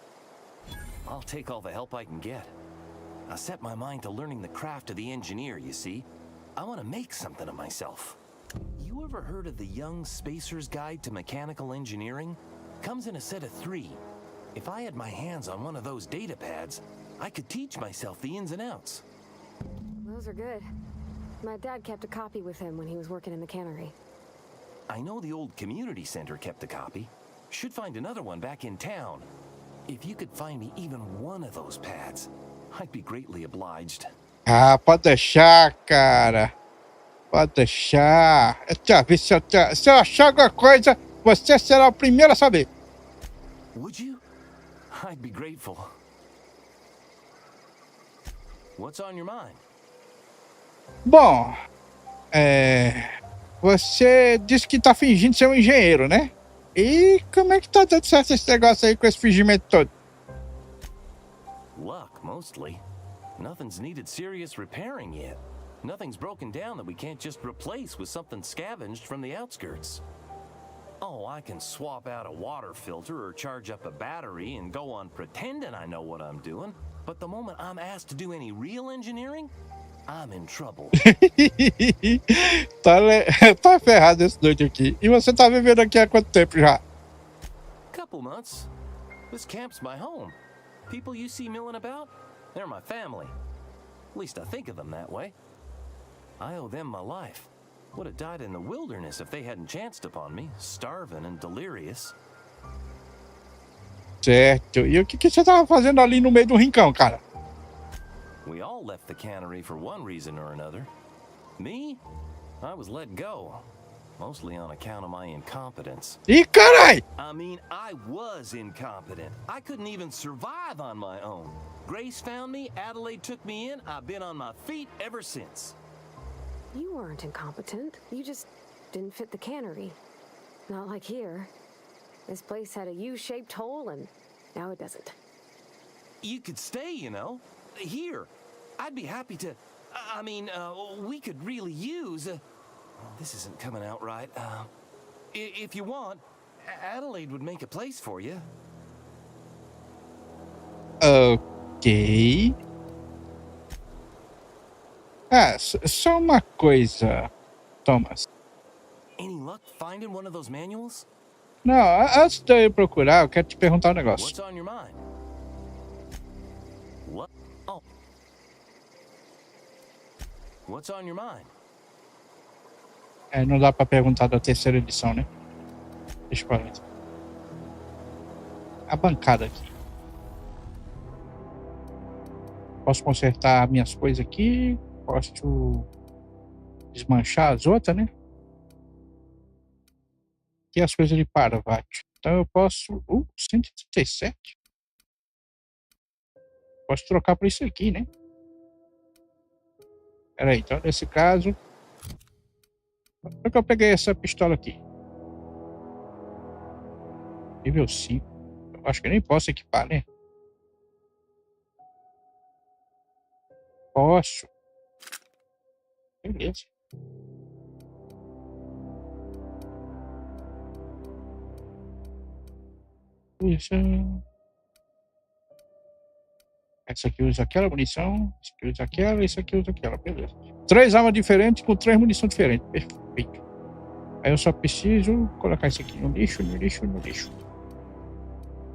I'll take all the help I can get. I set my mind to learning the craft of the engineer, you see. I want to make something of myself. You ever heard of the Young Spacer's Guide to Mechanical Engineering? Comes in a set of 3. If I had my hands on one of those data pads, I could teach myself the ins and outs. Those are good. My dad kept a copy with him when he was working in the cannery. I know the old community center kept a copy. Should find another one back in town. If you could find me even one of those pads, I'd be greatly obliged. Ah, pode deixar, cara. Pode deixar. Se eu achar alguma coisa, você será o primeiro a saber. Would you? I'd be grateful. What's on your mind? Bom, você disse que tá fingindo ser um engenheiro, né? E como é que tá dando certo esse negócio aí com esse fingimento todo? Luck, mostly. Nothing's needed serious repairing yet. Nothing's broken down that we can't just replace with something scavenged from the outskirts. Oh, I can swap out a water filter or charge up a battery and go on pretending I know what I'm doing. But the moment I'm asked to do any real engineering, I'm in trouble. Tá ferrado esse doido aqui. E você tá vivendo aqui há quanto tempo já? Couple months. This camp's my home. People you see milling about, they're my family. At least I think of them that way. I owe them my life. Would have died in the wilderness if they hadn't chanced upon me, starving and delirious. Certo. E o que você tava fazendo ali no meio do rincão, cara? We all left the cannery for one reason or another. Me? I was let go. Mostly on account of my incompetence. Ih, carai! I mean, I was incompetent. I couldn't even survive on my own. Grace found me, Adelaide took me in, I've been on my feet ever since. You weren't incompetent. You just didn't fit the cannery. Not like here. This place had a U-shaped hole, and now it doesn't. You could stay, you know. Here. I'd be happy to... I mean, we could really use... this isn't coming out right. If you want, Adelaide would make a place for you. Ok. Ah, só uma coisa, Thomas. Any luck finding one of those manuals? Não, antes de eu procurar, eu quero te perguntar um negócio. What's on your mind? What? Oh. What's on your mind? Não dá pra perguntar da terceira edição, né? Deixa eu falar. A bancada aqui. Posso consertar minhas coisas aqui. Posso desmanchar as outras, né? E as coisas de Parvati. Então eu posso... 137. Posso trocar por isso aqui, né? Peraí, então nesse caso... Por que eu peguei essa pistola aqui? Nível 5. Eu acho que nem posso equipar, né? Posso. Beleza. Isso. Isso aqui usa aquela munição, isso aqui usa aquela, isso aqui usa aquela, beleza. 3 armas diferentes com 3 munições diferentes, perfeito. Aí eu só preciso colocar isso aqui no lixo, no lixo, no lixo.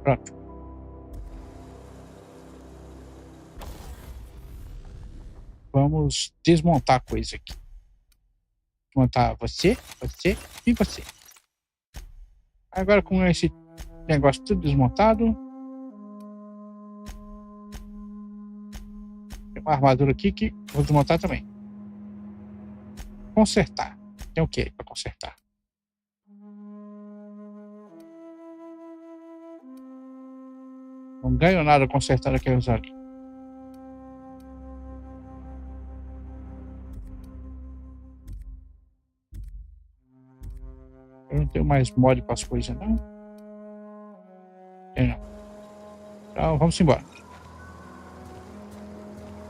Pronto. Vamos desmontar a coisa aqui. Desmontar você, você e você. Agora com esse negócio tudo desmontado. Tem uma armadura aqui que vou desmontar também. Consertar. Tem o que para consertar? Não ganho nada consertando aqueles ali. Eu não tenho mais mod para as coisas, não. Tem não. Então vamos embora.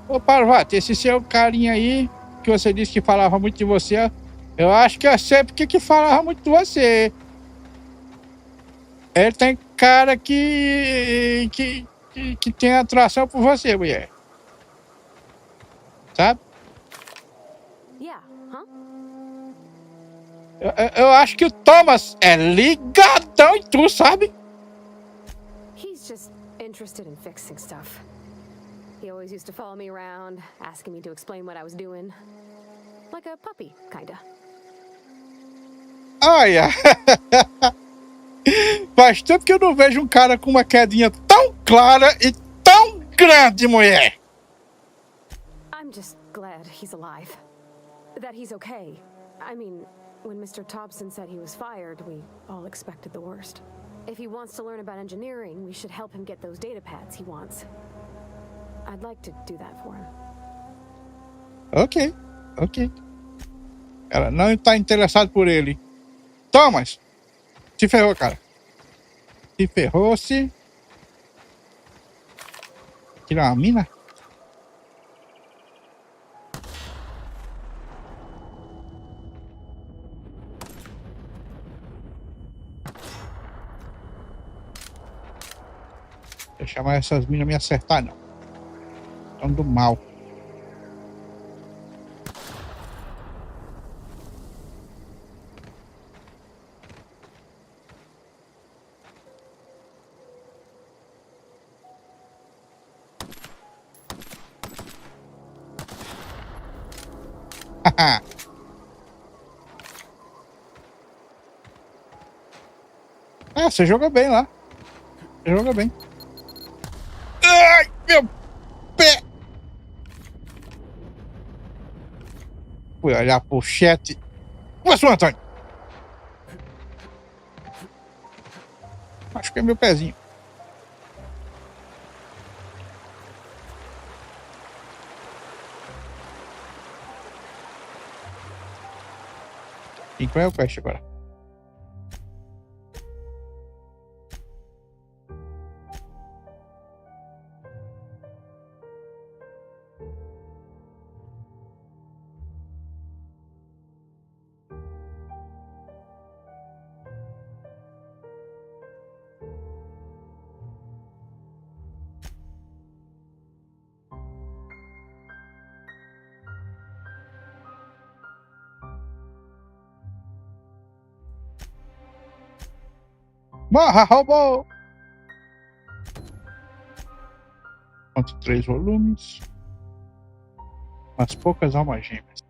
Ô Parvati, esse seu carinha aí, que você disse que falava muito de você, eu acho que eu sei porque que falava muito de você. Ele tem cara que tem atração por você, mulher. Sabe? Yeah, huh? Eu acho que o Thomas é ligadão em tu, sabe? He's just interested in fixing stuff. He always used to follow me around, asking me to explain what I was doing. Like a puppy, kinda. Olha! Faz tempo que eu não vejo um cara com uma quedinha tão clara e tão grande, mulher! I'm just glad he's alive. That he's okay. I mean, when Mr. Thompson said he was fired, we all expected the worst. If he wants to learn about engineering, we should help him get those data pads he wants. I'd like to do that for him. Ok, ok. Ela não está interessada por ele. Thomas! Se ferrou, cara. Se ferrou-se. Tirar uma mina? Deixa mais essas minas me acertar, não. São do mal. Ah, você jogou bem lá. Você jogou bem. Ai, meu pé! Fui olhar pro chat. Você, Antônio! Acho que é meu pezinho. E qual é o quest agora? Morra, robô! Quanto 3 volumes. Umas poucas almas gêmeas.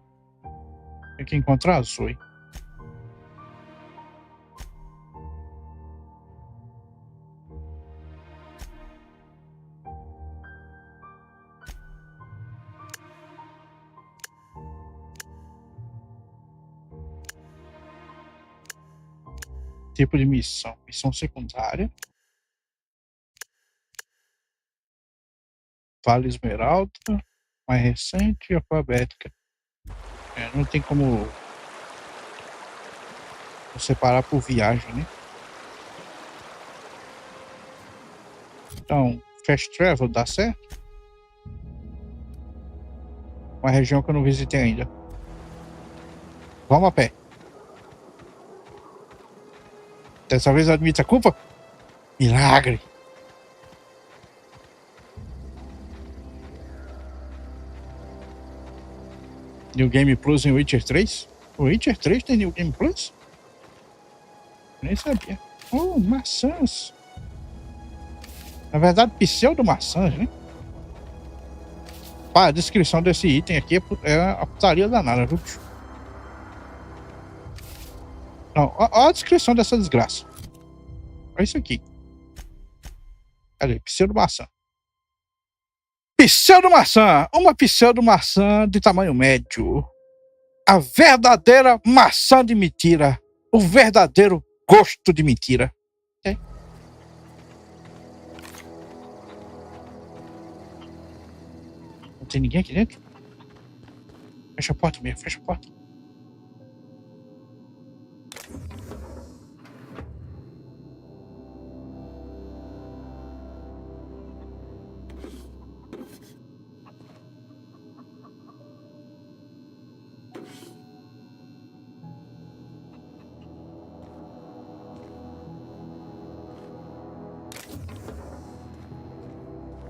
Tem que encontrar a Zoe. Tipo de missão. Missão secundária. Vale Esmeralda. Mais recente e alfabética. Não tem como separar por viagem, né? Então, Fast Travel dá certo? Uma região que eu não visitei ainda. Vamos a pé. Dessa vez eu admito a culpa? Milagre! New Game Plus em Witcher 3? O Witcher 3 tem New Game Plus? Nem sabia. Oh, maçãs. Na verdade, pseudo-maçãs, né? Pá, a descrição desse item aqui é a putaria danada, viu? Não, ó a descrição dessa desgraça. Olha isso aqui. Cadê? Pseudo-maçã. Pseudo-maçã. Uma pseudo-maçã de tamanho médio. A verdadeira maçã de mentira. O verdadeiro gosto de mentira. Okay? Não tem ninguém aqui dentro? Fecha a porta mesmo, fecha a porta.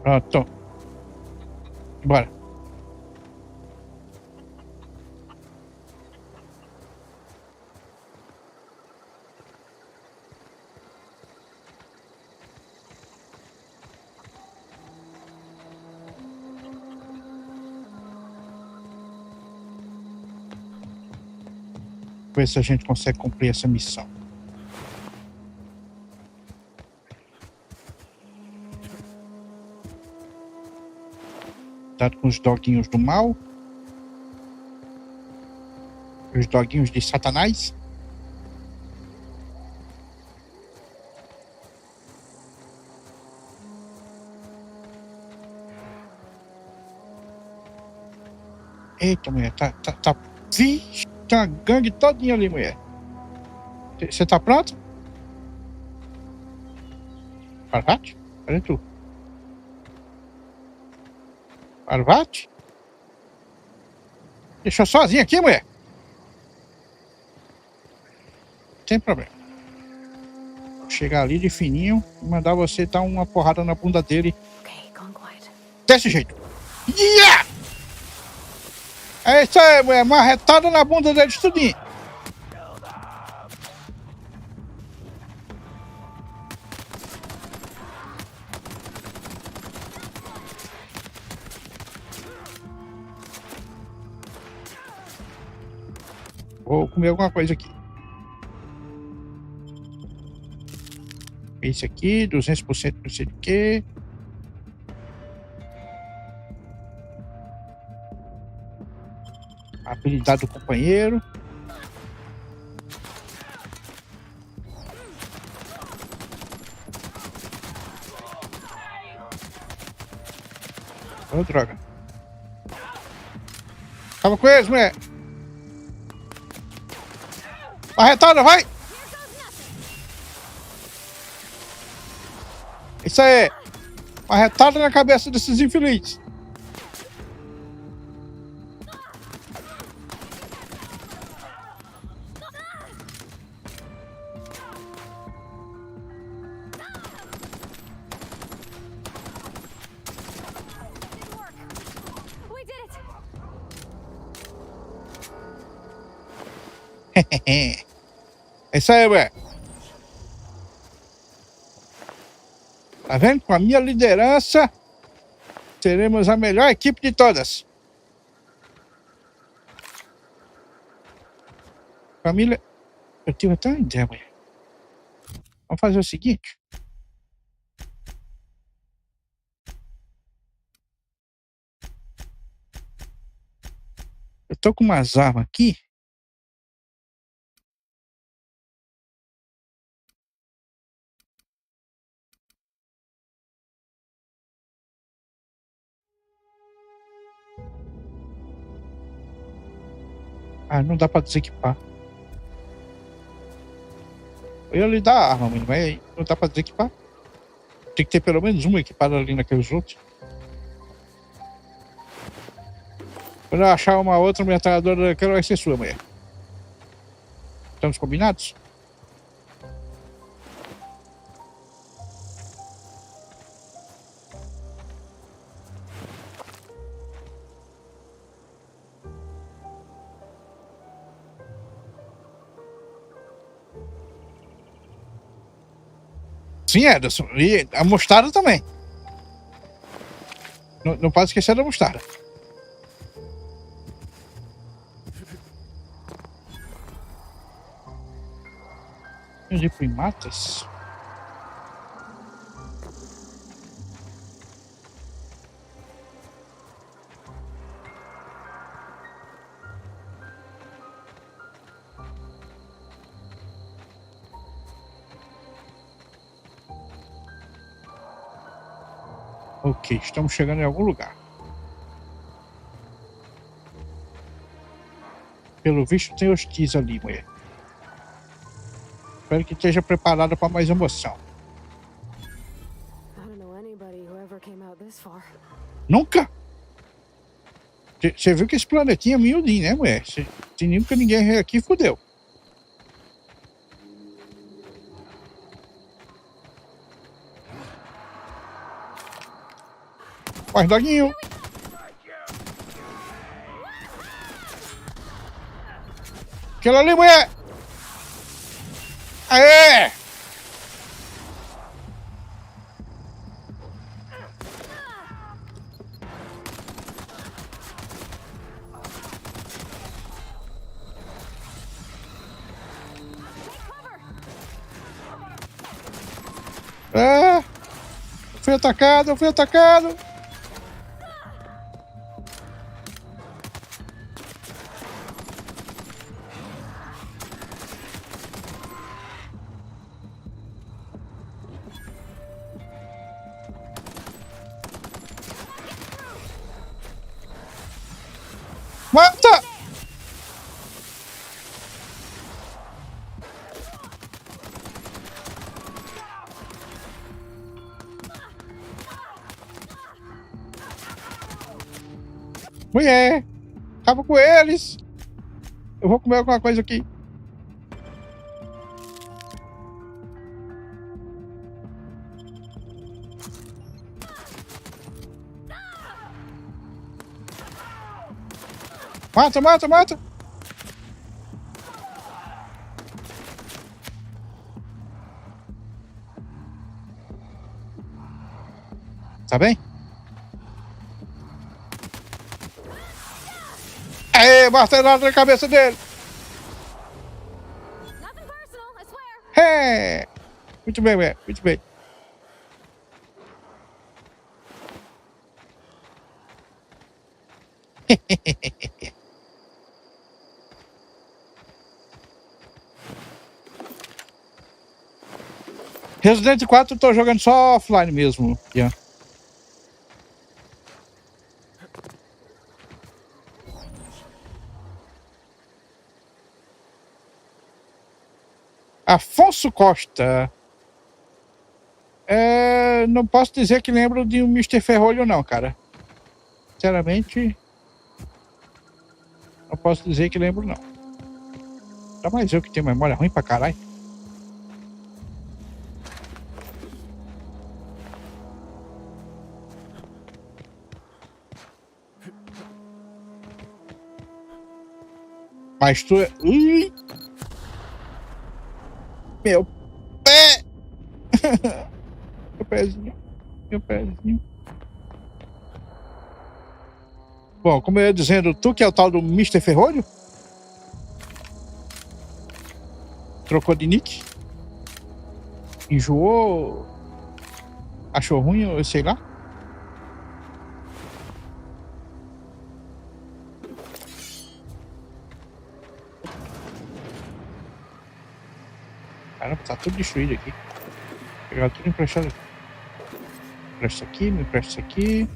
Pronto. Bora. Ver se a gente consegue cumprir essa missão. Cuidado com os doguinhos do mal. Os doguinhos de Satanás. Eita, mulher, tá. Vixe, tem uma gangue todinha ali, mulher. Você tá pronto? Parvati? Cadê tu? Parvati? Deixa eu sozinho aqui, mulher. Não tem problema. Vou chegar ali de fininho e mandar você dar uma porrada na bunda dele. Desse jeito. Yeah! É isso aí, mulher. Marretada na bunda dele, tudinho. Vou comer alguma coisa aqui. Esse aqui, 200% não sei do que. Habilidade do companheiro. Oh, droga. Acaba com eles, mulher. Marretada, vai! Isso aí. Marretada na cabeça desses infelizes. É isso aí, ué. Tá vendo? Com a minha liderança, seremos a melhor equipe de todas. Família. Eu tive até uma ideia, mulher. Vamos fazer o seguinte. Eu tô com umas armas aqui. Ah, não dá pra desequipar. Eu ia lhe dar a arma, mas não dá pra desequipar. Tem que ter pelo menos uma equipada ali naqueles outros. Quando eu achar uma outra metralhadora daquela, vai ser sua, mulher. Estamos combinados? Sim, Ederson. E a mostarda também. Não pode esquecer da mostarda. De primatas? Ok, estamos chegando em algum lugar. Pelo visto tem hostis ali, mulher. Espero que esteja preparada para mais emoção. Nunca? Você viu que esse planetinha é miudinho, né, mulher? Se nunca ninguém veio aqui, fodeu. Vai, doguinho. Aquela ali, mulher. Aê! Ah! Fui atacado, fui atacado. Mata! Mulher! Acaba com eles! Eu vou comer alguma coisa aqui. Mata, mata, mata! Tá bem? Aê, martelada na cabeça dele! É! Muito bem, mulher, muito bem. Resident 4 eu tô jogando só offline mesmo, Ian. Afonso Costa. Não posso dizer que lembro de um Mr. Ferrolho não, cara. Sinceramente, não posso dizer que lembro não. Dá mais eu que tenho memória ruim pra caralho. Mas tu é... Ui! Meu pé! Meu pezinho. Meu pezinho. Bom, como eu ia dizendo, tu que é o tal do Mr. Ferrolho? Trocou de nick? Enjoou? Achou ruim? Eu sei lá. Caramba, tá tudo destruído aqui. Vou pegar tudo emprestado aqui. Me empresta aqui, me empresta aqui.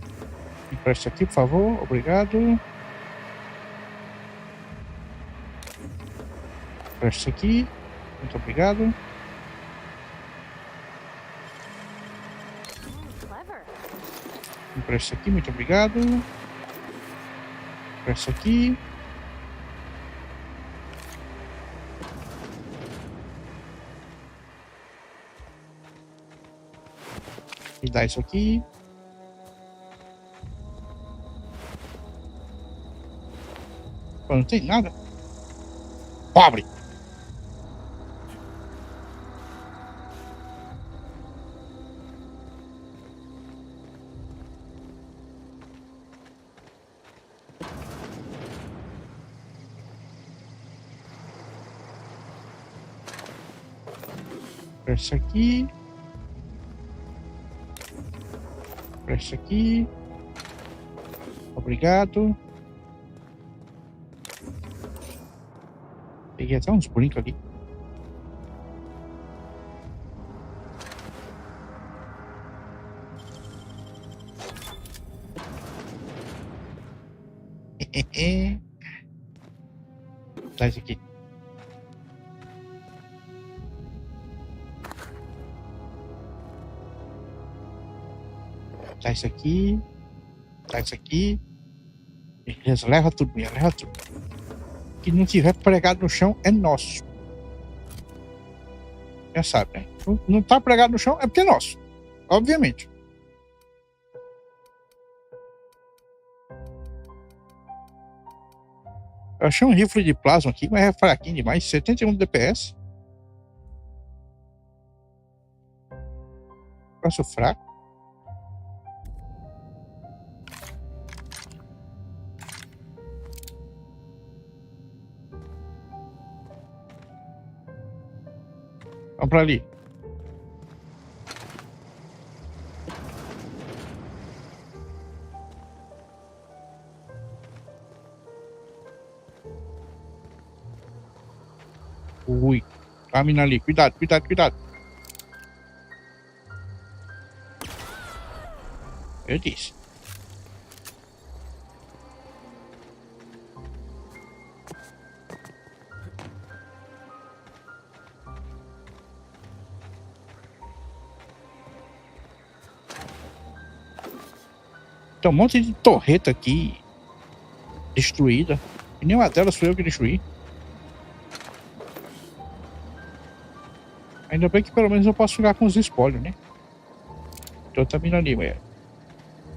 Me empresta aqui, por favor. Obrigado. Me empresta aqui. Muito obrigado. Me empresta aqui, muito obrigado. Me empresta aqui. Me dá isso aqui. Pô, não tem nada. Pobre. Presta aqui. Presta aqui. Obrigado. Peguei até uns brincos ali. Dá isso aqui. Dá isso aqui. Dá isso aqui. Beleza, leva tudo, minha, leva tudo. O que não tiver pregado no chão é nosso. Já sabe, né? Não tá pregado no chão é porque é nosso. Obviamente. Eu achei um rifle de plasma aqui, mas é fraquinho demais. 71 DPS. Passo fraco. Vamos pra ali. Ui, tá a mina ali. Cuidado, cuidado, cuidado. Eu disse. Tem um monte de torreta aqui destruída. E nenhuma delas foi eu que destruí. Ainda bem que pelo menos eu posso ficar com os espólios, né? Então tá vindo ali, mulher.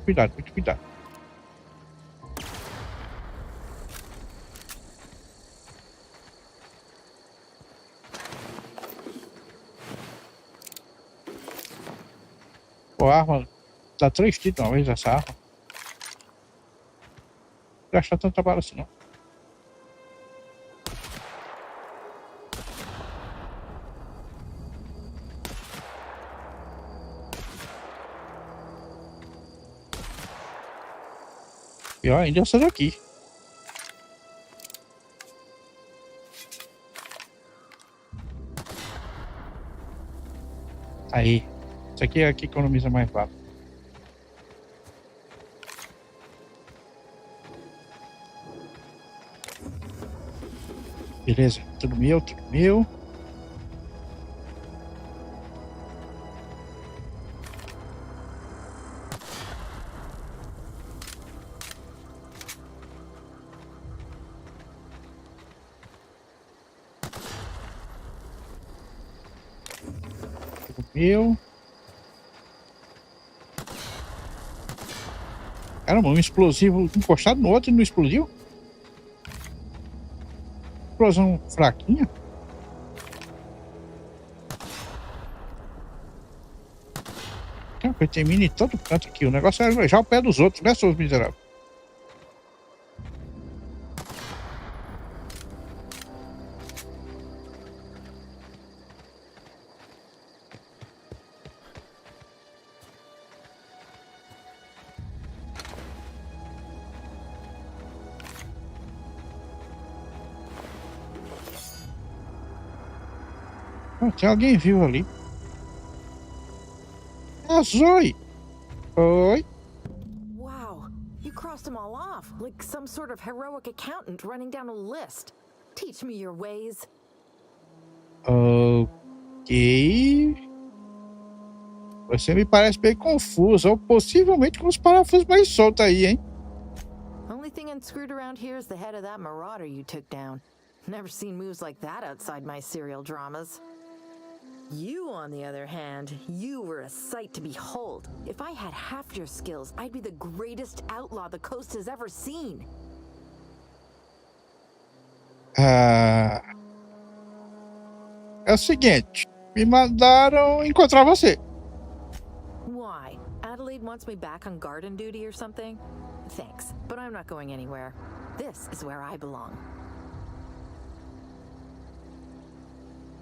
Cuidado, muito cuidado. Pô, a arma dá 3 tiros de uma vez essa arma. Não gasta tanta bala assim não. E ó, ainda essa daqui. Aí. Isso aqui é que economiza mais bala. Beleza, tudo meu, tudo meu. Tudo meu. Caramba, um explosivo encostado no outro e não explodiu? Explosão fraquinha? Tem mina em todo canto aqui. O negócio é alejar o pé dos outros, né, seus miseráveis? Tem alguém vivo ali. Ah, Zoe! Oi? Wow, you crossed them all off, like some sort of heroic accountant running down a list. Teach me your ways. Ok. Você me parece bem confuso, ou possivelmente com os parafusos mais soltos aí, hein? Only thing unscrewed around here is the head of that marauder you took down. Never seen moves like that outside my serial dramas. You, on the other hand, you were a sight to behold. If I had half your skills, I'd be the greatest outlaw the coast has ever seen. É o seguinte, me mandaram encontrar você. Why? Adelaide wants me back on garden duty or something? Thanks, but I'm not going anywhere. This is where I belong.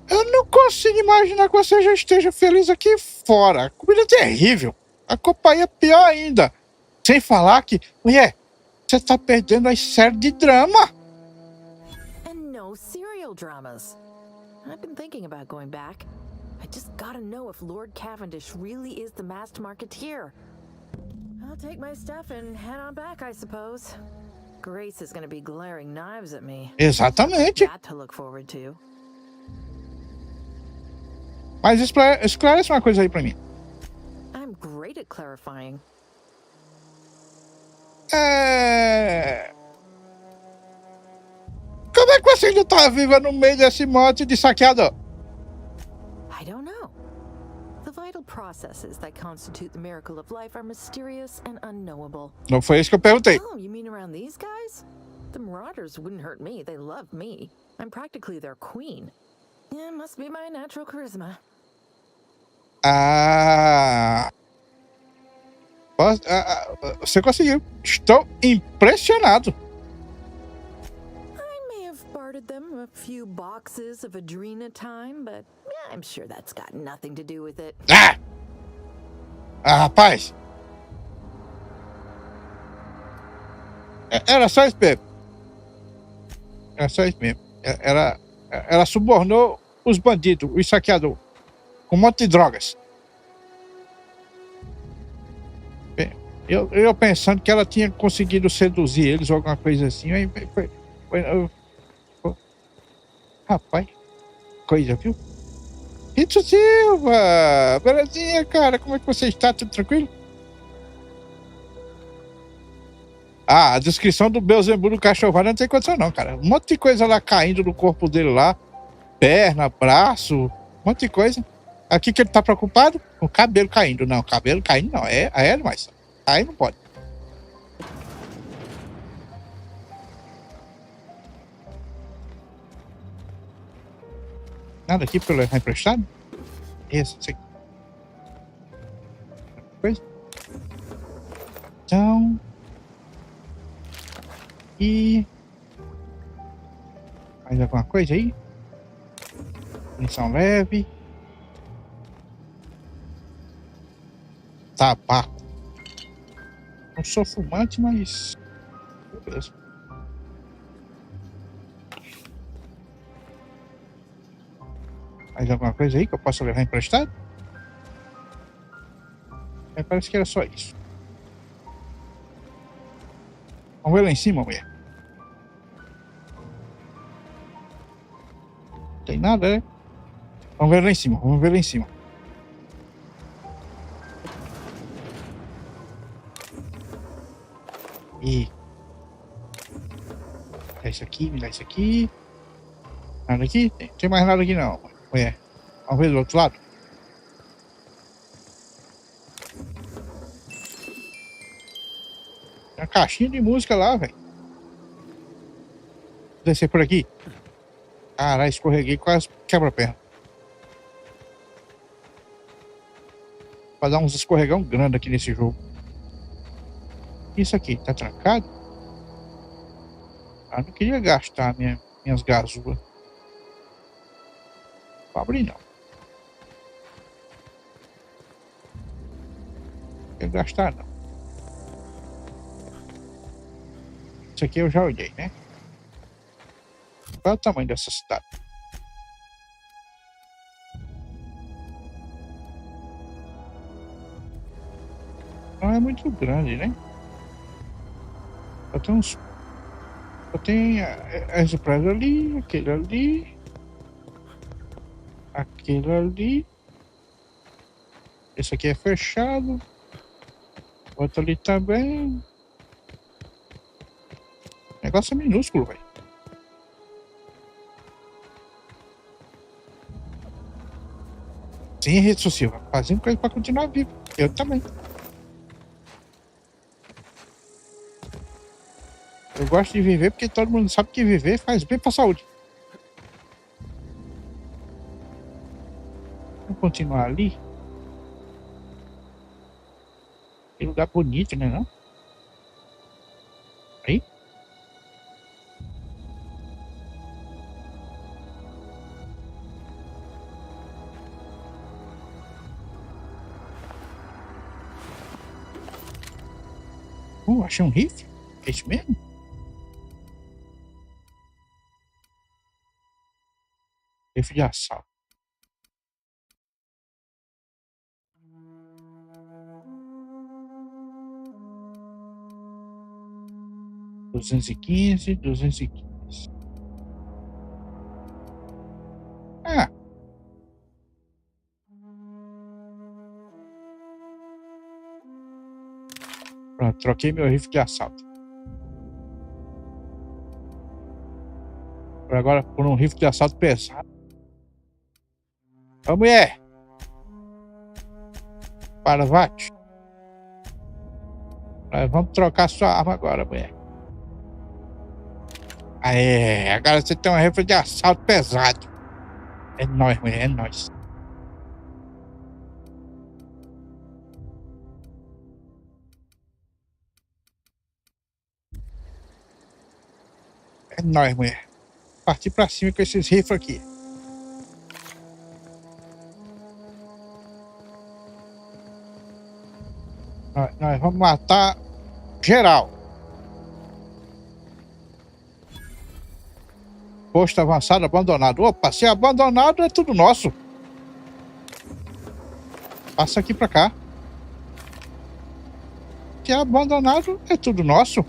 Eu não consigo imaginar que você já esteja feliz aqui fora. A comida é terrível. A companhia é pior ainda. Sem falar que, mulher, você tá perdendo as séries de drama. And no serial dramas. I've been thinking about going back. I just gotta know if Lord Cavendish really is the masked marketeer. I'll take my stuff and head on back, I suppose. Grace is gonna be glaring knives at me. Exatamente. That to look forward to. Mas esclarece uma coisa aí pra mim. I'm great at clarifying. Como é que você ainda tá viva no meio desse monte de saqueador? I don't know. The vital processes that constitute the miracle of life are mysterious and unknowable. Não foi isso que eu perguntei. Oh, you mean around these guys? The Marauders wouldn't hurt me. They love me. I'm practically their queen. Yeah, must be my natural charisma. Você conseguiu. Estou impressionado. I may have bartered them a few boxes of Adrena time, but yeah, I'm sure that's got nothing to do with it. Rapaz. Era só isso mesmo. Era só isso mesmo. Ela subornou os bandidos, os saqueadores, com um monte de drogas. Eu pensando que ela tinha conseguido seduzir eles ou alguma coisa assim. Rapaz, coisa, viu? Rito Silva! Belezinha, cara? Como é que você está? Tudo tranquilo? A descrição do Beelzebub do cachorrado não tem condição não, cara. Um monte de coisa lá caindo no corpo dele lá. Perna, braço, um monte de coisa. Aqui que ele tá preocupado? Com o cabelo caindo. Não, cabelo caindo não. É demais. Aí não pode. Nada aqui pra eu levar emprestado? Isso aqui. Coisa. Então... E... mais alguma coisa aí? Munição leve. Tabaco. Não sou fumante, mas... beleza. Mais alguma coisa aí que eu possa levar emprestado? Parece que era só isso. Vamos ver lá em cima, mulher. Não tem nada, né? Vamos ver lá em cima, vamos ver lá em cima. E... dá isso aqui, me dá isso aqui. Nada aqui? Tem mais nada aqui não. Mulher. Vamos ver do outro lado. Tem uma caixinha de música lá, velho. Vou descer por aqui. Caralho, escorreguei, quase quebra a perna. Vai dar uns escorregão grande aqui nesse jogo. Isso aqui, tá trancado? Ah, não queria gastar minhas gazulas. Não vou abrir não. Não quero gastar não. Isso aqui eu já olhei, né? Qual é o tamanho dessa cidade? Não é muito grande, né? Só tem uns... só tem esse prédio ali, aquele ali... aquele ali... esse aqui é fechado... outro ali também... o negócio é minúsculo, velho. Sim, rede social. Fazendo coisa pra continuar vivo. Eu também. Eu gosto de viver porque todo mundo sabe que viver faz bem pra saúde. Vamos continuar ali. Que lugar bonito, né não? Aí. Achei um rifle. É isso mesmo? Rifle de assalto. $215. Ah. Pronto, troquei meu rifle de assalto. Agora por um rifle de assalto pesado. Ô, mulher! Parvati. Vamos trocar sua arma agora, mulher. Aê, agora você tem um rifle de assalto pesado. É nóis, mulher, é nóis. É nóis, mulher. Partir pra cima com esses rifles aqui. Nós vamos matar geral. Posto avançado abandonado. Opa, se é abandonado é tudo nosso. Passa aqui pra cá. Se é abandonado é tudo nosso.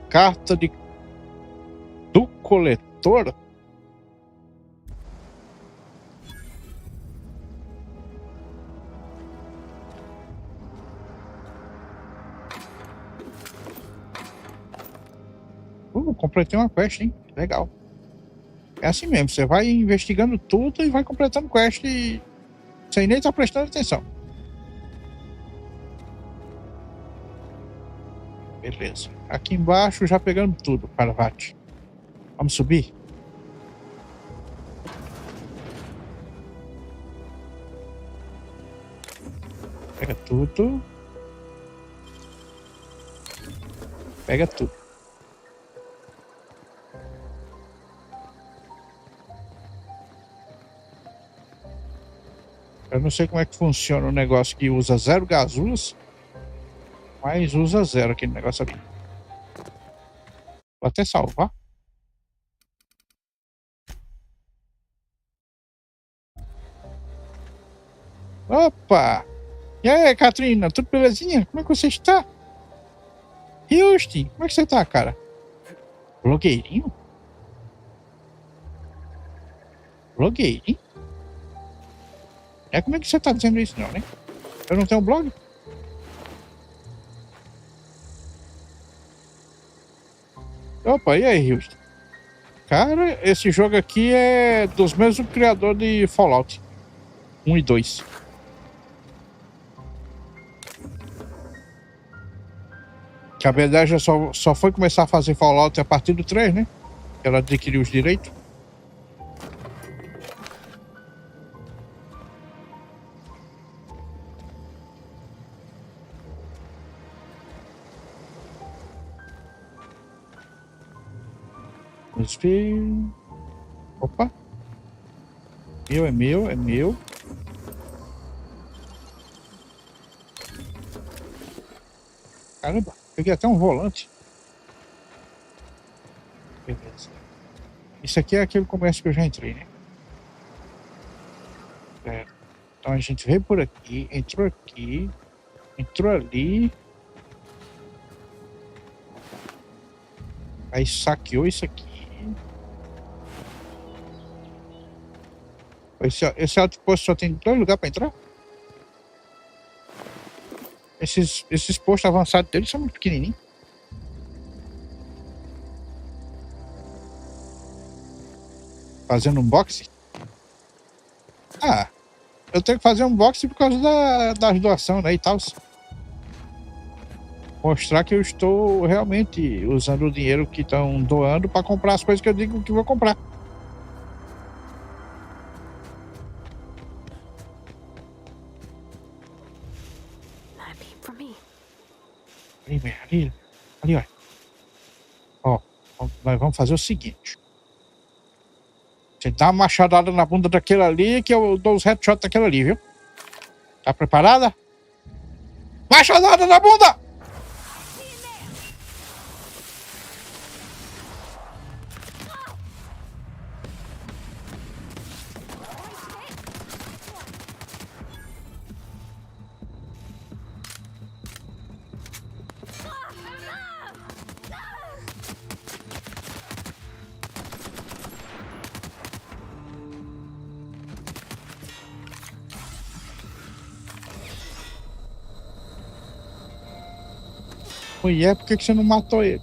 Carta do coletor. Completei uma quest, hein? Legal. É assim mesmo, você vai investigando tudo e vai completando quest sem nem estar prestando atenção. Beleza. Aqui embaixo já pegando tudo, Parvati. Vamos subir? Pega tudo. Pega tudo. Eu não sei como é que funciona o negócio que usa 0 gasulas, mas usa 0 aquele negócio ali. Vou até salvar. Opa! E aí, Katrina? Tudo belezinha? Como é que você está? Houston, como é que você tá, cara? Blogueirinho? Blogueirinho? Como é que você tá dizendo isso não, né? Eu não tenho blog? Opa, e aí, Houston? Cara, esse jogo aqui é dos mesmos criadores de Fallout 1 e 2. Que a Bethesda só foi começar a fazer Fallout a partir do 3, né? Ela adquiriu os direitos. Opa. É meu. Caramba, peguei até um volante. Beleza. Isso aqui é aquele comércio que eu já entrei, né? Então a gente veio por aqui, entrou ali. Aí saqueou isso aqui. Esse outpost só tem 2 lugares para entrar? Esses postos avançados deles são muito pequenininhos. Fazendo unboxing? Ah, eu tenho que fazer um unboxing por causa da doação, né, e tal. Mostrar que eu estou realmente usando o dinheiro que estão doando para comprar as coisas que eu digo que vou comprar. Ali, ó. Ó, nós vamos fazer o seguinte. Você dá uma machadada na bunda daquele ali que eu dou os headshots daquele ali, viu? Tá preparada? Machadada na bunda! Mulher, por que você não matou ele?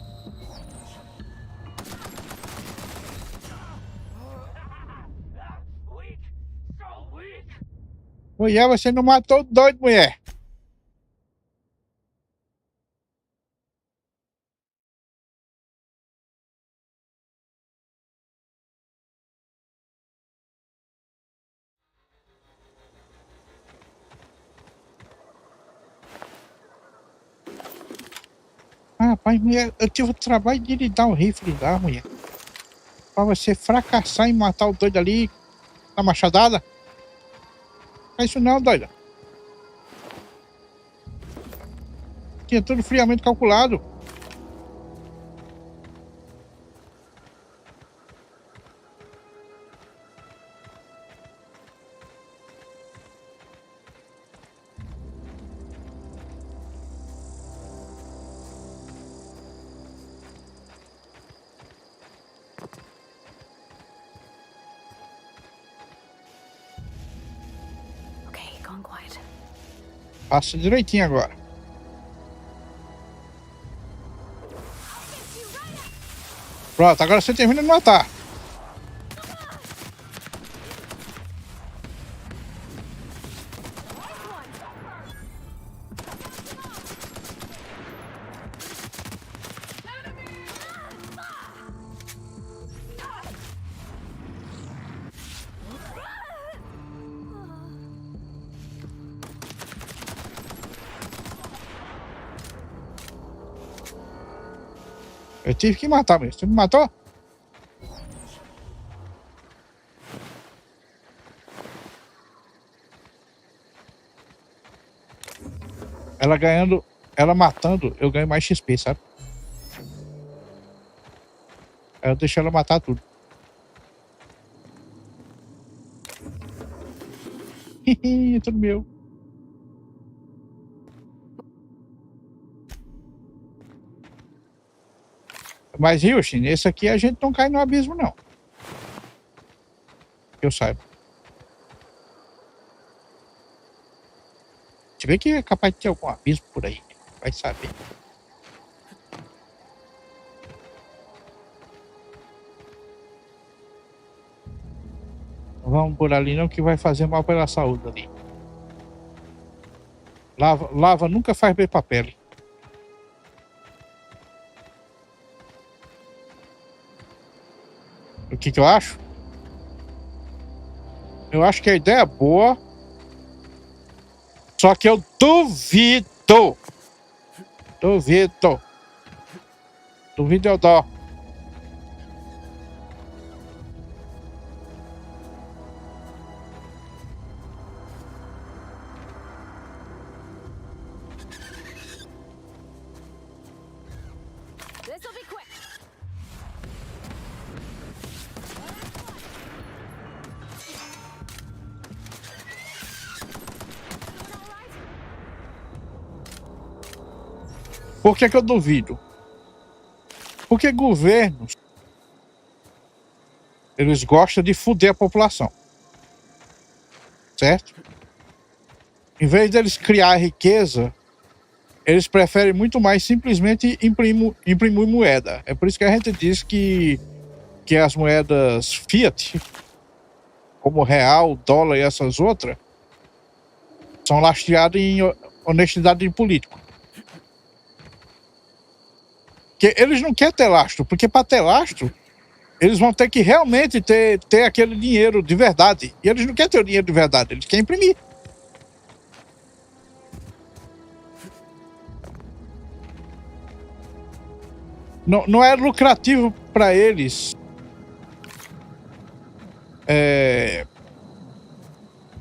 Mulher, você não matou o doido, mulher. Rapaz, mulher, eu tive o trabalho de lhe dar o rifle lá, mulher. Pra você fracassar em matar o doido ali na machadada. Não é isso não, doida. Tinha tudo friamente calculado. Faça direitinho agora. Pronto, agora você termina de matar. Eu tive que matar mesmo. Você me matou? Ela ganhando, ela matando, eu ganho mais XP, sabe? Aí eu deixo ela matar tudo. Tudo meu. Mas, Yoshi, esse aqui a gente não cai no abismo, não. Que eu saiba. Se bem que é capaz de ter algum abismo por aí. Vai saber. Não vamos por ali não, que vai fazer mal pela saúde ali. Lava nunca faz bem pra pele. O que eu acho? Eu acho que a ideia é boa. Só que eu duvido. Duvido eu dó. Por que eu duvido? Porque governos, eles gostam de foder a população. Certo? Em vez deles criar riqueza, eles preferem muito mais simplesmente imprimir moeda. É por isso que a gente diz que as moedas fiat, como real, dólar e essas outras, são lastreados em honestidade de político. Porque eles não querem ter lastro, porque para ter lastro, eles vão ter que realmente ter aquele dinheiro de verdade. E eles não querem ter o dinheiro de verdade, eles querem imprimir. Não é lucrativo para eles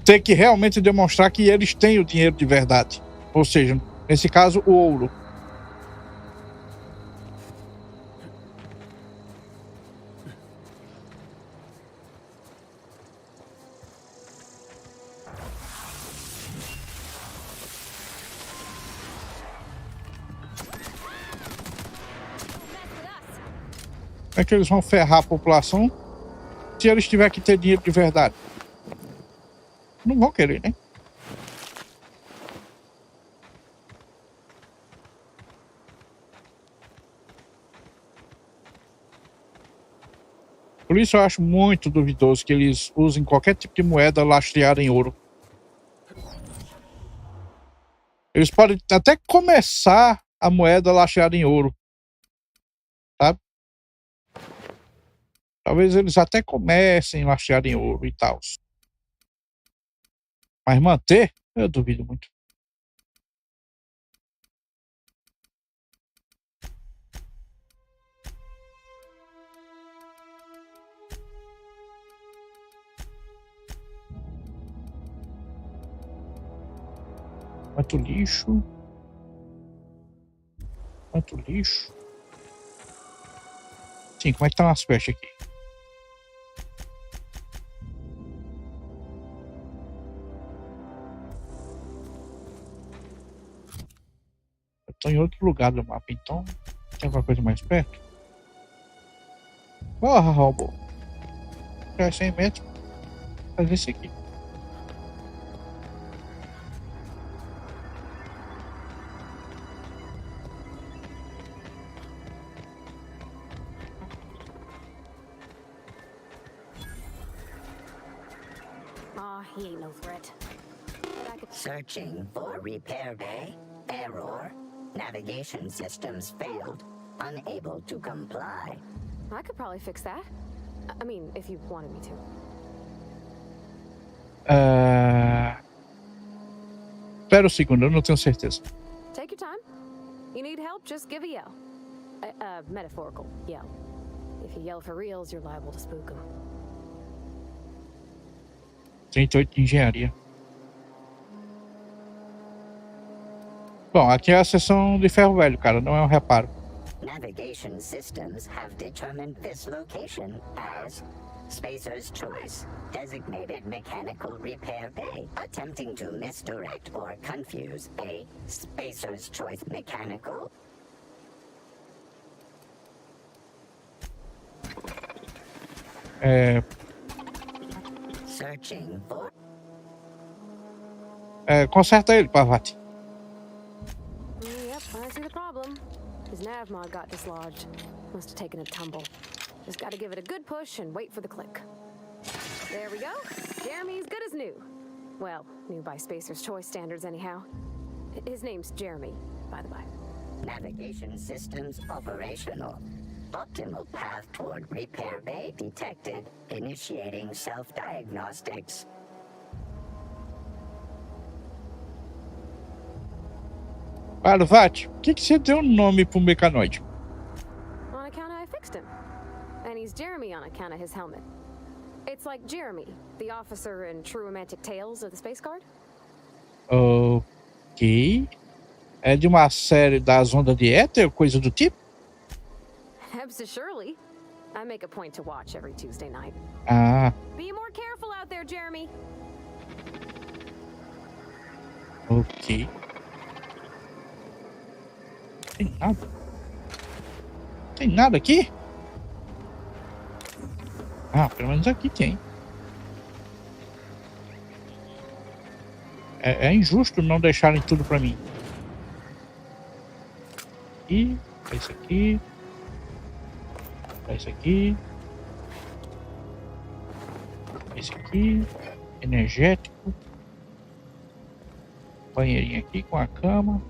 ter que realmente demonstrar que eles têm o dinheiro de verdade. Ou seja, nesse caso, o ouro. Como é que eles vão ferrar a população se eles tiverem que ter dinheiro de verdade? Não vão querer, né? Por isso eu acho muito duvidoso que eles usem qualquer tipo de moeda lastreada em ouro. Eles podem até começar a moeda lastreada em ouro, sabe? Talvez eles até comecem lastreado em ouro e tal. Mas manter, eu duvido muito. Quanto lixo. Quanto lixo. Sim, como é que estão as pestes aqui? Eu tô em outro lugar do mapa, então tem alguma coisa mais perto? Porra, robô. É 100 metros. Fazer isso aqui. He ain't no threat. Searching for repair bay. Error. Navigation systems failed. Unable to comply. I could probably fix that. I mean, if you wanted me to. Espera um segundo, eu não tenho certeza. Take your time. You need help, just give a yell. A metaphorical yell. If you yell for reals, you're liable to spook them. 38 de engenharia. Bom, aqui é a seção de ferro velho, cara, não é um reparo. Navigation systems have determined this location as Spacer's Choice, designated mechanical repair bay, attempting to misdirect or confuse a Spacer's Choice mechanical. Searching for. Conserta ele, Parvati. Yep, I see the problem. His nav mod got dislodged. Must have taken a tumble. Just gotta give it a good push and wait for the click. There we go. Jeremy's good as new. Well, new by Spacer's Choice standards anyhow. His name's Jeremy, by the by. Navigation systems operational. Optimal path toward repair bay detected. Initiating self-diagnostics. Parvati, por que você deu um nome pro mecanoide? On account I fixed him. And he's Jeremy on account of his helmet. It's like Jeremy, the officer in True Romantic Tales of the Space Guard. Ok. É de uma série das ondas de éter, coisa do tipo? Surely. I make a point to watch every Tuesday night. Ah. Be more careful out there, Jeremy. Ok. Tem nada? Tem nada aqui? Ah, pelo menos aqui tem. É injusto não deixarem tudo pra mim. E isso aqui. Isso aqui. Esse aqui. Energético. banheirinho aqui com a cama.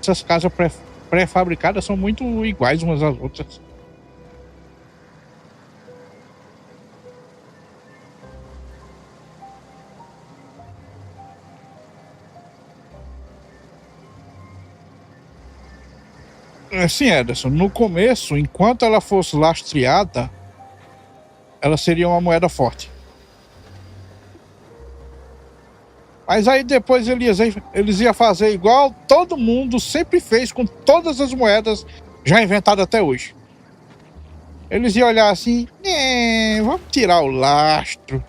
Essas casas pré-fabricadas são muito iguais umas às outras. Assim, Ederson, no começo, enquanto ela fosse lastreada, ela seria uma moeda forte. Mas aí depois eles iam fazer igual todo mundo sempre fez com todas as moedas já inventadas até hoje. Eles iam olhar assim, vamos tirar o lastro.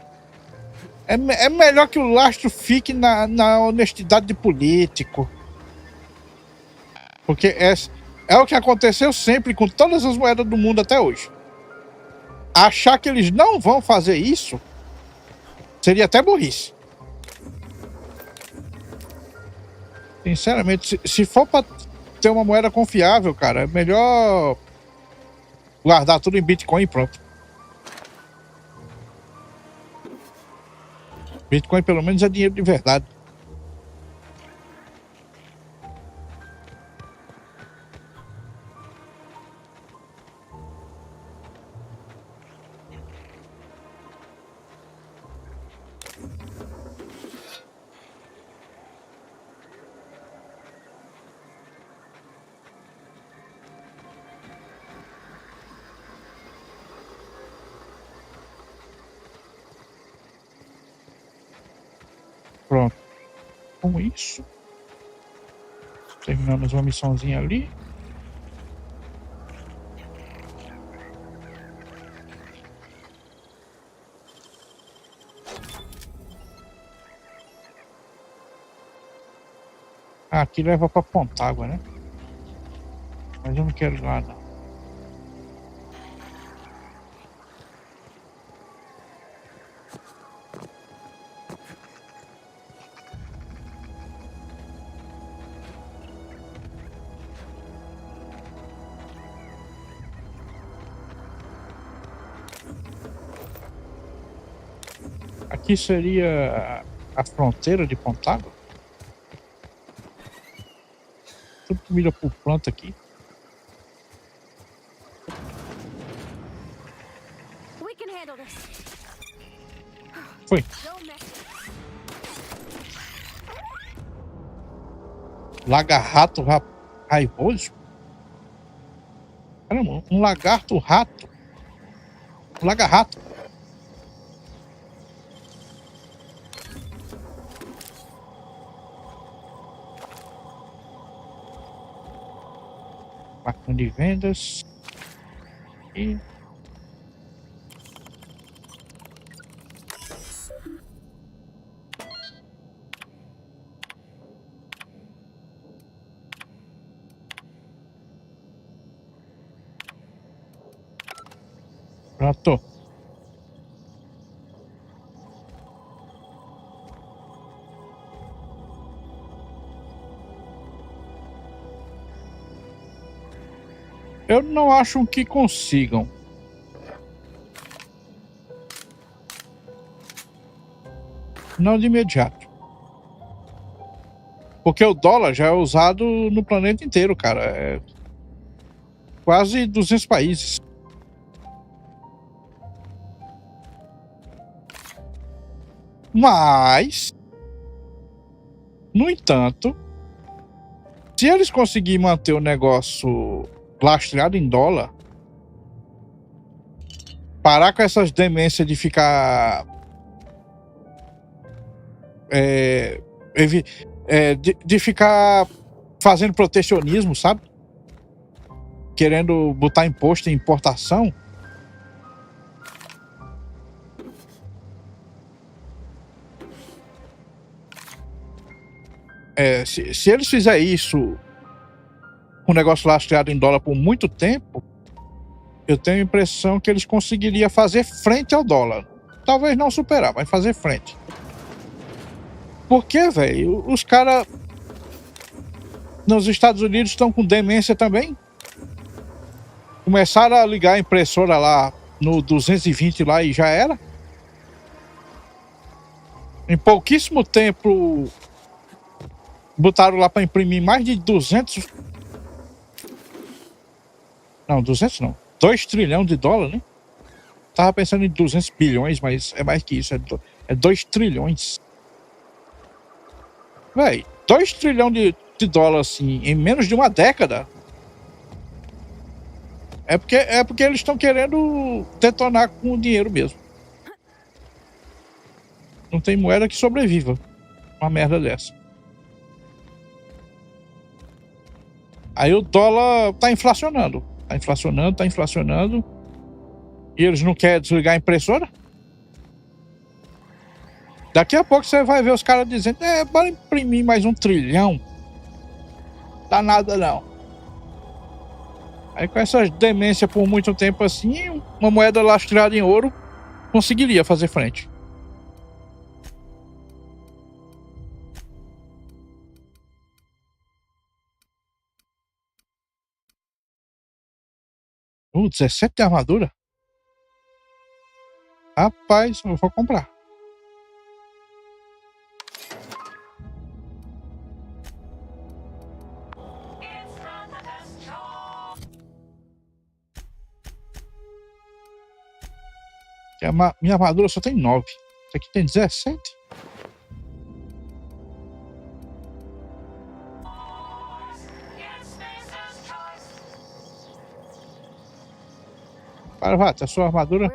É melhor que o lastro fique na honestidade de político. Porque é o que aconteceu sempre com todas as moedas do mundo até hoje. Achar que eles não vão fazer isso seria até burrice. Sinceramente, se for pra ter uma moeda confiável, cara, é melhor guardar tudo em Bitcoin e pronto. Bitcoin pelo menos é dinheiro de verdade. Pronto. Com isso, terminamos uma missãozinha ali. Aqui leva pra Pontágua, né? Mas eu não quero ir lá, não. Aqui seria a fronteira de Pontágua. Tudo comida por planta aqui. Foi. Lagarrato raivoso? Caramba, um lagarto-rato. Um lagarrato. Máquina de vendas. E... pronto. Eu não acho que consigam. Não de imediato. Porque o dólar já é usado no planeta inteiro, cara. É quase 200 países. Mas, no entanto, se eles conseguirem manter o negócio lastreado em dólar, parar com essas demências de ficar de ficar fazendo protecionismo, sabe? Querendo botar imposto em importação. Se eles fizerem isso com o negócio lastreado em dólar por muito tempo, eu tenho a impressão que eles conseguiriam fazer frente ao dólar. Talvez não superar, mas fazer frente. Porque, velho, os caras nos Estados Unidos estão com demência também. Começaram a ligar a impressora lá no 220 lá e já era. Em pouquíssimo tempo, botaram lá para imprimir mais de 200... Não, 200 não. 2 trilhões de dólares, né? Tava pensando em 200 bilhões, mas é mais que isso. É 2 trilhões. Véi, 2 trilhões de dólares, assim, em menos de uma década. É porque eles estão querendo detonar com o dinheiro mesmo. Não tem moeda que sobreviva uma merda dessa. Aí o dólar tá inflacionando. Tá inflacionando, tá inflacionando. E eles não querem desligar a impressora? Daqui a pouco você vai ver os caras dizendo: bora imprimir mais 1 trilhão. Dá nada não. Aí com essas demências por muito tempo assim, uma moeda lastreada em ouro conseguiria fazer frente. 17 de armadura? Rapaz, eu vou comprar. Minha armadura só tem 9. Isso aqui tem 17. Para, Vata, a sua armadura...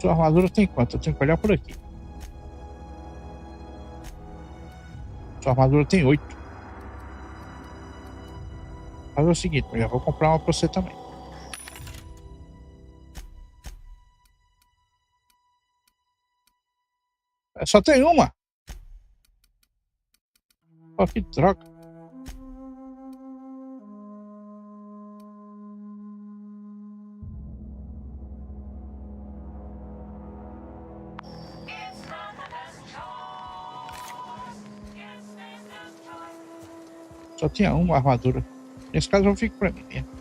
Sua armadura tem quanto? Eu tenho que olhar por aqui. Sua armadura tem 8. Fazer o seguinte, eu já vou comprar uma pra você também. Só tem uma? Oh, que droga. Só tinha uma armadura. Nesse caso eu fico pra mim mesmo.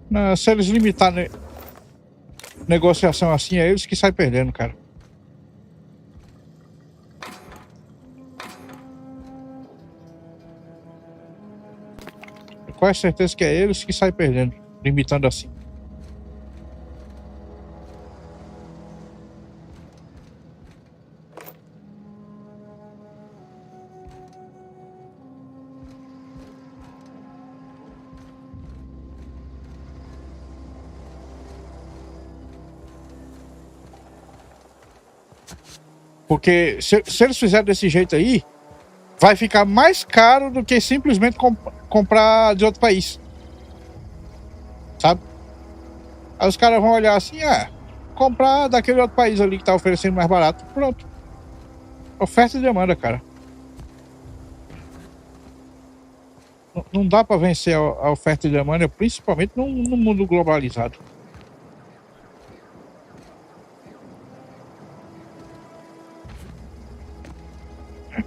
Não, se eles limitarem negociação assim, é eles que saem perdendo, cara. Com certeza que é eles que saem perdendo, limitando assim. Porque se eles fizerem desse jeito aí, vai ficar mais caro do que simplesmente comprar de outro país. Sabe? Aí os caras vão olhar assim, comprar daquele outro país ali que tá oferecendo mais barato. Pronto. Oferta e demanda, cara. Não dá pra vencer a oferta e demanda, principalmente no mundo globalizado.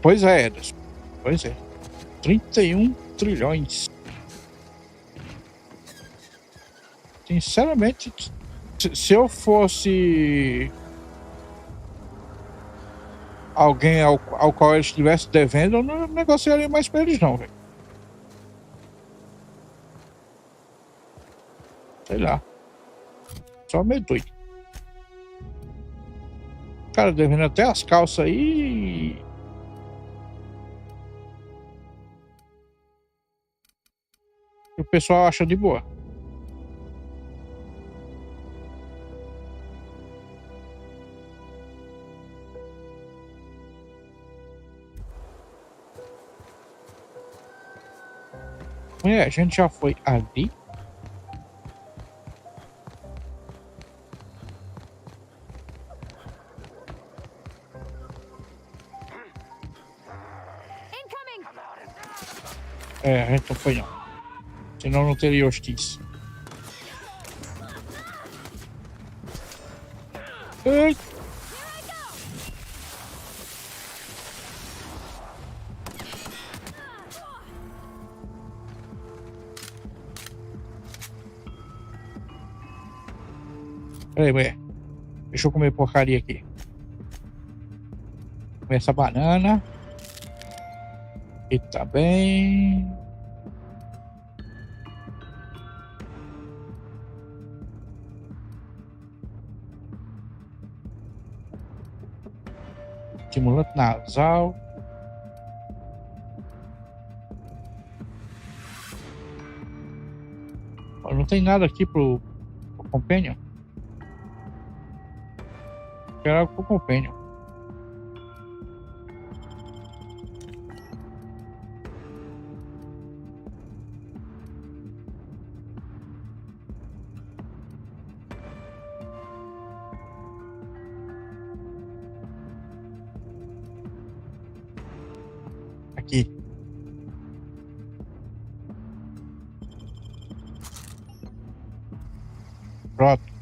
Pois é, Ederson. Pois é. 31 trilhões. Sinceramente, se eu fosse alguém ao qual eles estivessem devendo, eu não negociaria mais pra eles não, velho. Sei lá. Só meio doido. O cara devendo até as calças aí. E o pessoal acha de boa. A gente já foi ali. É, a gente não foi não. Senão não teria hostis. Ei. Peraí, mulher. Deixa eu comer porcaria aqui. Comer essa banana. E tá bem. Estimulante nasal. Não tem nada aqui pro companion. Quero algo pro companion. Aqui. Pronto.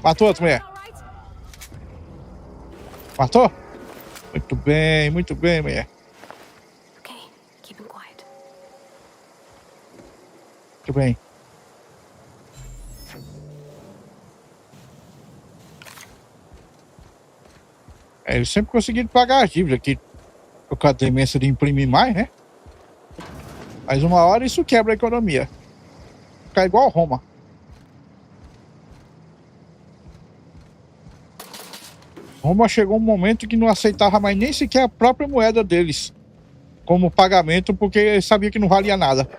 Matou outra mulher. Matou? Muito bem, mulher. Muito bem. Eles sempre conseguiram pagar as dívidas aqui. Por causa da imensa de imprimir mais, né? Mas uma hora isso quebra a economia. Fica igual Roma. Roma chegou um momento que não aceitava mais nem sequer a própria moeda deles como pagamento, porque sabia que não valia nada.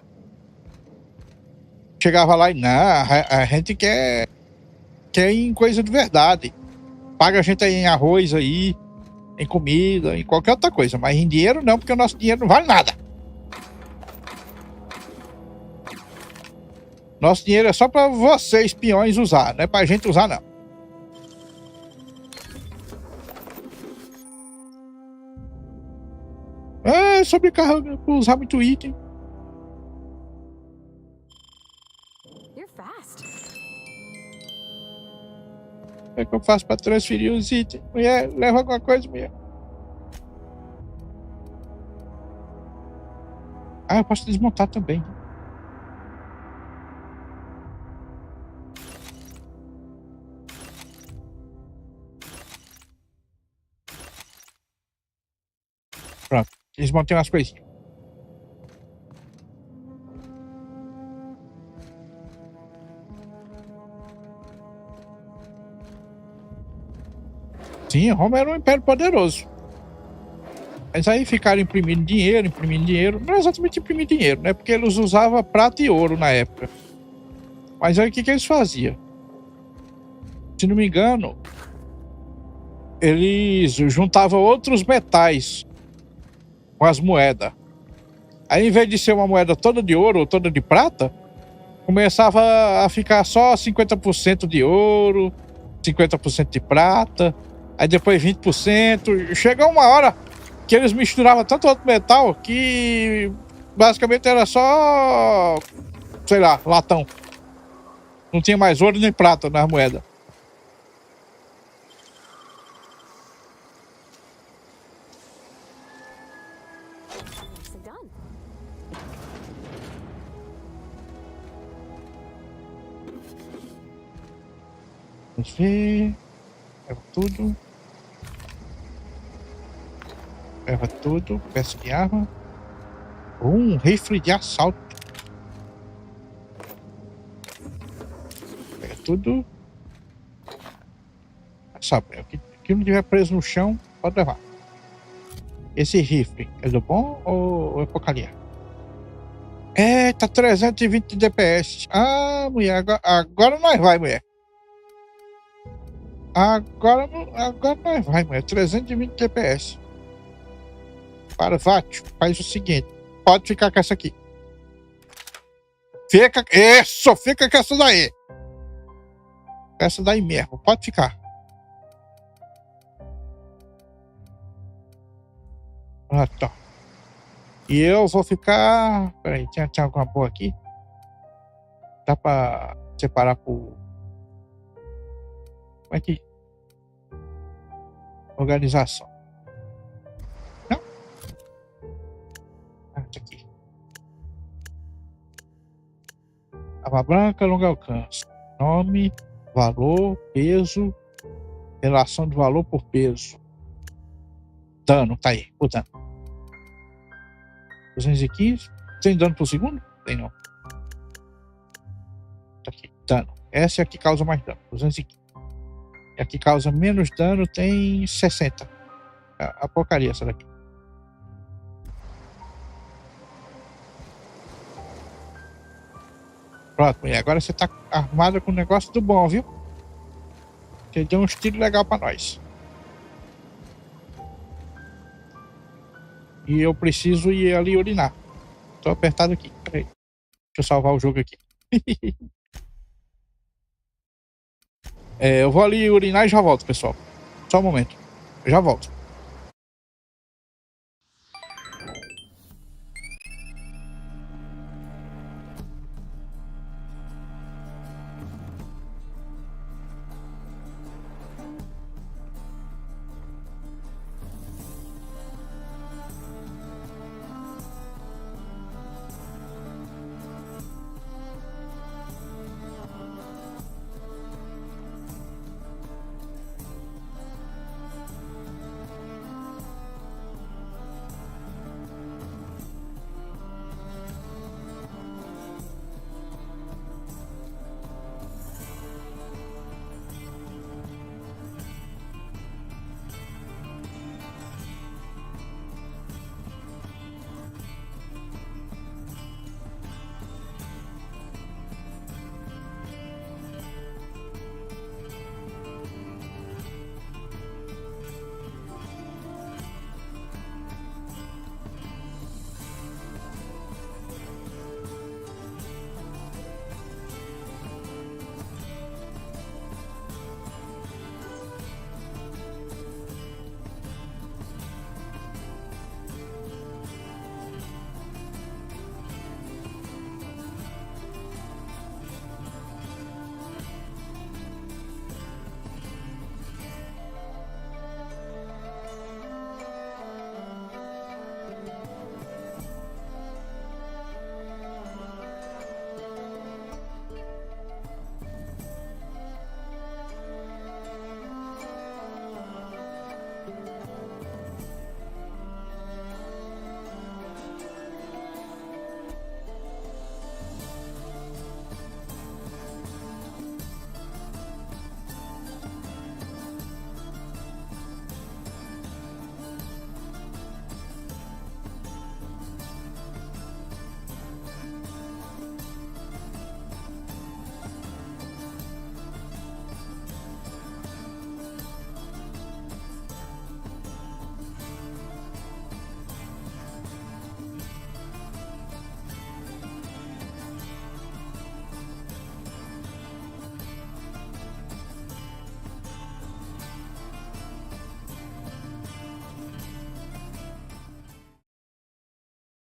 Chegava lá e, não, a gente quer em coisa de verdade. Paga a gente aí em arroz aí, em comida, em qualquer outra coisa. Mas em dinheiro não, porque o nosso dinheiro não vale nada. Nosso dinheiro é só para vocês, peões, usar. Não é pra gente usar, não. É, sobrecarga por usar muito item. Como é que eu faço pra transferir os itens? Mulher, leva alguma coisa, mulher. Ah, eu posso desmontar também. Pronto, desmontei umas coisinhas. Sim, Roma era um império poderoso. Mas aí ficaram imprimindo dinheiro. Não exatamente imprimir dinheiro, né? Porque eles usavam prata e ouro na época. Mas aí o que eles faziam? Se não me engano, eles juntavam outros metais com as moedas. Aí, em vez de ser uma moeda toda de ouro ou toda de prata, começava a ficar só 50% de ouro, 50% de prata, aí depois 20%. Chegou uma hora que eles misturavam tanto outro metal que basicamente era só, sei lá, latão. Não tinha mais ouro nem prata nas moedas. Vamos ver. Leva tudo. Leva tudo. Peça de arma. Um rifle de assalto. Pega tudo. Sabe, o que não tiver preso no chão, pode levar. Esse rifle é do bom ou é porcaria? É, tá 320 DPS. Ah, mulher, agora nós vai, mulher. Agora não vai, mano. 320 TPS. Para, Vátio, faz o seguinte. Pode ficar com essa aqui. Fica com essa daí. Essa daí mesmo. Pode ficar. Pronto. E eu vou ficar... Peraí, tinha alguma boa aqui? Dá pra separar por... Como é que... Organização. Não? Tá aqui. Aba branca, longo alcance. Nome, valor, peso, relação de valor por peso. Dano, tá aí, o dano. 215. Tem dano por segundo? Tem não. Tá aqui, dano. Essa é a que causa mais dano. 215. E a que causa menos dano tem 60. A porcaria essa daqui. Pronto, e agora você tá armada com um negócio do bom, viu? Você deu um estilo legal pra nós. E eu preciso ir ali urinar. Tô apertado aqui. Peraí. Deixa eu salvar o jogo aqui. Eu vou ali urinar e já volto, pessoal. Só um momento. Eu já volto.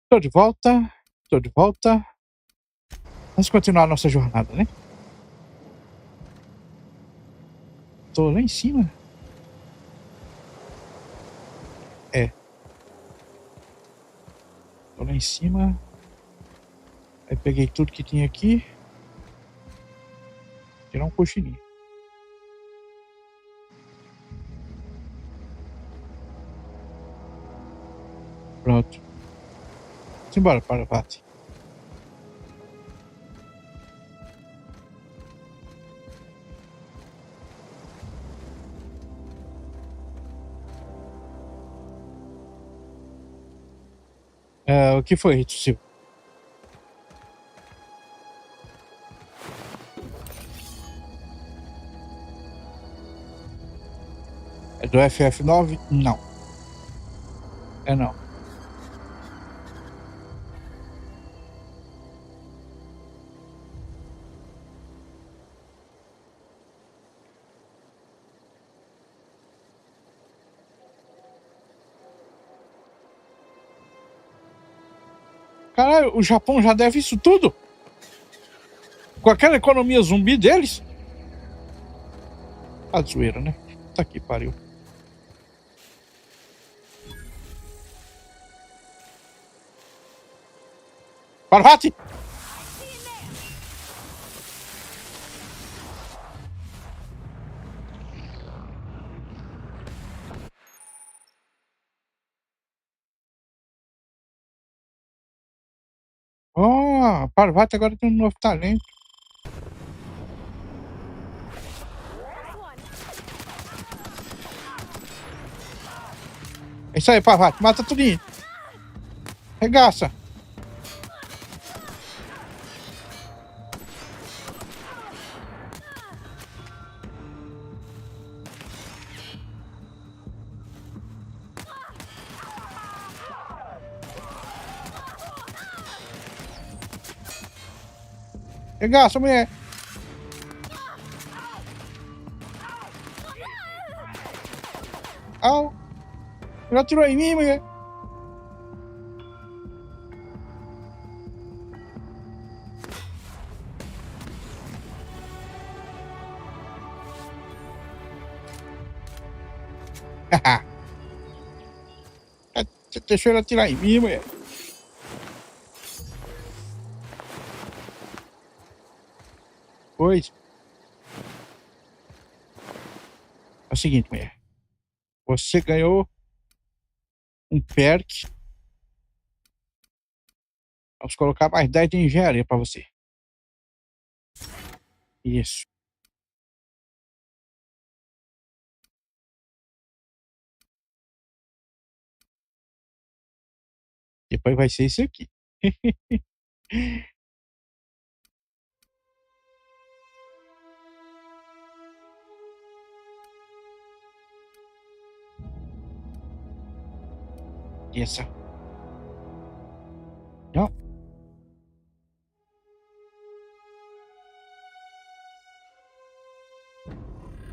Tô de volta. Vamos continuar a nossa jornada, né? Tô lá em cima. Tô lá em cima. Aí peguei tudo que tinha aqui. Tirar um cochilinho. Pronto. Simbora para o bate. O que foi, Silvio? É do FF9? Não. É não. Caralho, o Japão já deve isso tudo? Com aquela economia zumbi deles? A zoeira, né? Tá aqui, pariu. Parvati! Oh, Parvati agora tem um novo talento. É isso aí, Parvati. Mata tudinho. Regaça. Regaça, mulher. Au. Já atirou em mim, mulher. Você deixou ele atirar em mim, mulher. Pois. É o seguinte, mulher. Você ganhou um perk. Vamos colocar mais 10 de engenharia pra você. Isso. Depois vai ser isso aqui. Isso. Não.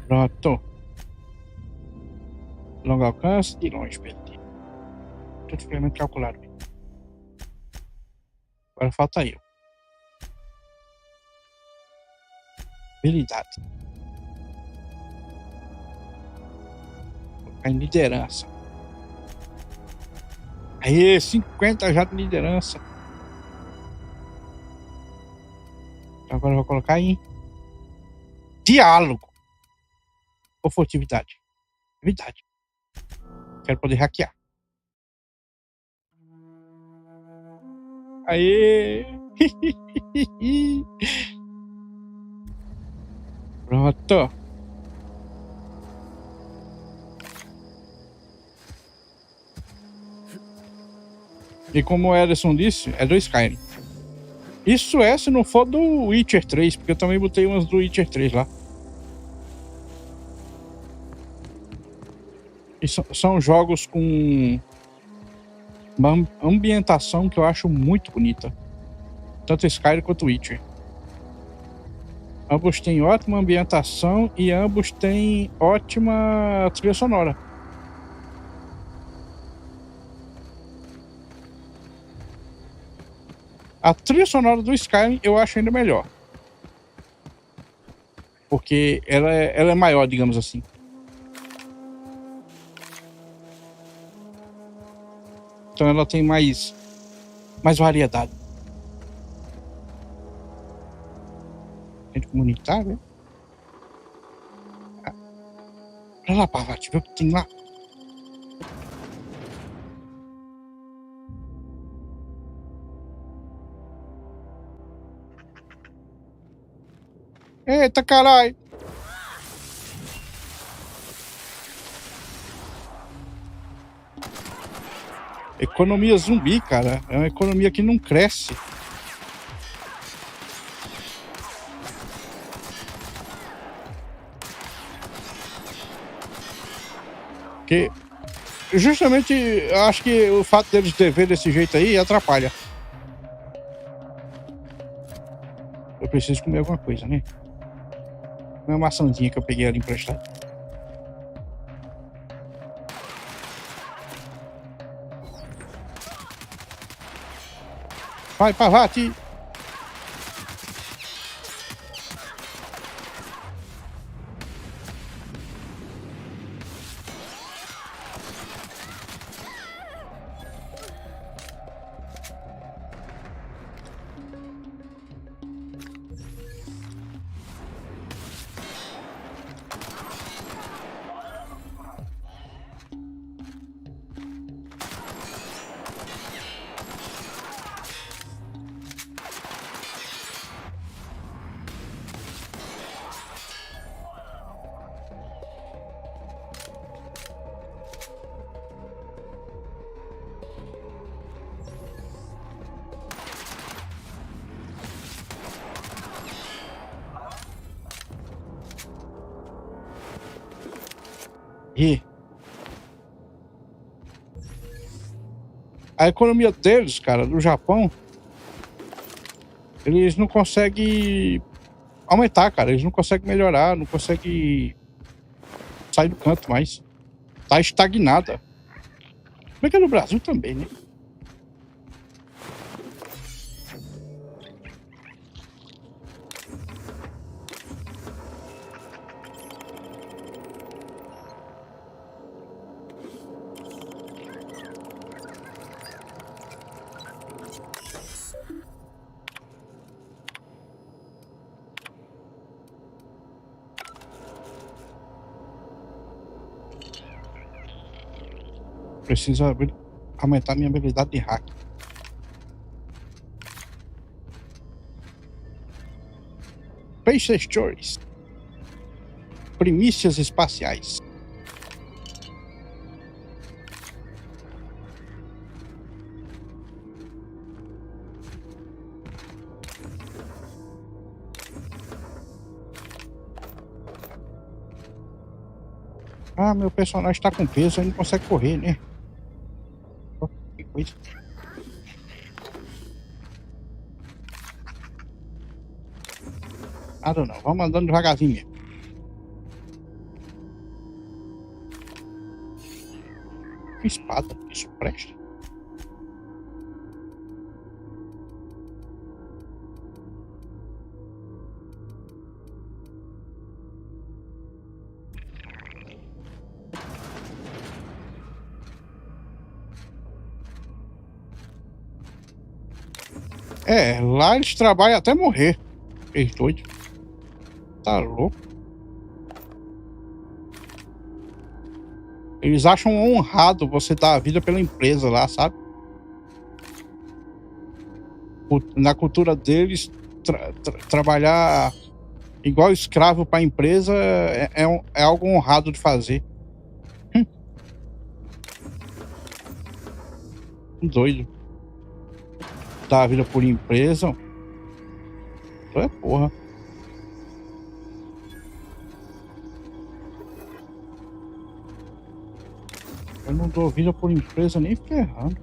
Pronto. Longo alcance de longe, PT. Tudo friamente calculado. Agora falta eu. Habilidade. Vou colocar em liderança. Aí, 50 já de liderança. Agora eu vou colocar em diálogo. Ou furtividade. Furtividade. Quero poder hackear. Aê! Pronto. E como o Ederson disse, é do Skyrim. Isso é se não for do Witcher 3, porque eu também botei umas do Witcher 3 lá. E são jogos com uma ambientação que eu acho muito bonita. Tanto Skyrim quanto Witcher. Ambos têm ótima ambientação e ambos têm ótima trilha sonora. A trilha sonora do Skyrim eu acho ainda melhor. Porque ela é maior, digamos assim. Então ela tem mais variedade. Centro comunitário, né? Olha lá, Parvati, vê o que tem lá. Eita, caralho! Economia zumbi, cara. É uma economia que não cresce. Porque justamente eu acho que o fato deles dever desse jeito aí atrapalha. Eu preciso comer alguma coisa, né? Uma maçãzinha que eu peguei ali emprestada. Vai, Pavati! E a economia deles, cara, do Japão, eles não conseguem aumentar, cara. Eles não conseguem melhorar, não conseguem sair do canto mais. Tá estagnada. Como é que é no Brasil também, né? Preciso aumentar minha habilidade de hack. Space Stories. Primícias espaciais. Ah, meu personagem tá com peso, aí não consegue correr, né? Que coisa. Nada não, vamos andando devagarzinho mesmo. Espada, isso presta. É, lá eles trabalham até morrer. Eles doidos. Tá louco. Eles acham honrado você dar a vida pela empresa lá, sabe? Na cultura deles, trabalhar igual escravo pra empresa é algo honrado de fazer. Doido. Dar a vida por empresa. É porra. Eu não dou vida por empresa nem ferrando.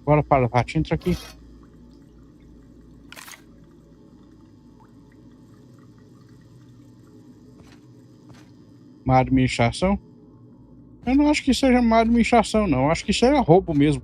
Bora para o rato, entra aqui. Má administração? Eu não acho que seja má administração, não. Eu acho que isso é roubo mesmo.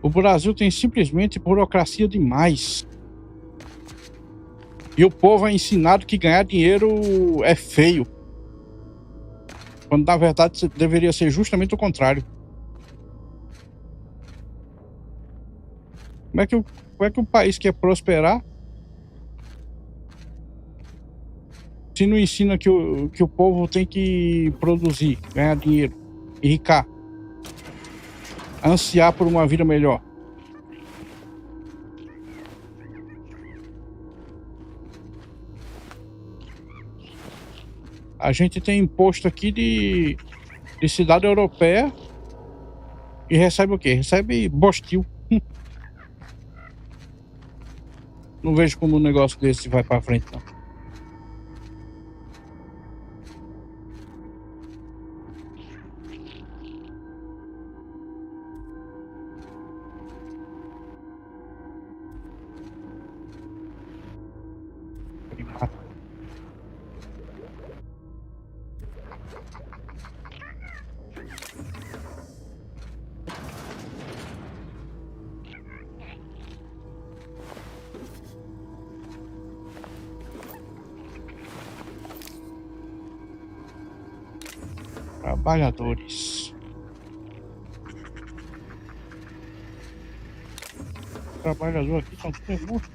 O Brasil tem simplesmente burocracia demais. E o povo é ensinado que ganhar dinheiro é feio. Quando na verdade deveria ser justamente o contrário. Como é que o país quer prosperar se não ensina que o povo tem que produzir, ganhar dinheiro, enricar, ansiar por uma vida melhor? A gente tem imposto aqui de cidade europeia e recebe o quê? Recebe bostil. Não vejo como um negócio desse vai pra frente, não. Trabalhadores. Trabalhador aqui são todos mortos.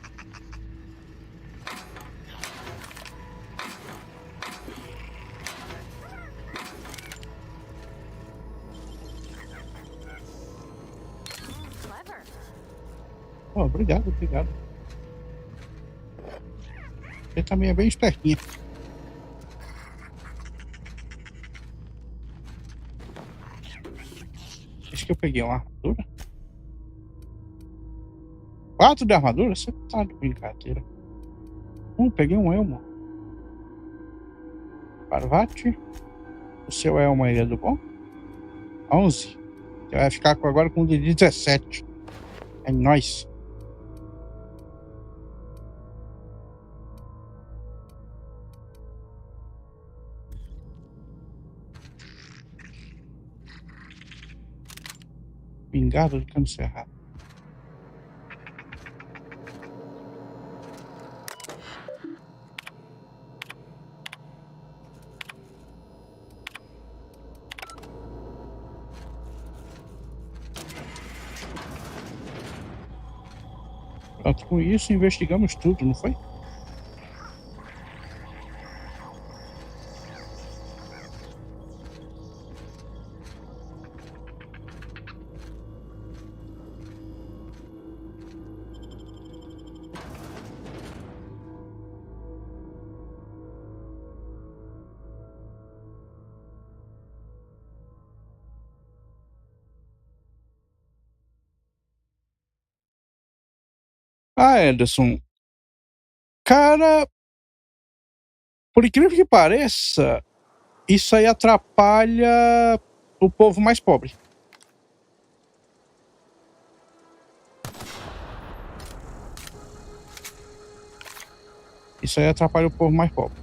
Oh, obrigado. Você também é bem espertinha. Acho que eu peguei uma armadura. 4 de armadura? Você tá de brincadeira. Peguei um elmo. Parvati. O seu elmo aí é do bom? 11. Você vai ficar agora com o de 17. É nóis. Pingado de cano cerrado. Pronto, com isso investigamos tudo, não foi? Anderson, cara, por incrível que pareça, isso aí atrapalha o povo mais pobre. Isso aí atrapalha o povo mais pobre.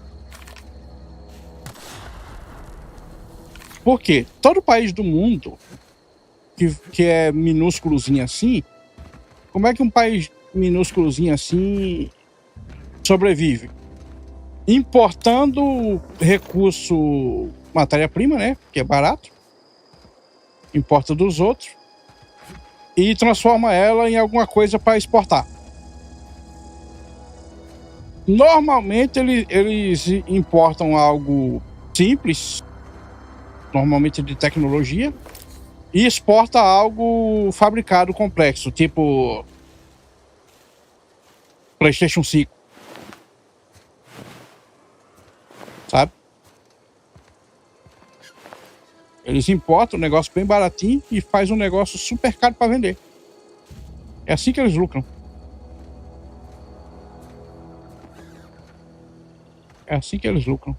Por quê? Todo país do mundo que é minúsculozinho assim, como é que um país minúsculozinho assim sobrevive? Importando recurso, matéria-prima, né? Que é barato. Importa dos outros. E transforma ela em alguma coisa para exportar. Normalmente eles importam algo simples, normalmente de tecnologia, e exporta algo fabricado complexo, tipo PlayStation 5. Sabe? Eles importam um negócio bem baratinho e faz um negócio super caro para vender. É assim que eles lucram. É assim que eles lucram.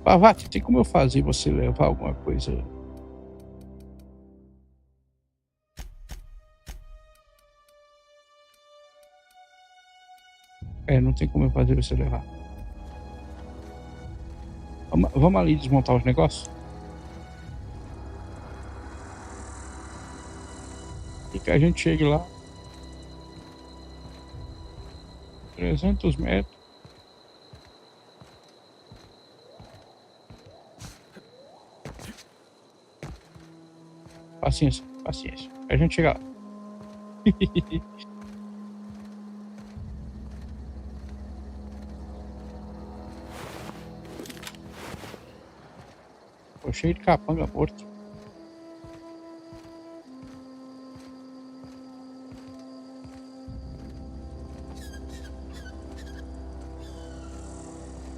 Pavati, tem como eu fazer você levar alguma coisa? Não tem como eu fazer você levar. Vamos ali desmontar os negócios. E que a gente chegue lá. 300 metros. Paciência, paciência. A gente chega lá. Tô cheio de capanga morto.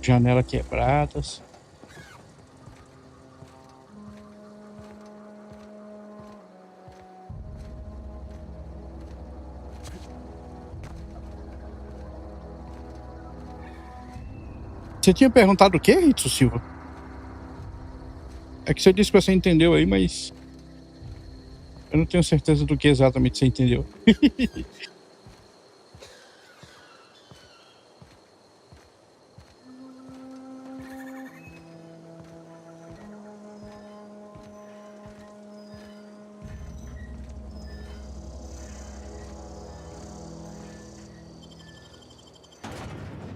Janelas quebradas. Você tinha perguntado o que, Ritsu Silva? É que você disse que você entendeu aí, mas eu não tenho certeza do que exatamente você entendeu.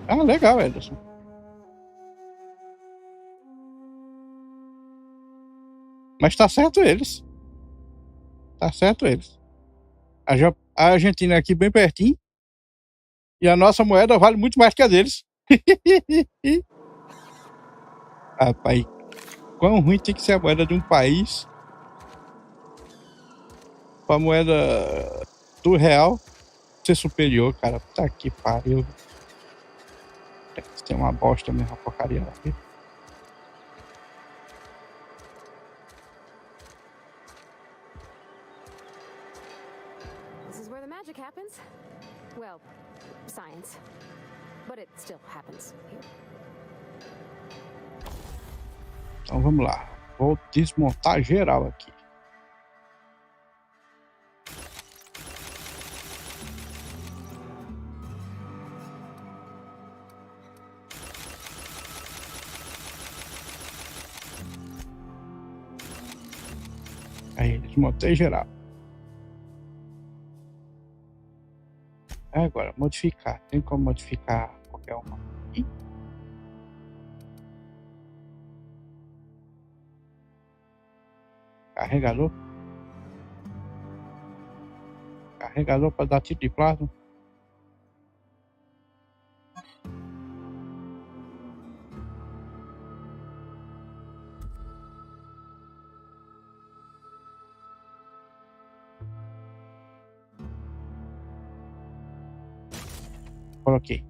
Ah, legal, Ederson. Mas tá certo eles. Tá certo eles. A Argentina é aqui bem pertinho. E a nossa moeda vale muito mais que a deles. Rapaz, quão ruim tem que ser a moeda de um país pra moeda do real ser superior, cara. Tá que pariu. Isso é uma bosta mesmo, uma porcaria lá. This is where the magic happens. Well, science. But it still happens here. Então vamos lá. Vou desmontar geral aqui. Aí, desmontei geral. Agora, modificar. Tem como modificar qualquer uma aqui? Carregador. Carregador para dar tiro de plasma. Coloquei.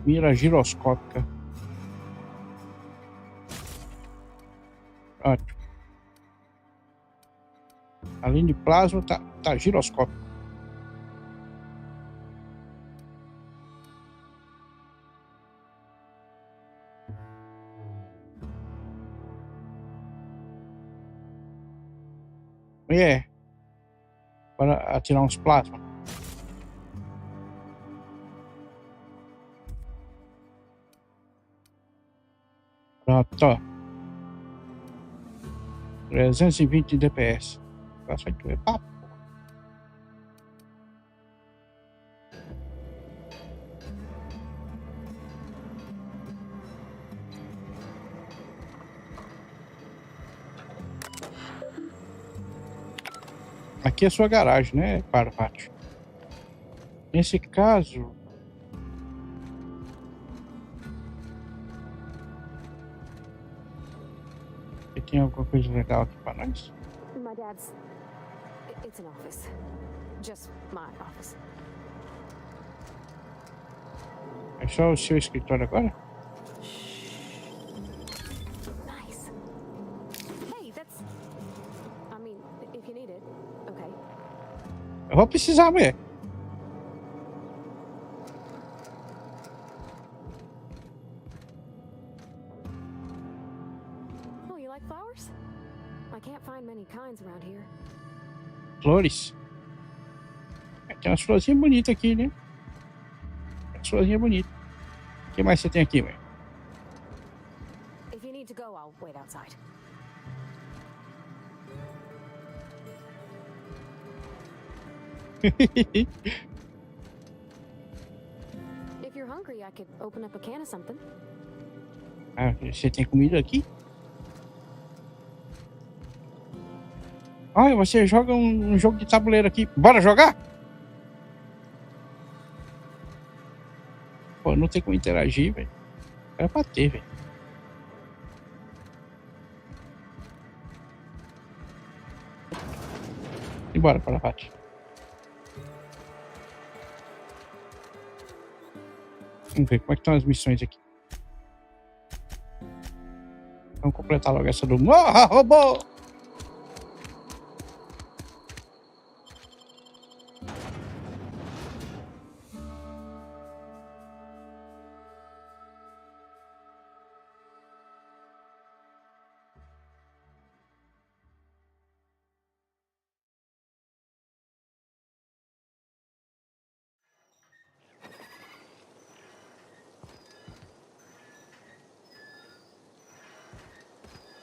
Mira giroscópica. Ótimo. Além de plasma, tá giroscópico. É. Para atirar uns plasmas. Pronto. 320 DPS. Nossa, vai doer papo. Aqui é sua garagem, né, Parvati? Nesse caso... Tem alguma coisa legal aqui pra nós? My dad's... It's an office. Just my office. É só o seu escritório agora? Nice. Hey, that's... I mean, if you need it, okay. Eu vou precisar, mulher. Oh, you like flowers? I can't find many kinds around here. Flores. Tem umas florzinhas bonitas aqui, né? Umas florzinhas bonitas. O que mais você tem aqui, velho? If you need to go, I'll wait outside. If you're hungry, I could open up a can of something. Ah, você tem comida aqui? Ah, você joga um jogo de tabuleiro aqui. Bora jogar? Pô, não tem como interagir, velho. Era pra ter, velho. Embora para a parte. Vamos ver como é que estão as missões aqui. Vamos completar logo essa do Morra, robô!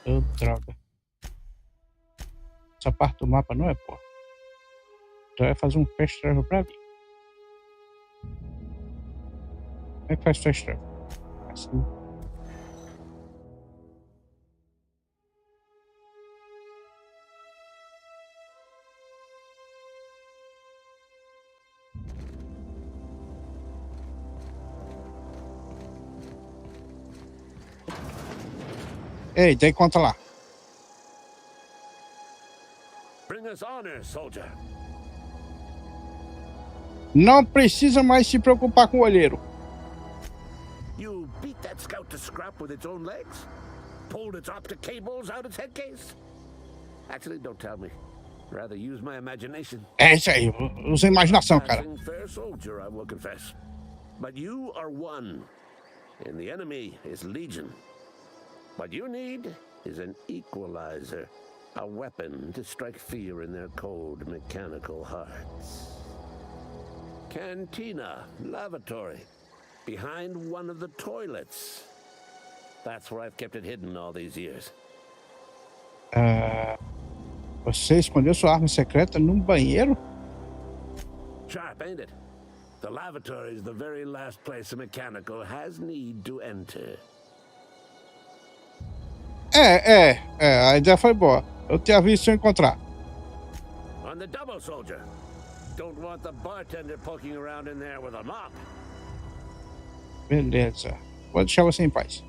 Oh, droga. Essa parte do mapa não é, pô. Já vai fazer um fast travel pra mim. Como é que faz fast travel? Assim. Ei, dei conta lá. Bring us honor, soldier. Não precisa mais se preocupar com o olheiro. You beat that scout to scrap with its own legs? Pulled its optic cables out its head case? Actually, don't tell me. Rather use my imagination. É isso aí, usa a imaginação, cara. Fair soldier, I will confess. But you are one, and the enemy is legion. What you need is an equalizer, a weapon to strike fear in their cold, mechanical hearts. Cantina, lavatory, behind one of the toilets. That's where I've kept it hidden all these years. Você escondeu sua arma secreta num banheiro? Sharp, ain't it? The lavatory is the very last place a mechanical has need to enter. A ideia foi boa. Eu te aviso se eu encontrar. On the double, soldier. Don't want the bartender poking around in there with a mop. Beleza. Vou deixar você em paz.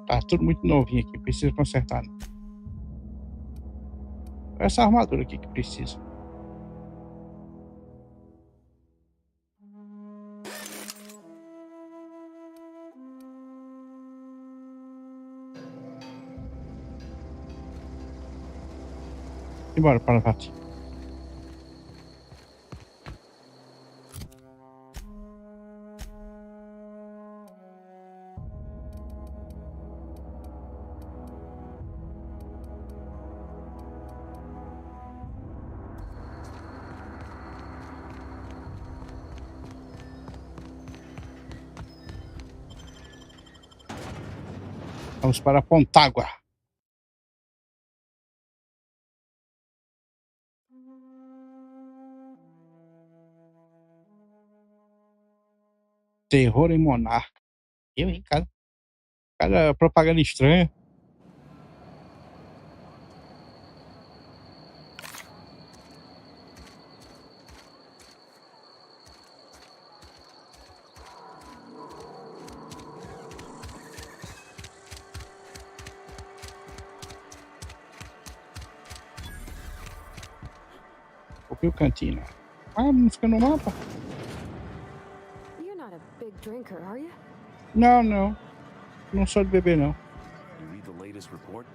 Tá tudo muito novinho aqui, precisa consertar. Essa armadura aqui que precisa. Embora para a parte. Vamos para Pontágua. Terror em Monarca. Eu, hein, cara? Cada propaganda estranha. O cantina. Ah, não fica no mapa? You're not a big drinker, are you? Não. Não sou de beber, não. You read the latest report?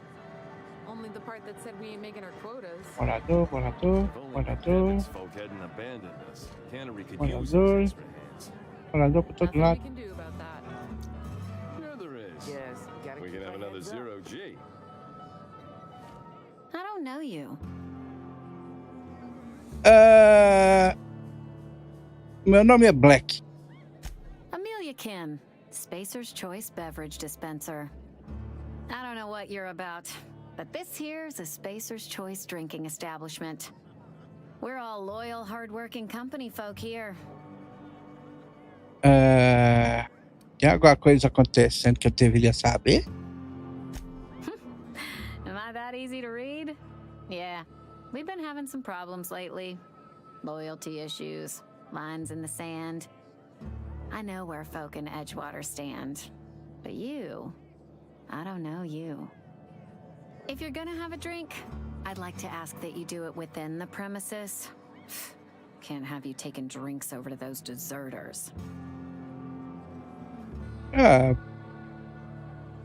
Only the part that said we ain't making our quotas. Morador. Morador por todo lado. Yes, we gotta another zero G. I don't know you. Meu nome é Black. Amelia Kim, Spacer's Choice Beverage Dispenser. I don't know what you're about, but this here's a Spacer's Choice drinking establishment. We're all loyal, hard-working company folk here. Tem alguma coisa acontecendo que eu deveria saber? Am I that easy to read? Yeah, we've been having some problems lately. Loyalty issues, lines in the sand. I know where folk in Edgewater stand. But you, I don't know you. If you're gonna have a drink, I'd like to ask that you do it within the premises. Can't have you taking drinks over to those deserters. O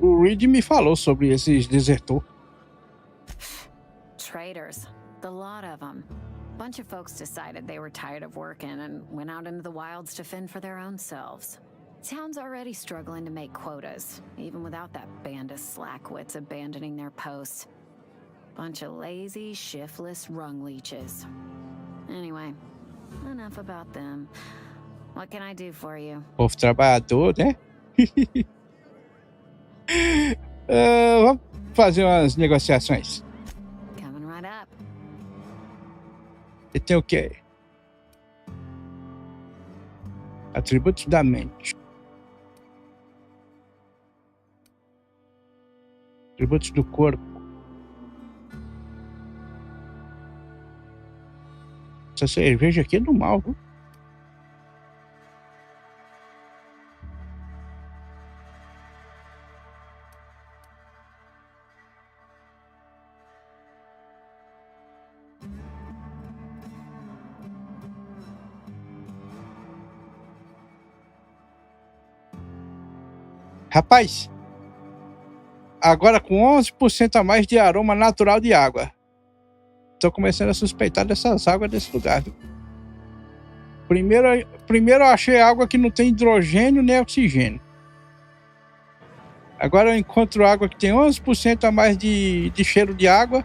Reed me falou sobre esses desertor. Traitors. The lot of them. Bunch of folks decided they were tired of working and went out into the wilds to fend for their own selves. Town's already struggling to make quotas, even without that band of slackwits abandoning their posts. Bunch of lazy, shiftless rung leeches. Anyway, enough about them. What can I do for you? Povo trabalhador, né? Vamos fazer umas negociações. Coming right up. E tem o quê? Atributos da mente. Atributos do corpo. Essa cerveja aqui é do mal, viu? Rapaz, agora com 11% a mais de aroma natural de água. Tô começando a suspeitar dessas águas desse lugar, viu? Primeiro eu achei água que não tem hidrogênio nem oxigênio. Agora eu encontro água que tem 11% a mais de cheiro de água.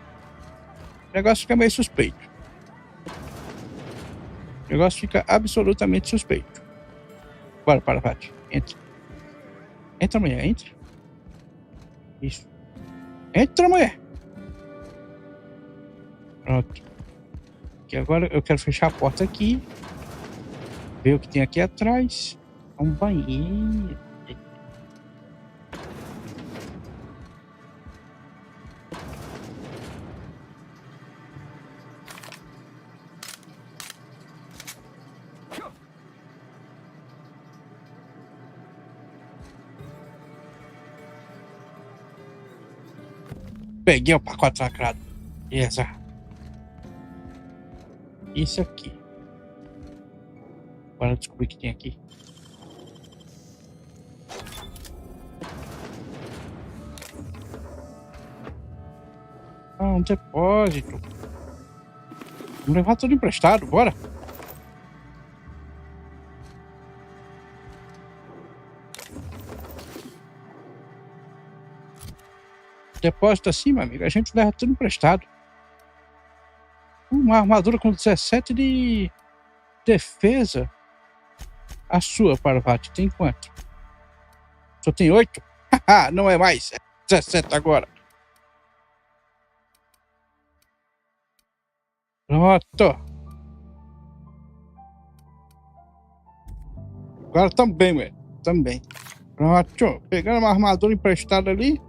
O negócio fica meio suspeito. O negócio fica absolutamente suspeito. Bora, Parvati. Entra. Entra, mulher. Entra. Isso. Entra, mulher. Pronto. Aqui agora eu quero fechar a porta aqui. Ver o que tem aqui atrás. Um banheiro. Peguei o pacote lacrado. Isso aqui. Bora descobrir o que tem aqui. Um depósito. Vamos levar tudo emprestado, bora. Depósito assim, meu amigo, a gente leva tudo emprestado. Uma armadura com 17 de defesa. A sua, Parvati, tem quanto? Só tem 8? Não é mais, é 17 agora. Pronto. Agora também, velho. Também. Pronto. Pegando uma armadura emprestada ali.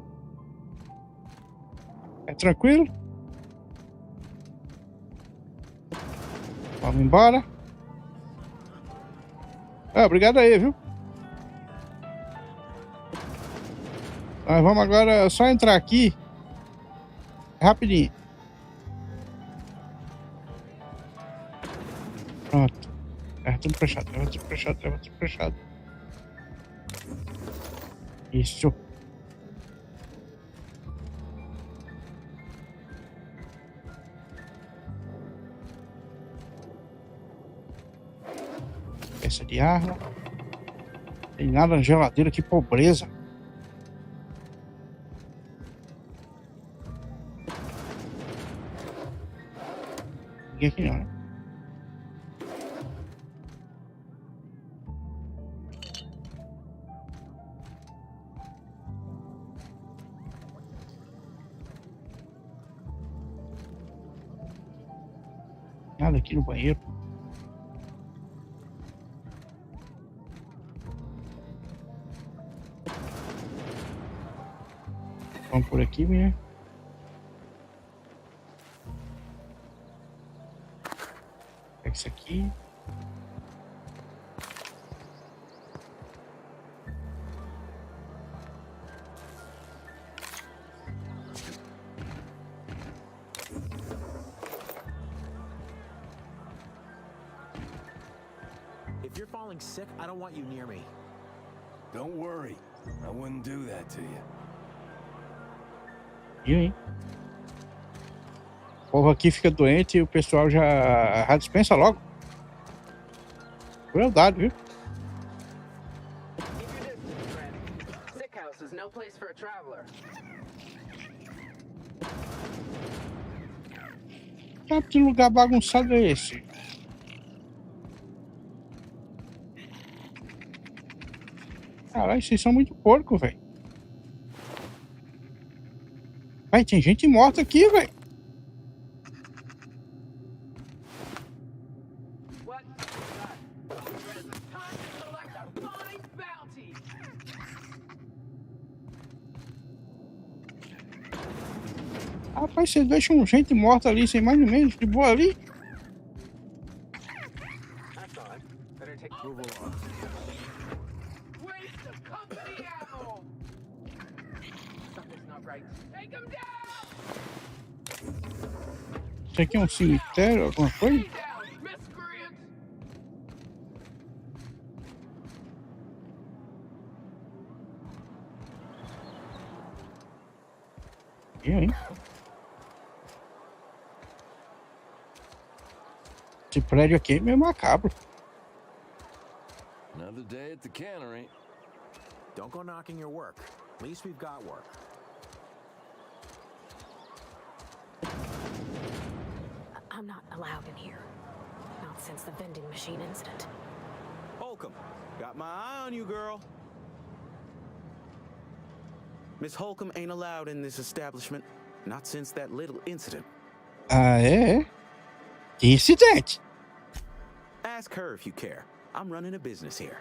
É tranquilo? Vamos embora. Obrigado aí, viu? Nós vamos agora só entrar aqui. Rapidinho. Pronto. Leva tudo fechado, leva tudo fechado, leva tudo fechado. Isso. Peça de arma. Tem nada na geladeira, que pobreza. aqui não, né? Nada aqui no banheiro. Vamos por aqui, mulher. Pega isso aqui. If you're falling sick, I don't want you near me. Don't worry. I wouldn't do that to you. E aí? O povo aqui fica doente e o pessoal já dispensa logo. Crueldade, viu? Sick house is no place for a traveler. Que lugar bagunçado é esse? Caralho, vocês são muito porco, velho. Vai, tem gente morta aqui, velho. Rapaz, vocês deixam gente morta ali, sem mais nem menos, de boa ali. Isso aqui é um cemitério, alguma coisa? E aí? Esse prédio aqui é meio macabro. Another day at the cannery. Don't go knocking your work. At least we've got work. I'm not allowed in here. Not since the vending machine incident. Holcomb, got my eye on you, girl. Miss Holcomb ain't allowed in this establishment. Not since that little incident. Ah, é? Que incidente? Ask her if you care. I'm running a business here.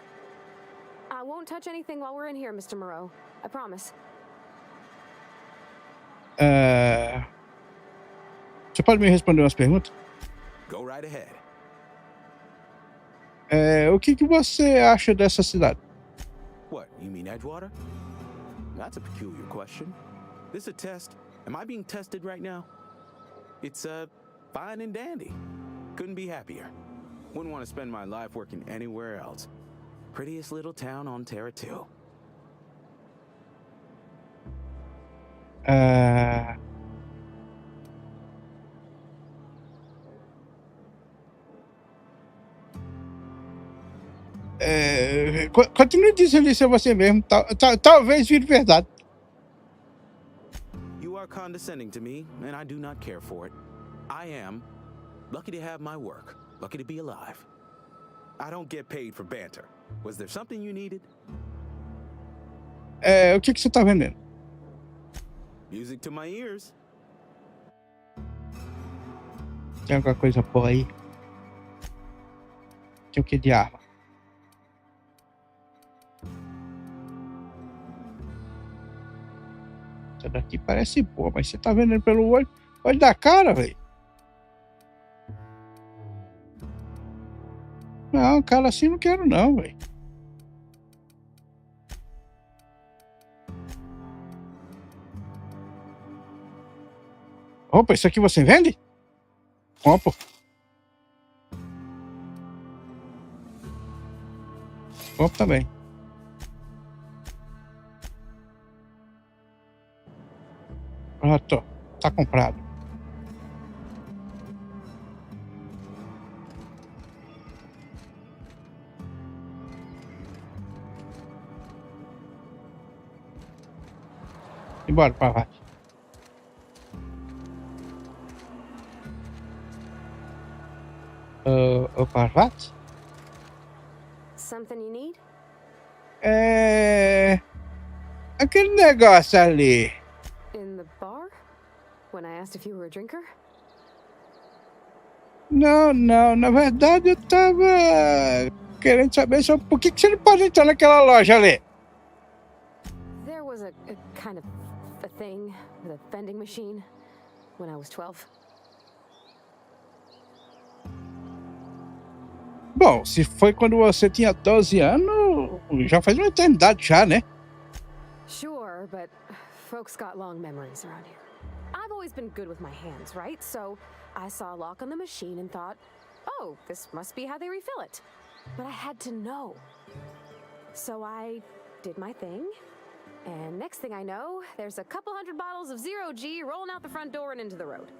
I won't touch anything while we're in here, Mr. Moreau. I promise. Você pode me responder umas perguntas? Go right ahead. O que você acha dessa cidade? What, you mean Edgewater? That's a peculiar question. This a test? Am I being tested right now? It's, fine and dandy. Couldn't be happier. Wouldn't want to spend my life working anywhere else. Prettiest little town on Terra 2. Continue dizendo isso a você mesmo. Talvez vire verdade. You are condescending to me, and I do not care for it. I am lucky to have my work, lucky to be alive. I don't get paid for banter. Was there something you needed? O que você tá vendendo? Music to my ears. Tem alguma coisa por aí? Tem o que de arma? Essa daqui parece boa, mas você tá vendendo pelo olho da cara, velho. Não, cara, assim não quero não, velho. Opa, isso aqui você vende? Compro. Compro também. Pronto, tá comprado. Embora, Pavate. Opa, what? Something you need? Aquele negócio ali. In the bar? When I asked if you were a drinker? Não, na verdade eu tava querendo saber sobre por que você não pode entrar naquela loja ali. There was a kind of a thing with a vending machine when I was 12. Bom, se foi quando você tinha 12 anos, já faz uma eternidade já, né? Sure, but folks got long memories around here. I've always been good with my hands, right? So I saw a lock on the machine and thought, oh, this must be how they refill it. But I had to know. So I did my thing, and next thing I know, there's a couple hundred bottles of 0G rolling out the front door and into the road.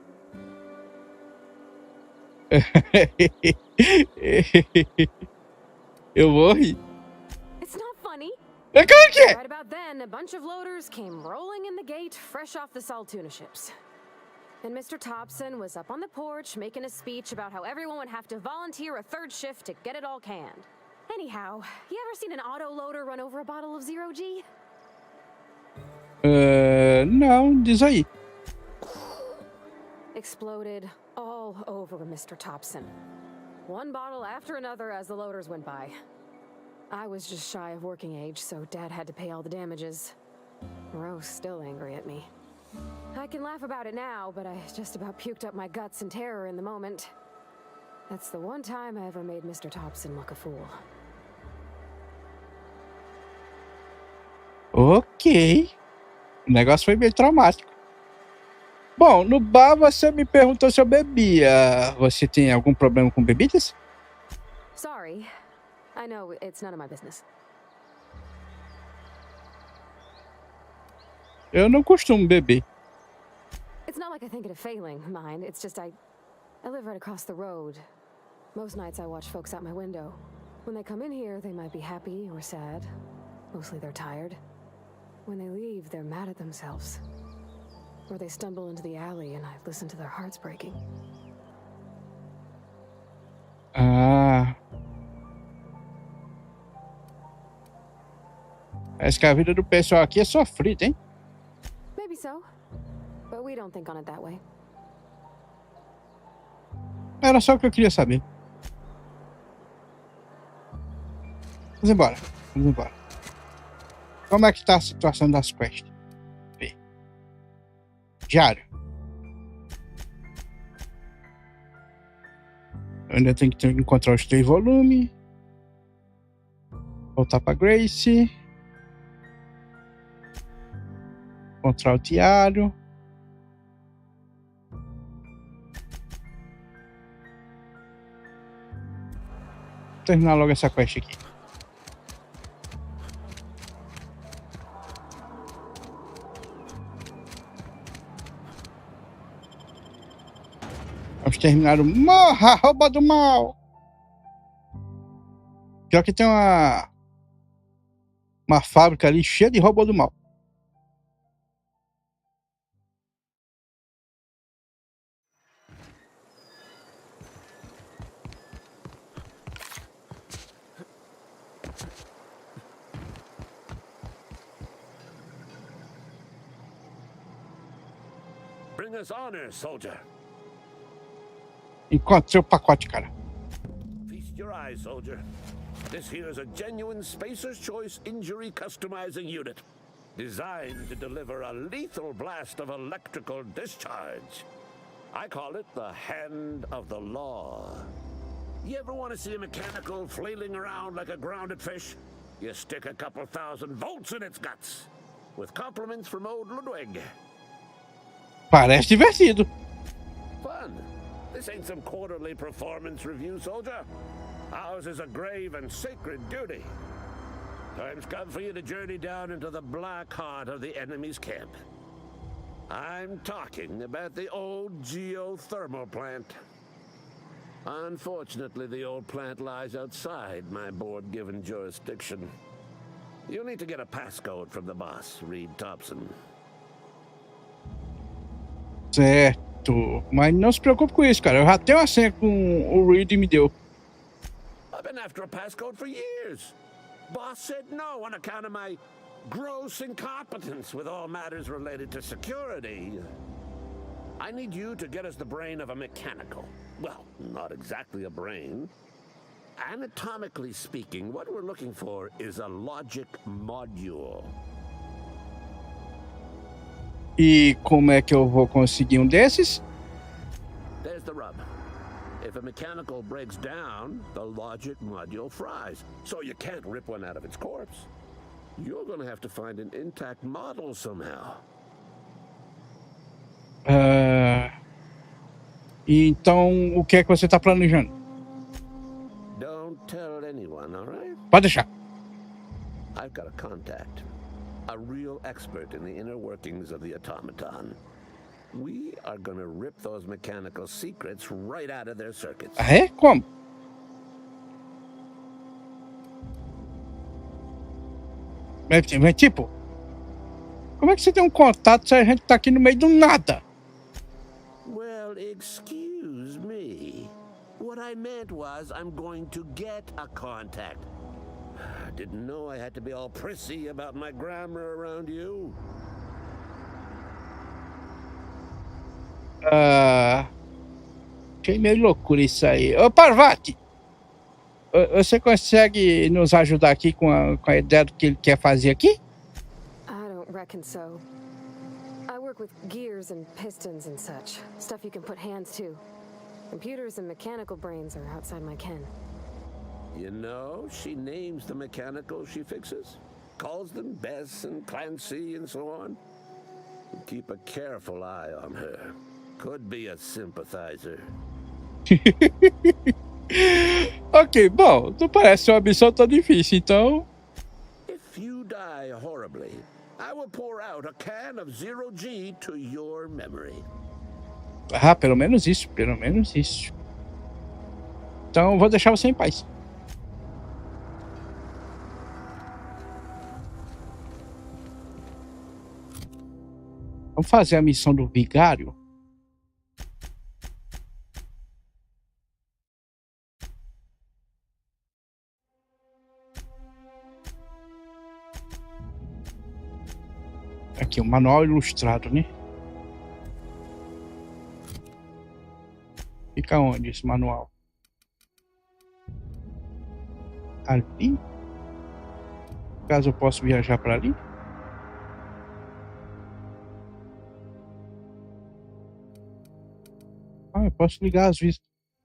Eu vou rir. It's not funny. É claro que é. Right about then, a bunch of loaders came rolling in the gate, fresh off the Saltuna ships. And Mr. Thompson was up on the porch making a speech about how everyone would have to volunteer a third shift to get it all canned. Anyhow, you ever seen an auto loader run over a bottle of 0G? Não, diz aí. Exploded all over Mr. Thompson. One bottle after another as the loaders went by. I was just shy of working age, so Dad had to pay all the damages. Moreau's still angry at me. I can laugh about it now, but I just about puked up my guts in terror in the moment. That's the one time I ever made Mr. Thompson look a fool. Ok. O negócio foi meio traumático. Bom, no bar você me perguntou se eu bebia. Você tem algum problema com bebidas? Sorry. I know it's none of my business. Eu não costumo beber. It's not like I think it a failing, mind. It's just I live right across the road. Most nights I watch folks out my window. When they come in here, they might be happy or sad. Mostly they're tired. When they leave, they're mad at themselves. Or they stumble into the alley and I listen to their hearts breaking. Ah. Parece que a vida do pessoal aqui é sofrida, hein? Maybe so. But we don't think on it that way. Era só o que eu queria saber. Vamos embora. Vamos embora. Como é que tá a situação das quests? Diário. Eu ainda tenho que encontrar os 3 volumes. Voltar pra Grace. Encontrar o diário. Vou terminar logo essa quest aqui. Vamos terminar o Morra, Rouba do Mal. Pior que tem uma fábrica ali cheia de robô do mal. Bring us honor, soldier. Encontre seu pacote, cara. Feast your eyes, soldier. This here is a genuine Spacer's Choice injury customizing unit, designed to deliver a lethal blast of electrical discharge. I call it the Hand of the Law. You ever want to see a mechanical flailing around like a grounded fish? You stick a couple thousand volts in its guts. With compliments from old Ludwig. Parece divertido. Fun. This ain't some quarterly performance review, soldier. Ours is a grave and sacred duty. Time's come for you to journey down into the black heart of the enemy's camp. I'm talking about the old geothermal plant. Unfortunately, the old plant lies outside my board-given jurisdiction. You'll need to get a passcode from the boss, Reed Thompson. Certo. Mas não se preocupe com isso, cara. Eu já tenho a senha com o Reed me deu. been after a passcode for years. Boss said no on account of my gross incompetence with all matters related to security. I need you to get us the brain of a mechanical. Well, not exactly a brain. Anatomically speaking, what we're looking for is a logic module. E como é que eu vou conseguir desses? There's the rub. If a mechanical breaks down, the logic module fries. So you can't rip one out of its corpse. You're gonna have to find an intact model somehow. Então, o que é que você está planejando? Don't tell anyone, all right? Pode deixar. I've got a contact. A real expert in the inner workings of the automaton. We are gonna rip those mechanical secrets right out of their circuits. Ah, é? Como? Mas tipo, como é que você tem um contato se a gente tá aqui no meio do nada? Well, excuse me. What I meant was I'm going to get a contact. I didn't know I had to be all prissy about my grammar around you. Achei meio loucura isso aí. Ô, Parvati! Você consegue nos ajudar aqui com a ideia do que ele quer fazer aqui? I don't reckon so. I work with gears and pistons and such. Stuff you can put hands to. Computers and mechanical brains are outside my ken. You know, she names the mechanicals she fixes. Calls them Bess and Clancy and so on. Keep a careful eye on her. Could be a sympathizer. Ok, bom, não parece uma missão tão difícil, então... If you die horribly, I will pour out a can of 0G to your memory. Ah, pelo menos isso, pelo menos isso. Então, vou deixar você em paz. Vamos fazer a missão do vigário? Aqui, o manual ilustrado, né? Fica onde esse manual? Ali? Caso eu possa viajar para ali? Ah, eu posso ligar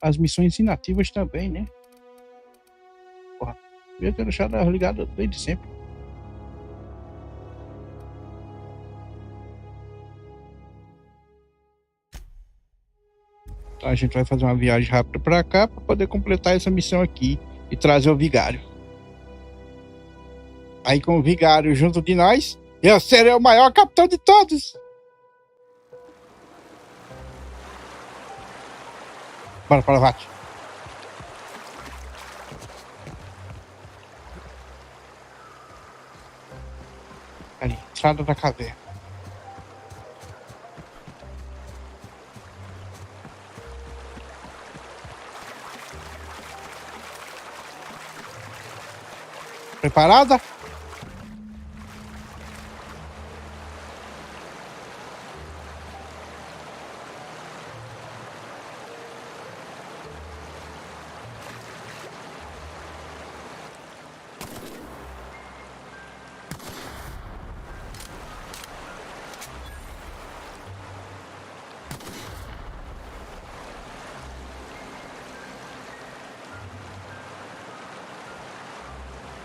as missões inativas também, né? Porra, devia ter deixado ela ligada desde sempre. Então a gente vai fazer uma viagem rápida para cá para poder completar essa missão aqui e trazer o vigário. Aí com o vigário junto de nós, eu serei o maior capitão de todos. Bora, Parvati. Ali, entrada da caverna. Preparada?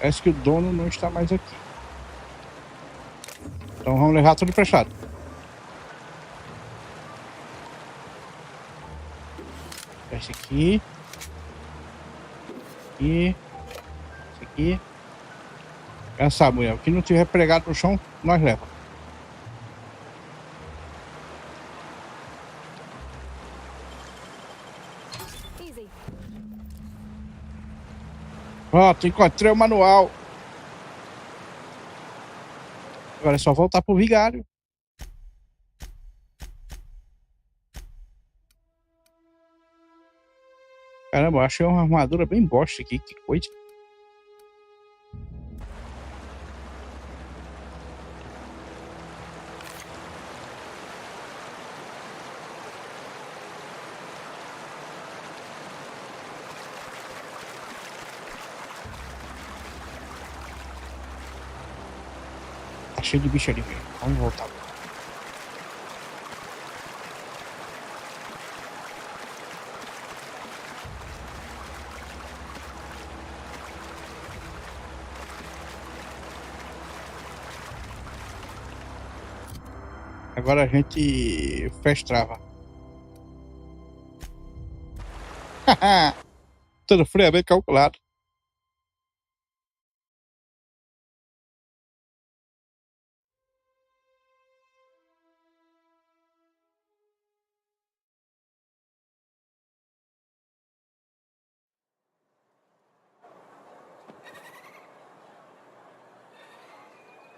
Parece que o dono não está mais aqui. Então vamos levar tudo emprestado. Esse aqui. E esse aqui. Essa mulher. O que não tiver pregado no chão, nós leva. Pronto, encontrei o manual. Agora é só voltar pro vigário. Caramba, eu achei uma armadura bem bosta aqui. Que coisa. Tá cheio de bicho ali, velho. Vamos voltar. Agora a gente fecha trava. Tudo friamente calculado.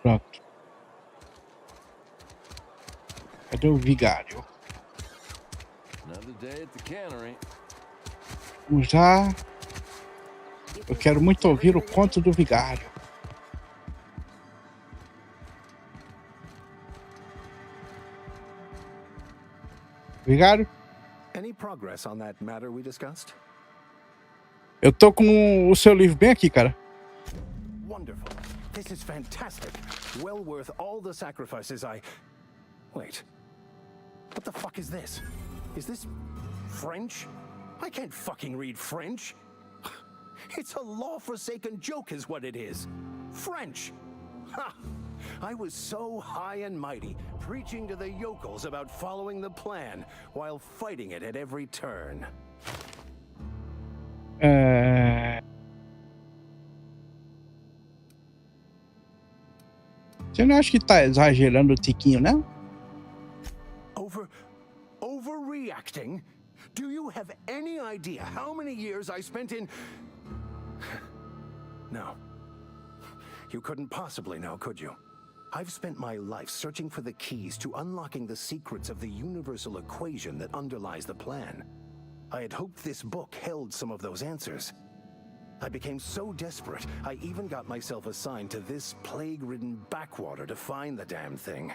Pronto. Cadê o vigário? Vamos lá. Eu quero muito ouvir o conto do vigário. Vigário? Any progress on that matter we discussed? Eu tô com o seu livro bem aqui, cara. Wonderful. This is fantastic. Well worth all the sacrifices I... Wait. What the fuck is this? Is this French? I can't fucking read French. It's a law-forsaken joke is what it is. French. Ha! I was so high and mighty, preaching to the yokels about following the plan, while fighting it at every turn. Você não acha que tá exagerando o tiquinho, não? Overreacting? Do you have any idea how many years I spent in... No. You couldn't possibly know, could you? I've spent my life searching for the keys to unlocking the secrets of the universal equation that underlies the plan. I had hoped this book held some of those answers. I became so desperate, I even got myself assigned to this plague-ridden backwater to find the damn thing.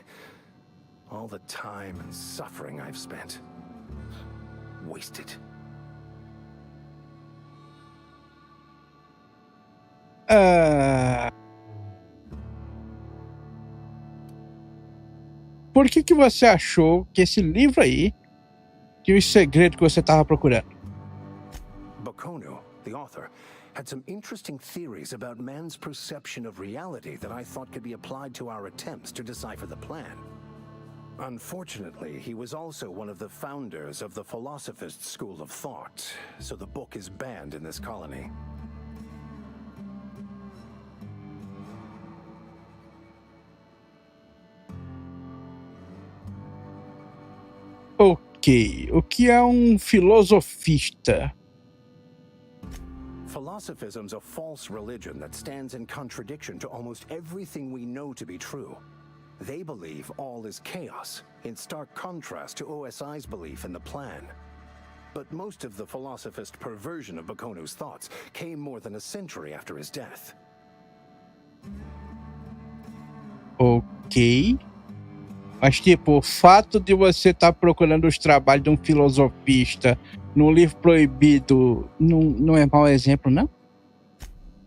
All the time and suffering I've spent. Wasted. Por que você achou que esse livro aí tinha o segredo que você estava procurando? Bakono, the author, had some interesting theories about man's perception of reality that I thought could be applied to our attempts to decipher the plan. Unfortunately, he was also one of the founders of the Philosophist School of Thought, so the book is banned in this colony. Ok, o que é filosofista? Philosophism's a false religion that stands in contradiction to almost everything we know to be true. They believe all is chaos, in stark contrast to OSI's belief in the plan. But most of the philosophist perversion of Bakono's thoughts came more than a century after his death. Ok. Mas, tipo, o fato de você estar procurando os trabalhos de filosofista num livro proibido não é mau exemplo, não?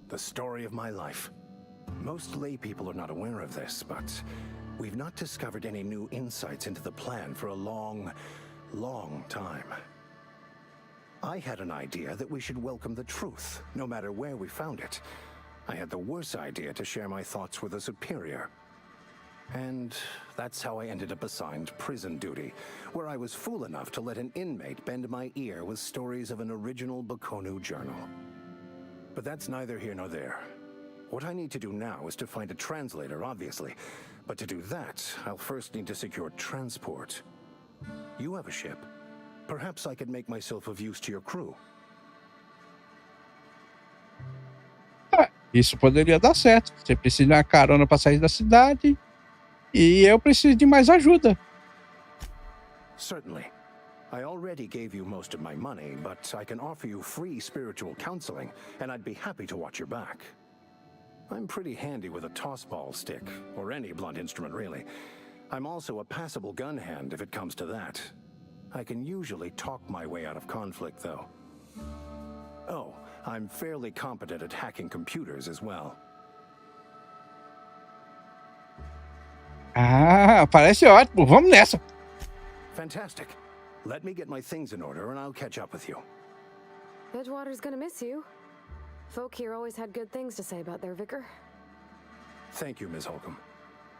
The story of my life. Most lay people are not aware of this, but we've not discovered any new insights into the plan for a long, long time. I had an idea that we should welcome the truth, no matter where we found it. I had the worse idea to share my thoughts with a superior. And that's how I ended up assigned prison duty, where I was fool enough to let an inmate bend my ear with stories of an original Bakono journal. But that's neither here nor there. What I need to do now is to find a translator, obviously. But to do that, I'll first need to secure transport. You have a ship. Perhaps I could make myself of use to your crew. Isso poderia dar certo. Você precisa de uma carona para sair da cidade. E eu preciso de mais ajuda. Certainly. I already gave you most of my money, but I can offer you free spiritual counseling, and I'd be happy to watch your back. I'm pretty handy with a tossball stick, or any blunt instrument really. I'm also a passable gun hand if it comes to that. I can usually talk my way out of conflict, though. Oh, I'm fairly competent at hacking computers as well. Ah, parece ótimo. Vamos nessa. Fantastic. Let me get my things in order and I'll catch up with you. Edgewater's gonna miss you. Folk here always had good things to say about their vicar. Thank you, Ms. Holcomb.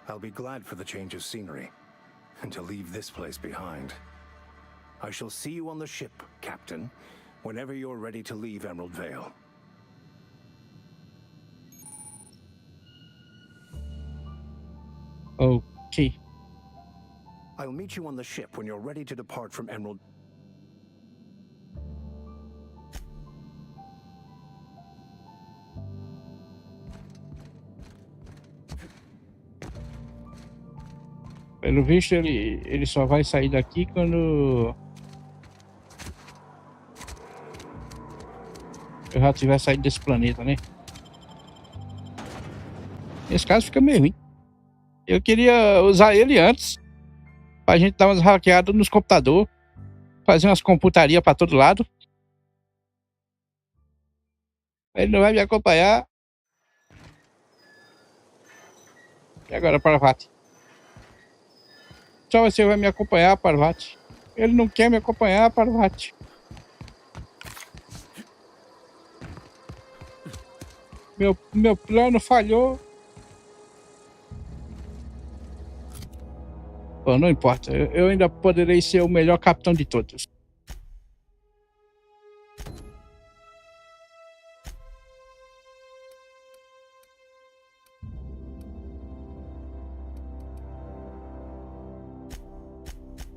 I'll be glad for the change of scenery, and to leave this place behind. I shall see you on the ship, Captain, whenever you're ready to leave Emerald Vale. Ok. I'll meet you on the ship when you're ready to depart from Emerald. Pelo visto, ele só vai sair daqui quando eu já tiver saído desse planeta, né? Nesse caso fica meio ruim. Eu queria usar ele antes, pra gente dar umas hackeadas nos computadores, fazer umas computarias pra todo lado. Ele não vai me acompanhar. E agora, Parvati? Só você vai me acompanhar, Parvati. Ele não quer me acompanhar, Parvati. Meu plano falhou. Bom, não importa. Eu ainda poderei ser o melhor capitão de todos.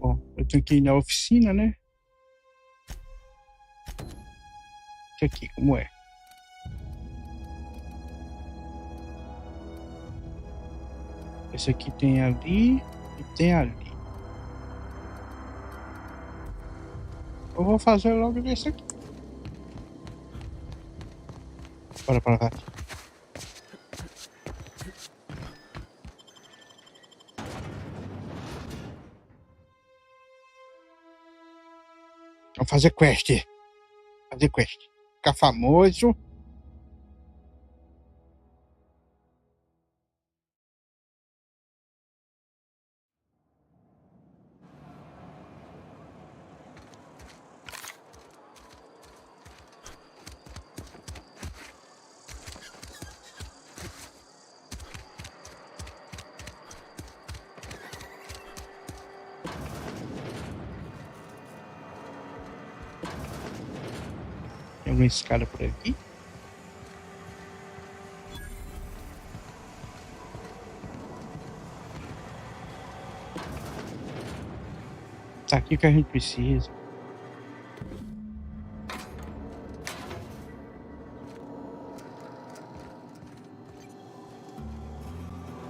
Bom, eu tenho que ir na oficina, né? Isso aqui, como é? Esse aqui tem ali e tem ali. Eu vou fazer logo desse aqui. Bora pra lá. Vamos fazer quest. Fazer quest. Ficar famoso. Tem uma escada por aqui. Tá aqui que a gente precisa.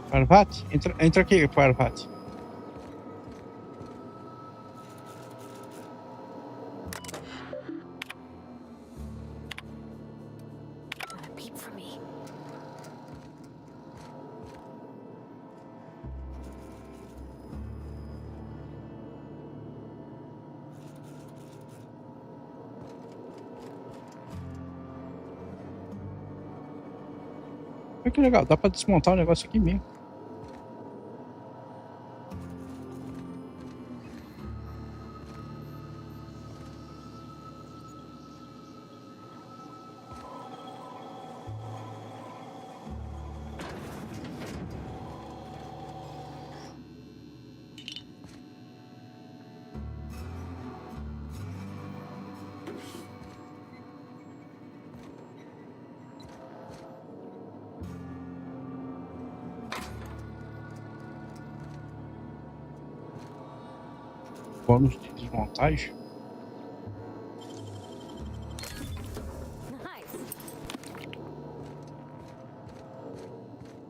Parvati? Entra aqui, Parvati. Que legal, dá pra desmontar o negócio aqui mesmo. Bônus de desmontagem.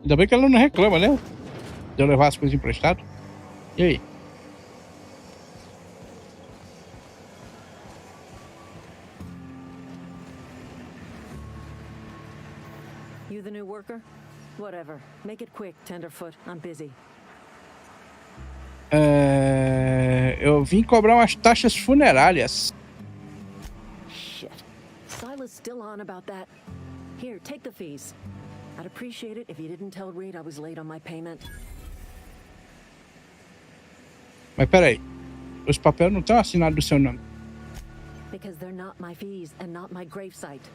Ainda bem que ela não reclama, né? De eu levar as coisas emprestadas. E aí? You the new worker? Whatever. Make it quick, Tenderfoot. I'm busy. Eu vim cobrar umas taxas funerárias. Shit. Silas still on about that. Here, take the fees. I'd appreciate it if you didn't tell Reed I was late on my payment. Mas peraí. Os papéis não estão assinados do seu nome. Because they're not my fees and not my gravesite.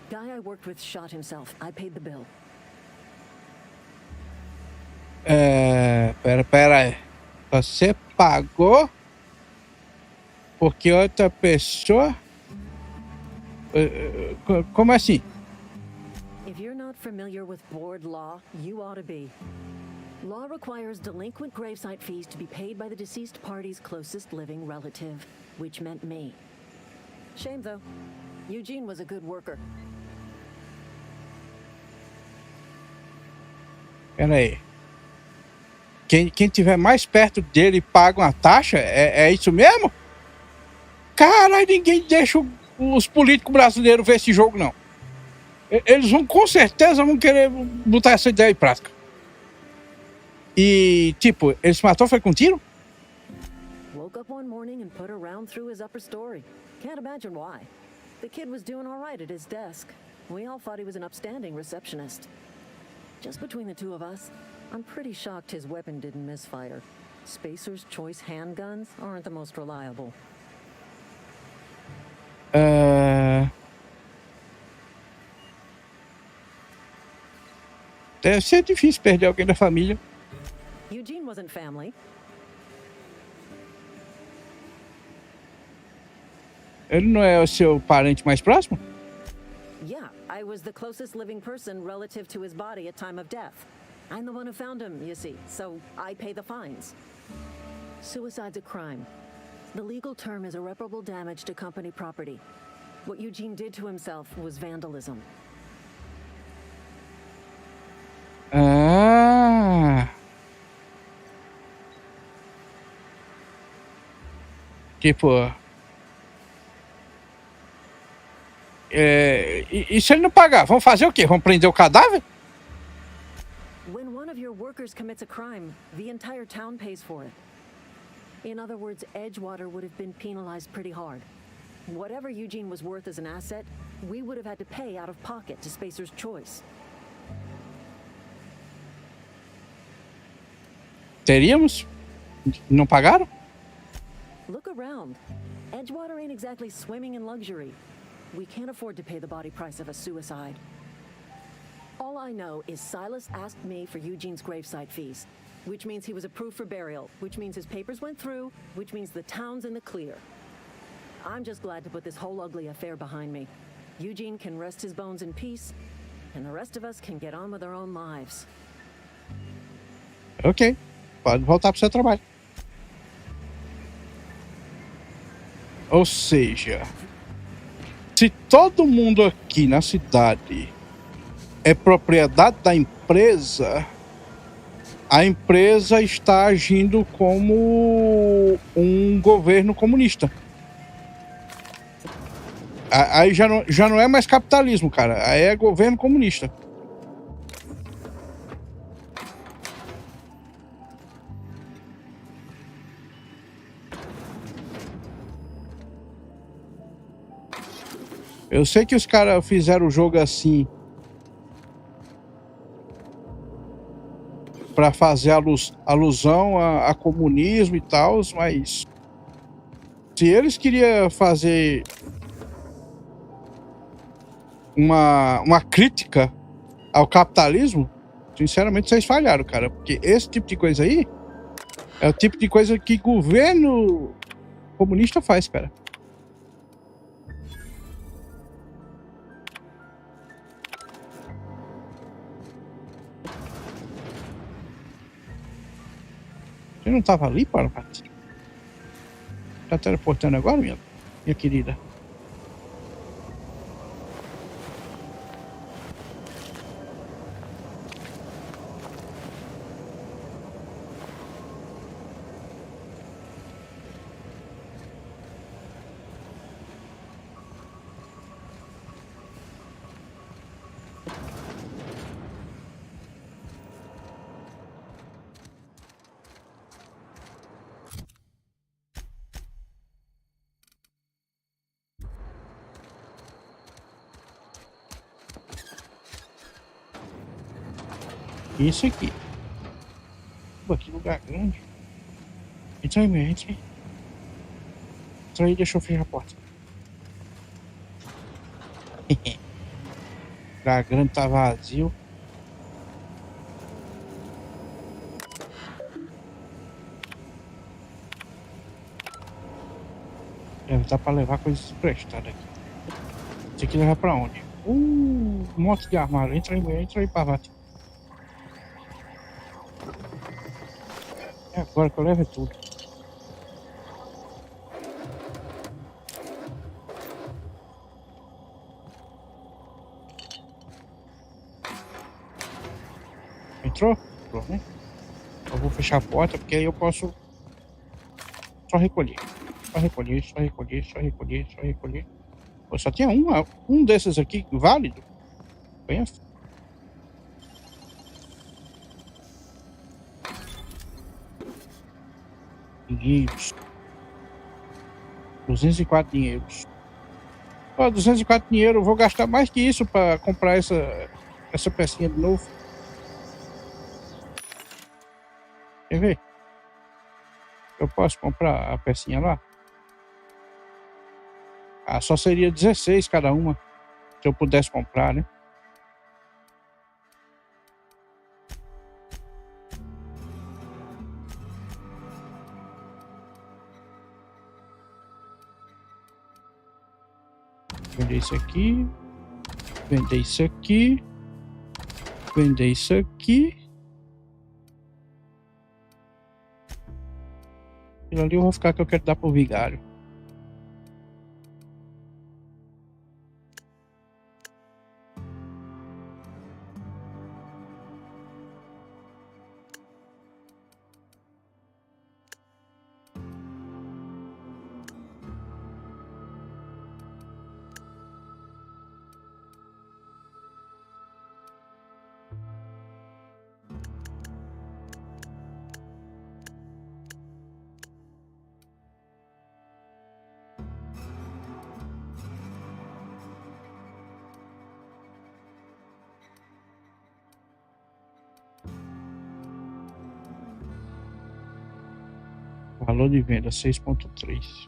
Guy I worked with shot himself. I paid the bill. Pera. Você pagou porque outra pessoa... Como assim? If you're not familiar with board law, you ought to be. Law requires delinquent gravesite fees to be paid by the deceased party's closest living relative, which meant me. Shame, though. Eugene was a good worker. Pera aí. Quem tiver mais perto dele paga uma taxa? É isso mesmo? Caralho, ninguém deixa os políticos brasileiros ver esse jogo, não. Eles vão, com certeza, vão querer botar essa ideia em prática. E, tipo, ele se matou foi com tiro? Woke up one morning and put a round through his upper story. Can't imagine why. The kid was doing all right at his desk. We all thought he was an upstanding receptionist. Just between the two of us, I'm pretty shocked his weapon didn't misfire. Spacer's choice handguns aren't the most reliable. Deve ser difícil perder alguém da família. Eugene wasn't family. Ele não é o seu parente mais próximo? Yeah, I was the closest living person relative to his body at time of death. I'm the one who found him, you see, so I pay the fines. Suicide's a crime. The legal term is irreparable damage to company property. What Eugene did to himself was vandalism. Tipo... E se ele não pagar? Vamos fazer o quê? Vamos prender o cadáver? When one of your workers commits a crime, the entire town pays for it. In other words, Edgewater would have been penalized pretty hard. Whatever Eugene was worth as an asset, we would have had to pay out of pocket to Spacer's choice. Teríamos? Não pagaram? Look around. Edgewater ain't exactly swimming in luxury. We can't afford to pay the body price of a suicide. All I know is Silas asked me for Eugene's gravesite fees, which means he was approved for burial, which means his papers went through, which means the town's in the clear. I'm just glad to put this whole ugly affair behind me. Eugene can rest his bones in peace, and the rest of us can get on with our own lives. Ok. Pode voltar pro seu trabalho. Ou seja... Se todo mundo aqui na cidade é propriedade da empresa, a empresa está agindo como um governo comunista. Aí já não é mais capitalismo, cara. Aí é governo comunista. Eu sei que os caras fizeram o jogo assim para fazer alusão a comunismo e tal, mas se eles queriam fazer uma crítica ao capitalismo, sinceramente vocês falharam, cara, porque esse tipo de coisa aí é o tipo de coisa que governo comunista faz, cara. Você não tava ali, para tá teleportando agora, minha querida? Isso aqui. Pô, que lugar grande. Entra aí, meu, entra aí. Entra aí, deixa eu fechar a porta. Lugar grande tá vazio. Deve dar pra levar coisas emprestadas aqui. Isso aqui leva pra onde? Um monte de armário. Entra aí, Pavate. É agora que eu levo tudo. Entrou? Entrou, né? Eu vou fechar a porta porque aí eu posso só recolher. Só recolher. Pô, só tinha um desses aqui válido. Pensa. Dinheiros. 204 dinheiros. Pô, 204 dinheiro, eu vou gastar mais que isso pra comprar essa pecinha de novo. Quer ver? Eu posso comprar a pecinha lá? Ah, só seria 16 cada uma. Se eu pudesse comprar, né? Vender isso aqui. Vender isso aqui. Vender isso aqui. Aquilo ali eu vou ficar que eu quero dar pro vigário. Valor de venda 6.3.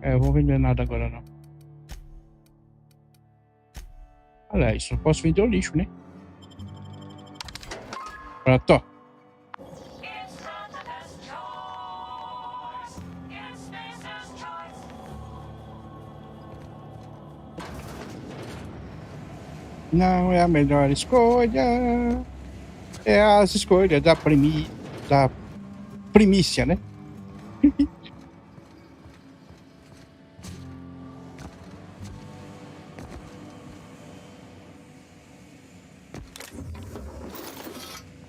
Eu vou vender nada agora não. Aliás, eu posso vender o lixo, né? Pronto, ó. Não é a melhor escolha. É as escolhas da primícia, né?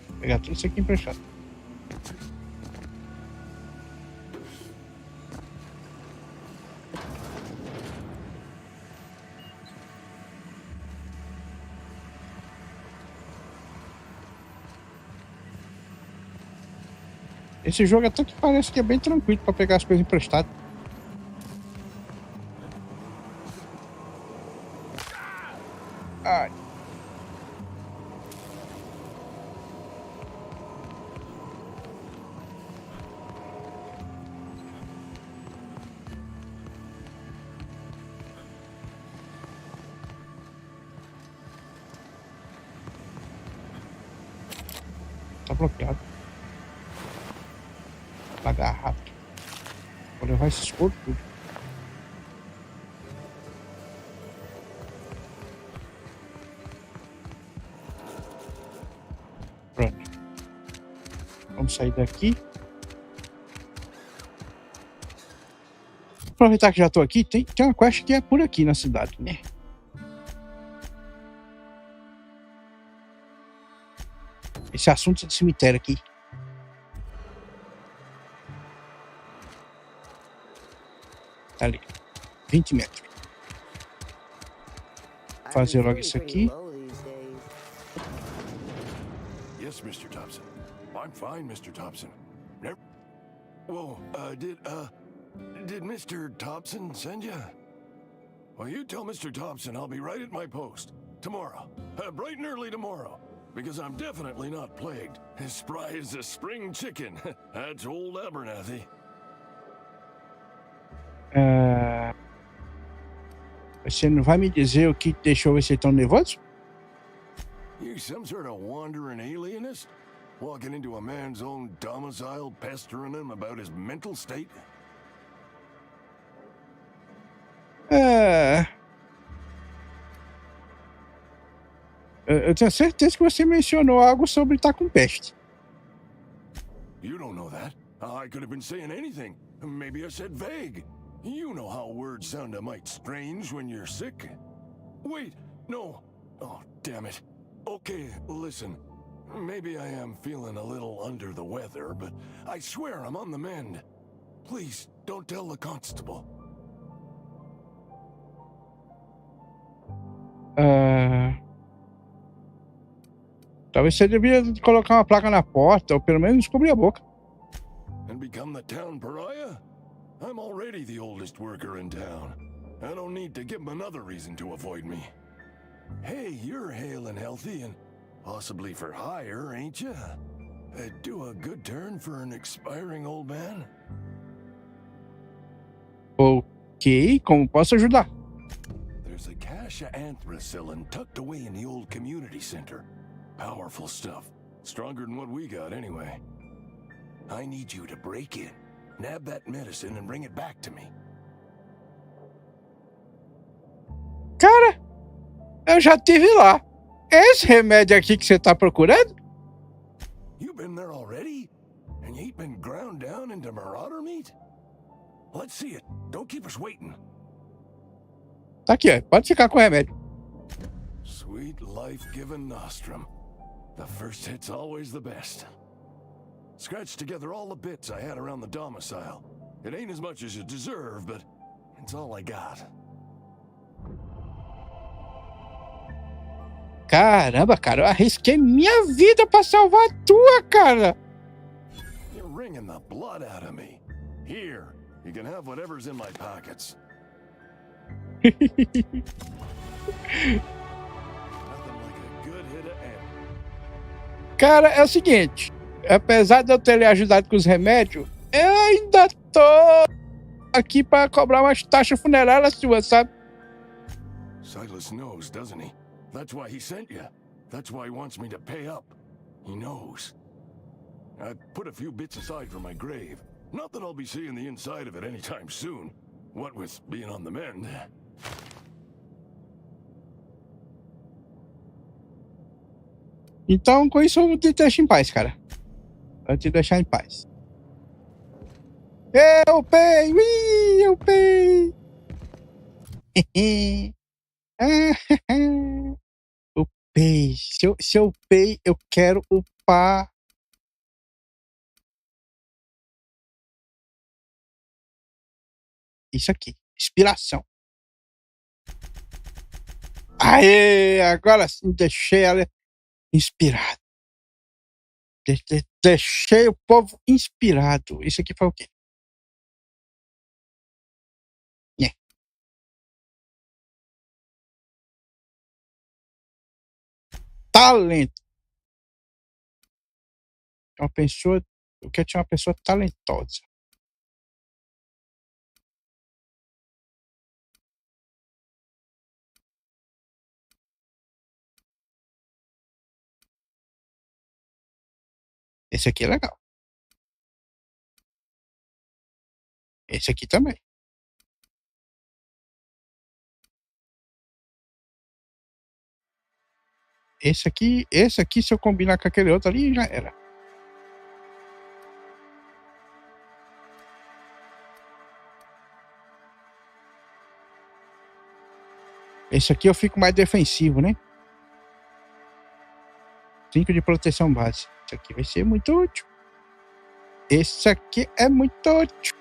Vou pegar tudo isso aqui emprestado. Esse jogo até que parece que é bem tranquilo para pegar as coisas emprestadas. Ai. Tá bloqueado. Pagar rápido. Vou levar esses corpos tudo. Pronto. Vamos sair daqui. Aproveitar que já tô aqui, tem uma quest que é por aqui na cidade, né? Esse assunto de cemitério aqui. Tá ali. 20 metros. Vou fazer logo isso aqui. Yes, Mr. Thompson. I'm fine, Mr. Thompson. Whoa, did Mr. Thompson send you? Well, you tell Mr. Thompson I'll be right at my post. Tomorrow. Bright and early tomorrow. Because I'm definitely not plagued. As spry as a spring chicken. That's old Abernathy. Você não vai me dizer o que deixou você tão nervoso? You some sort of wandering alienist? Walking into a man's own domicile, pestering him about his mental state? Eu tenho certeza que você mencionou algo sobre estar com peste. You don't know that. I could have been saying anything. Maybe I said vague. You know how words sound a mite strange when you're sick. Wait, no. Oh, damn it. Okay, listen. Maybe I am feeling a little under the weather, but I swear I'm on the mend. Please, don't tell the constable. Talvez você devia colocar uma placa na porta, ou pelo menos cobrir a boca. And become the town pariah? I'm already the oldest worker in town. I don't need to give him another reason to avoid me. Hey, you're hale and healthy and possibly for hire, ain't you? Do a good turn for an expiring old man? Ok, como posso ajudar? There's a cache of anthracillin tucked away in the old community center. Powerful stuff. Stronger than what we got, anyway. I need you to break in, nab that medicine, and bring it back to me. Cara, eu já tive lá. É esse remédio aqui que você tá procurando? You been there already? And you ain't been ground down into marauder meat? Let's see it. Don't keep us waiting. Tá aqui, ó. Pode ficar com o remédio. Sweet life-giving nostrum. The first hit's always the best. Scratched together all the bits I had around the domicile. It ain't as much as you deserve, but it's all I got. Caramba, cara, eu arrisquei minha vida pra salvar a tua, cara. You're wringing the blood out of me. Here, you can have whatever's in my pockets. Cara, é o seguinte, apesar de eu ter lhe ajudado com os remédios, eu ainda tô aqui pra cobrar umas taxas funerárias suas, sabe? Silas knows, doesn't he? That's why he sent you. That's why he wants me to pay up. He knows. I put a few bits aside for my grave. Not that I'll be seeing the inside of it anytime soon. What with being on the mend. Então, com isso, eu vou te deixar em paz, cara. Vou te deixar em paz. Eu pei! Eu pei! Upei. Se eu upei, eu quero upar. Isso aqui. Inspiração. Aê! Agora sim, deixei ela inspirado. Deixei o povo inspirado. Isso aqui foi o quê? Talento. Uma pessoa. Eu quero ter uma pessoa talentosa. Esse aqui é legal. Esse aqui também. Esse aqui, se eu combinar com aquele outro ali, já era. Esse aqui eu fico mais defensivo, né? 5 de proteção base. Isso aqui vai ser muito útil. Esse aqui é muito útil.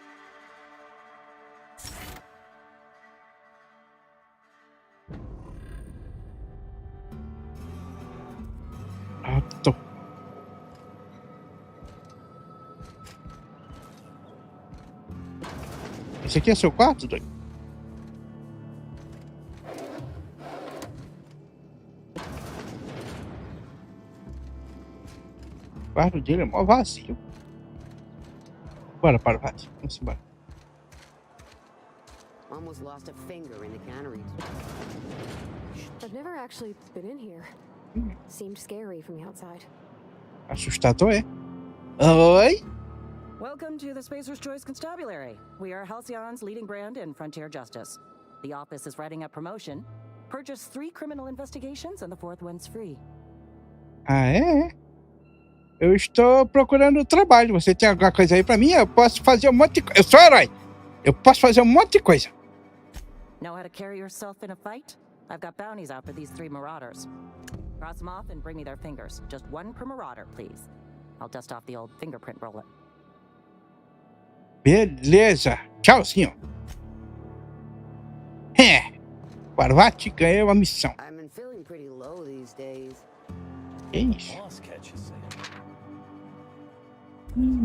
Pronto. Esse aqui é seu quarto, doido? O quarto dele é mó vazio. Bora para o vazio. Vamos embora. Almost lost a finger in the cannery. I've never actually been in here. Seemed scary from the outside. Assustador, é? Oi? Welcome to the Spacer's Choice Constabulary. We are Halcyon's leading brand in frontier justice. The office is writing up promotion. Purchase 3 criminal investigations and the 4th one's free. Ah, é? Eu estou procurando trabalho. Você tem alguma coisa aí pra mim? Eu posso fazer um monte de coisa. Eu sou herói. Eu posso fazer um monte de coisa. Know how to carry yourself in a fight? I've got bounties out for these 3 marauders. Cross them off and bring me their fingers. Just 1 per marauder, please. I'll dust off the old fingerprint roller. Beleza. Tchauzinho. Parvati ganhou uma missão. I've been feeling pretty low these days. Que isso?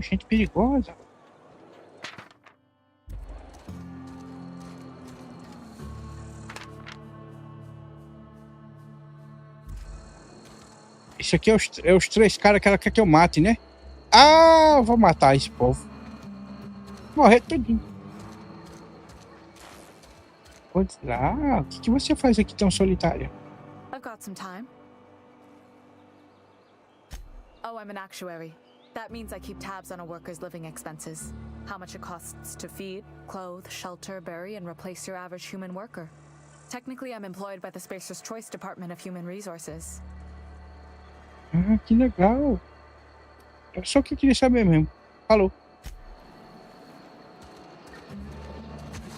Gente perigosa. Isso aqui é os 3 caras que ela quer que eu mate, né? Ah, eu vou matar esse povo. Morrer tudinho. Pode lá. O que você faz aqui tão solitária? I've got some time. Oh, I'm an actuary. That means I keep tabs on a worker's living expenses. How much it costs to feed, clothe, shelter, bury, and replace your average human worker. Technically, I'm employed by the Spacer's Choice Department of Human Resources. Ah, que legal. É só o que eu queria saber mesmo. Falou.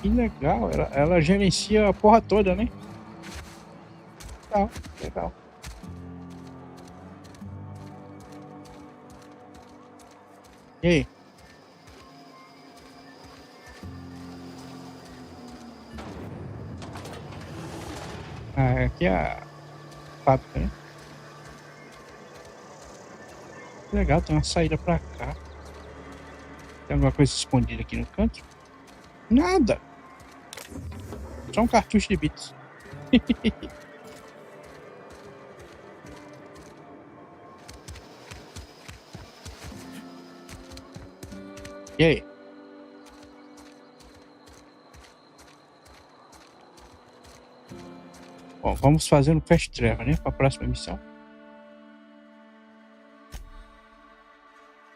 Que legal. Ela gerencia a porra toda, né? Legal, legal. E aí? Ah, aqui é a fábrica, né? Legal, tem uma saída pra cá. Tem alguma coisa escondida aqui no canto? Nada. Só um cartucho de bits. E aí? Bom, vamos fazer um fast travel, né? Para a próxima missão.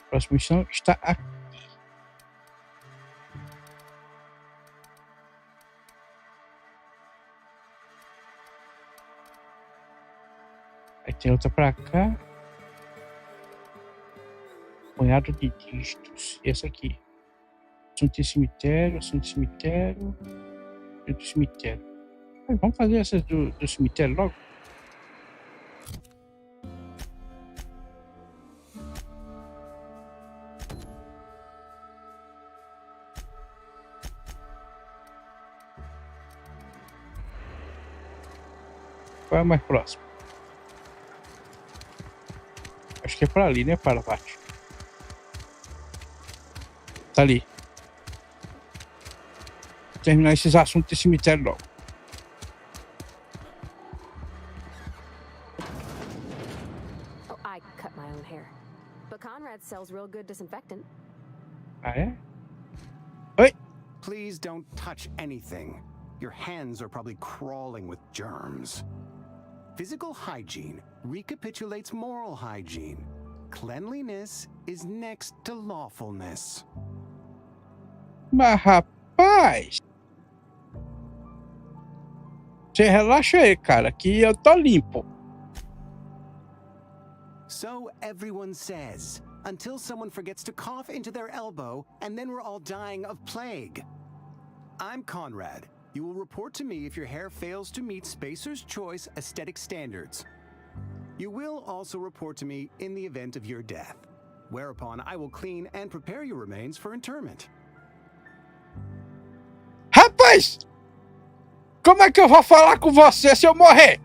A próxima missão está aqui. Aí tem outra para cá. Punhado de dígitos. E essa aqui. Assunto de cemitério, assunto de cemitério. E do cemitério. Aí, vamos fazer essas do cemitério logo. Qual é o mais próximo? Acho que é para ali, né? Para baixo. Tá ali. Vou terminar esses assuntos de cemitério logo. Oh, I cut my own hair. But Conrad sells real good disinfectant. Ah, é? Oi? Please don't touch anything. Your hands are probably crawling with germs. Physical hygiene recapitulates moral hygiene. Cleanliness is next to lawfulness. Mas, rapaz... Você relaxa aí, cara, que eu tô limpo. So everyone says, until someone forgets to cough into their elbow, and then we're all dying of plague. I'm Conrad. You will report to me if your hair fails to meet Spacer's Choice aesthetic standards. You will also report to me in the event of your death, whereupon I will clean and prepare your remains for interment. Rapaz! Como é que eu vou falar com você se eu morrer?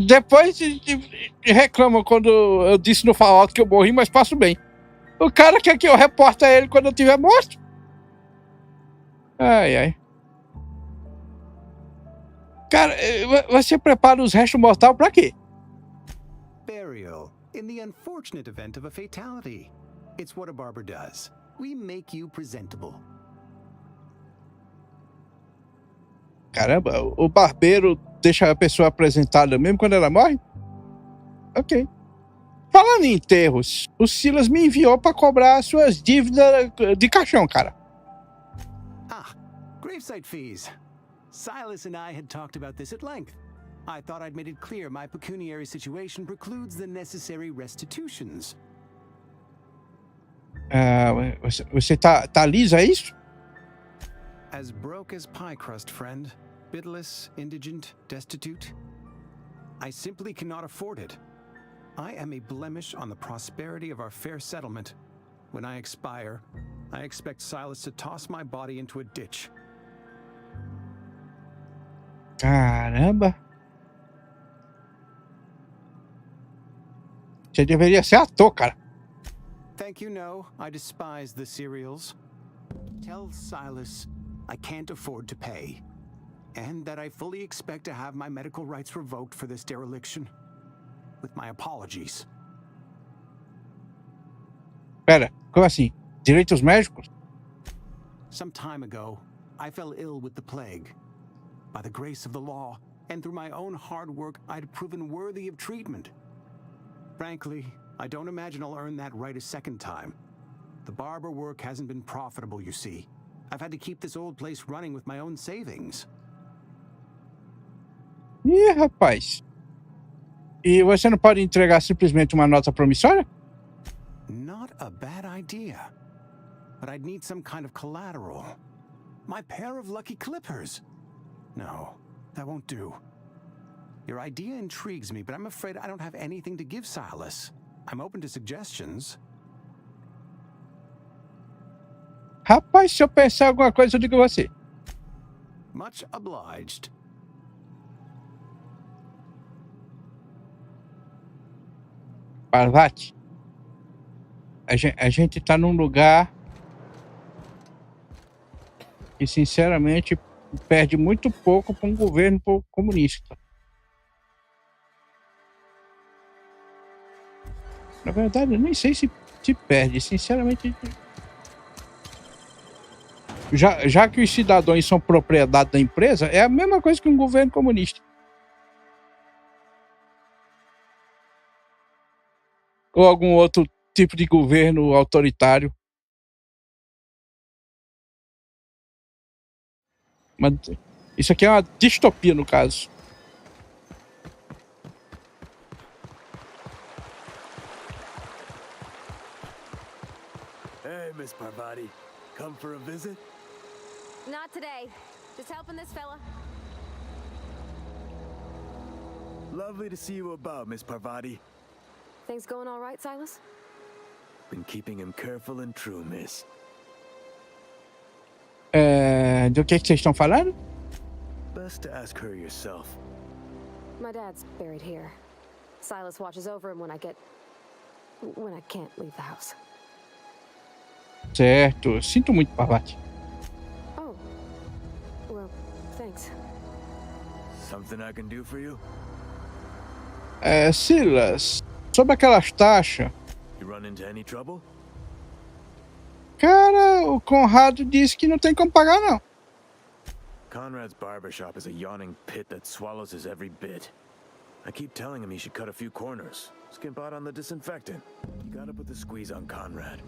Depois reclama quando eu disse no Fallout que eu morri, mas passo bem. O cara quer que eu reporte a ele quando eu tiver morto? Ai, ai. Cara, você prepara os restos mortais pra quê? in the unfortunate event of a fatality. It's what a barber does. We make you presentable. Caramba, o barbeiro deixa a pessoa apresentada mesmo quando ela morre? Ok. Falando em enterros, o Silas me enviou para cobrar suas dívidas de caixão, cara. Gravesite fees. Silas and I had talked about this at length. I thought I'd made it clear my pecuniary situation precludes the necessary restitutions. Você tá liso, é isso? As broke as pie crust, friend. Bitless, indigent, destitute. I simply cannot afford it. I am a blemish on the prosperity of our fair settlement. When I expire, I expect Silas to toss my body into a ditch. Caramba. Você deveria ser ator, cara. Thank you, no. I despise the cereals. Tell Silas I can't afford to pay. And that I fully expect to have my medical rights revoked for this dereliction. With my apologies. Pera, como assim? Direitos médicos? Some time ago, I fell ill with the plague. By the grace of the law, and through my own hard work, I'd proven worthy of treatment. Frankly, I don't imagine I'll earn that right a second time. The barber work hasn't been profitable, you see. I've had to keep this old place running with my own savings. Ih, rapaz. E você não pode entregar simplesmente uma nota promissória? Not a bad idea. But I'd need some kind of collateral. My pair of lucky clippers. No, that won't do. Your idea intrigues me, but I'm afraid I don't have anything to give Silas. I'm open to suggestions. Rapaz, se eu pensar alguma coisa, eu digo a você. Much obliged. Parvati, a gente tá num lugar que, sinceramente, perde muito pouco para um governo comunista. Na verdade, eu nem sei se perde, sinceramente. Já que os cidadãos são propriedade da empresa, é a mesma coisa que um governo comunista. Ou algum outro tipo de governo autoritário. Mas isso aqui é uma distopia, no caso. Hey, Miss Parvati. Come for a visit? Not today. Just helping this fella. Lovely to see you about, Miss Parvati. Things going all right, Silas? Been keeping him careful and true, miss. Do que vocês estão falando? Best to ask her yourself. My dad's buried here. Silas watches over him when I can't leave the house. Certo. Sinto muito, Parvati. Oh. Well, thanks. Something I can do for you? Silas, sobre aquelas taxas. You run into any trouble? Cara, o Conrado disse que não tem como pagar, não. Conrad's barbershop is a yawning pit that swallows his every bit. I keep telling him he should cut a few corners. Skimp out on the disinfectant. You gotta put the squeeze on Conrad.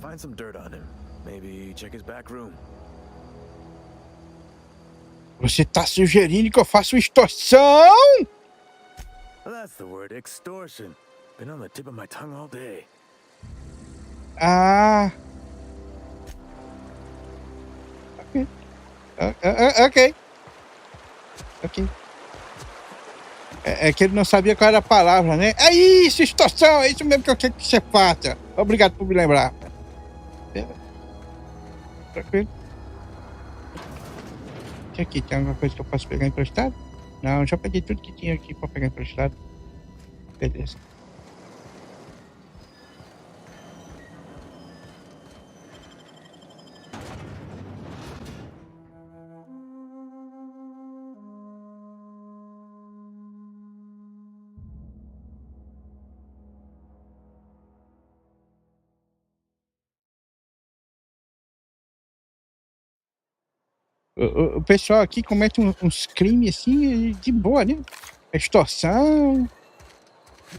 Find some dirt on him. Maybe check his back room. Você tá sugerindo que eu faça uma extorsão? That's the word, extortion. Been on the tip of my tongue all day. Ah. Ok. É que ele não sabia qual era a palavra, né? É isso, extorsão, é isso mesmo que eu quero que você faça. Obrigado por me lembrar. Tranquilo. Aqui, tem alguma coisa que eu posso pegar emprestado? Não, já peguei tudo que tinha aqui pra pegar emprestado. Beleza. O pessoal aqui comete uns crimes assim de boa, né? Extorsão,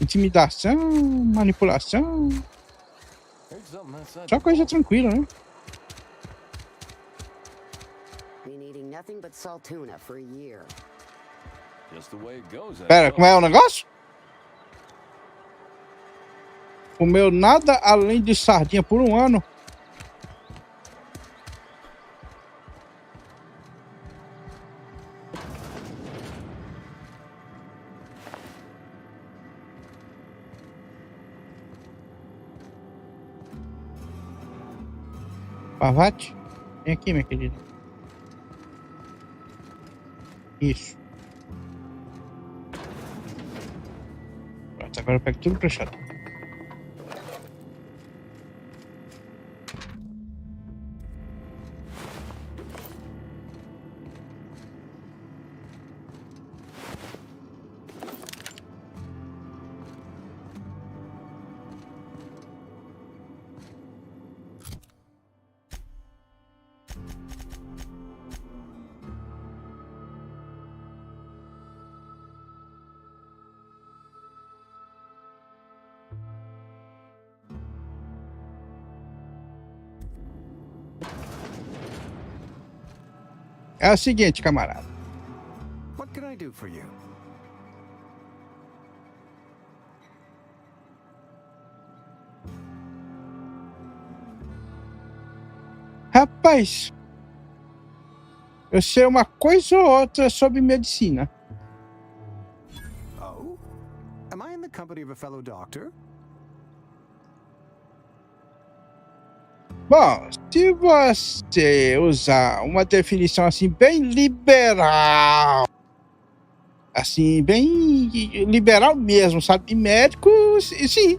intimidação, manipulação. Só coisa tranquila, né? Pera, como é o negócio? Comeu nada além de sardinha por um ano. Parvati, vem aqui, minha querida. Isso. Pronto, agora eu pego tudo pra chão. É o seguinte, camarada. What can I do for you? Rapaz, eu sei uma coisa ou outra sobre medicina. Oh? Am I in the company of a fellow doctor? Bom, se você usar uma definição assim bem liberal, assim, bem liberal mesmo, sabe, de médico, sim.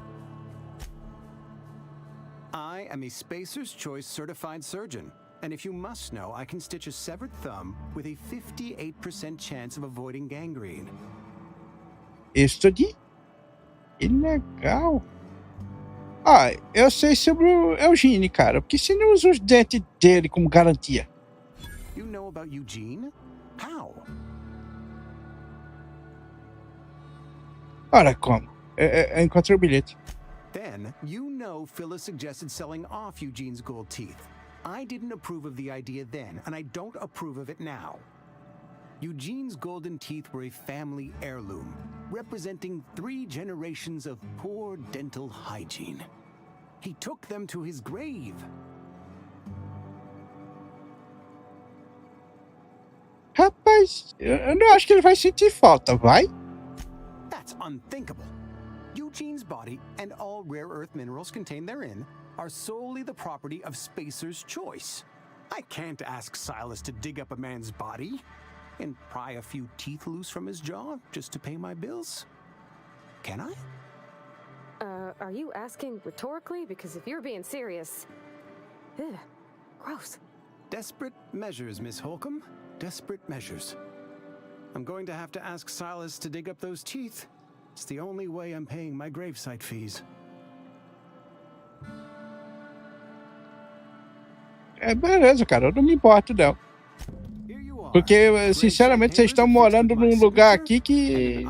I am a Spacer's Choice certified surgeon, and if you must know, I can stitch a severed thumb with a 58% chance of avoiding gangrene. Estude? Que legal. Ah, eu sei sobre o Eugene, cara, porque você não usa os dentes dele como garantia. You know about Eugene? How? Ora, como? Eu encontrei o bilhete. Then, you know Phyllis suggested selling off Eugene's gold teeth. I didn't approve of the idea then, and I don't approve of it now. Eugene's golden teeth were a family heirloom, representing 3 generations of poor dental hygiene. He took them to his grave. Rapaz, eu não acho que ele vai sentir falta, vai? That's unthinkable. Eugene's body and all rare earth minerals contained therein are solely the property of Spacer's Choice. I can't ask Silas to dig up a man's body and pry a few teeth loose from his jaw just to pay my bills. Can I? Are you asking rhetorically? Because if you're being serious... Ugh, gross. Desperate measures, Miss Holcomb. Desperate measures. I'm going to have to ask Silas to dig up those teeth. It's the only way I'm paying my gravesite fees. É beleza, cara, eu não me importo, não. Porque, sinceramente, vocês estão morando num lugar aqui que...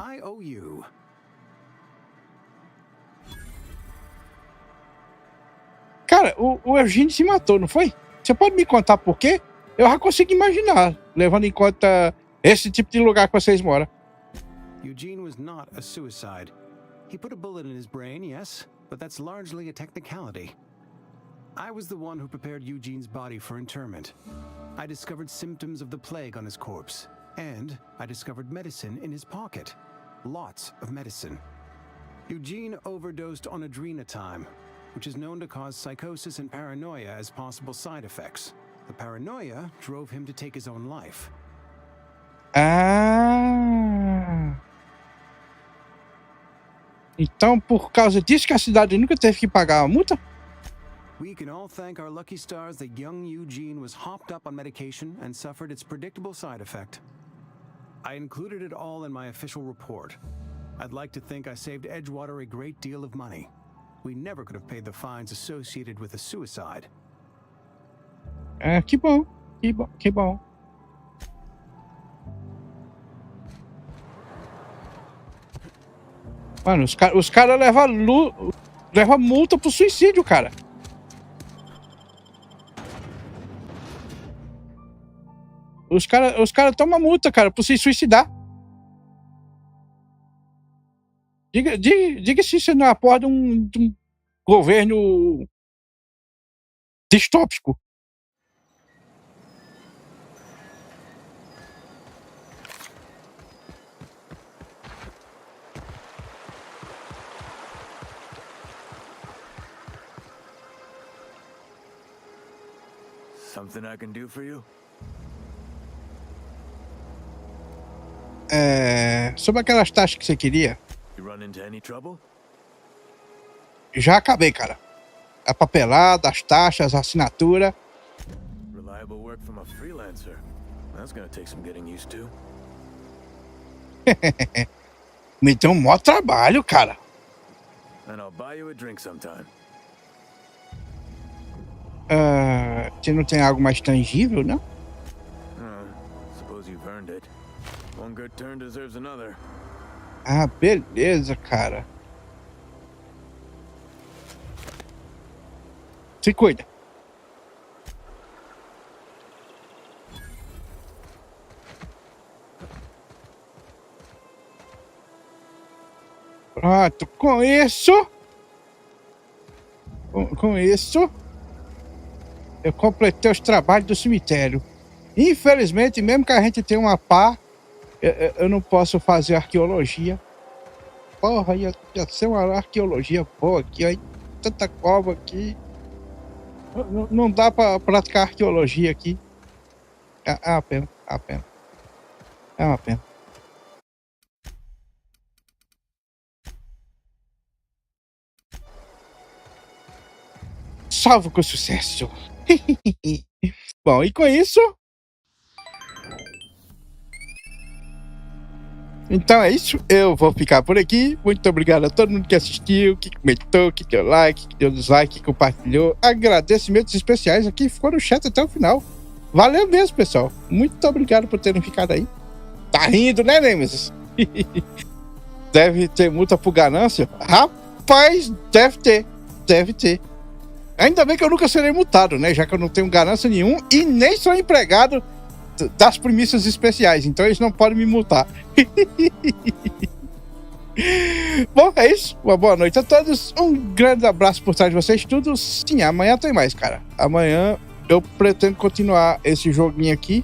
Cara, o Eugênio se matou, não foi? Você pode me contar por quê? Eu já consigo imaginar, levando em conta esse tipo de lugar que vocês moram. Eugene was not a suicide. He put a bullet in his brain, yes, but that's largely a technicality. I was the one who prepared Eugene's body for interment. I discovered symptoms of the plague on his corpse, and I discovered medicine in his pocket. Lots of medicine. Eugene overdosed on adrenatime, which is known to cause psychosis and paranoia as possible side effects. The paranoia drove him to take his own life. Ah! Então, por causa disso que a cidade nunca teve que pagar a multa? We can all thank our lucky stars that young Eugene was hopped up on medication and suffered its predictable side effect. I included it all in my official report. I'd like to think I saved Edgewater a great deal of money. We never could have paid the fines associated with a suicide. Que bom, que bom, que bom. Mano, os caras levam multa por suicídio, cara. Os cara tomam multa, cara, por se suicidar. Diga se isso não é a porra de um governo distópico. Something I can do for you? Sobre aquelas taxas que você queria, You run into any trouble? já acabei, cara. A papelada, as taxas, a assinatura. Reliable work from a freelancer. That's gonna take some getting used to. Me deu um maior trabalho, cara. And I'll buy you a drink sometime. Você não tem algo mais tangível, não? Suppose you've earned it. One good turn deserves another. Ah, beleza, cara. Se cuida. Pronto, com isso... Com isso... Eu completei os trabalhos do cemitério. Infelizmente, mesmo que a gente tenha uma pá, eu não posso fazer arqueologia. Porra, ia ser uma arqueologia boa aqui, aí tanta cova aqui. Não dá pra praticar arqueologia aqui. É uma pena, é uma pena. É uma pena. Salvo com sucesso. Bom, e com isso... Então é isso, eu vou ficar por aqui. Muito obrigado a todo mundo que assistiu, que comentou, que deu like, que deu dislike, que compartilhou. Agradecimentos especiais aqui, ficou no chat até o final. Valeu mesmo, pessoal. Muito obrigado por terem ficado aí. Tá rindo, né, Nemesis? Deve ter multa por ganância? Rapaz, deve ter. Ainda bem que eu nunca serei multado, né? Já que eu não tenho ganância nenhum e nem sou empregado das premissas especiais. Então eles não podem me multar. Bom, é isso. Uma boa noite a todos. Um grande abraço por trás de vocês tudo. Sim, amanhã tem mais, cara. Amanhã eu pretendo continuar esse joguinho aqui.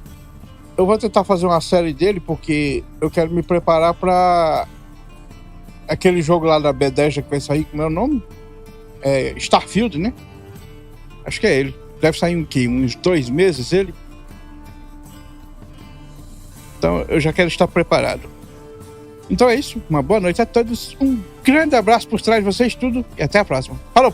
Eu vou tentar fazer uma série dele porque eu quero me preparar pra aquele jogo lá da Bethesda que vai sair. Como é o nome? Starfield, né? Acho que é ele. Deve sair uns 2 meses ele. Então eu já quero estar preparado. Então é isso. Uma boa noite a todos. Um grande abraço por trás de vocês tudo. E até a próxima. Falou, pô!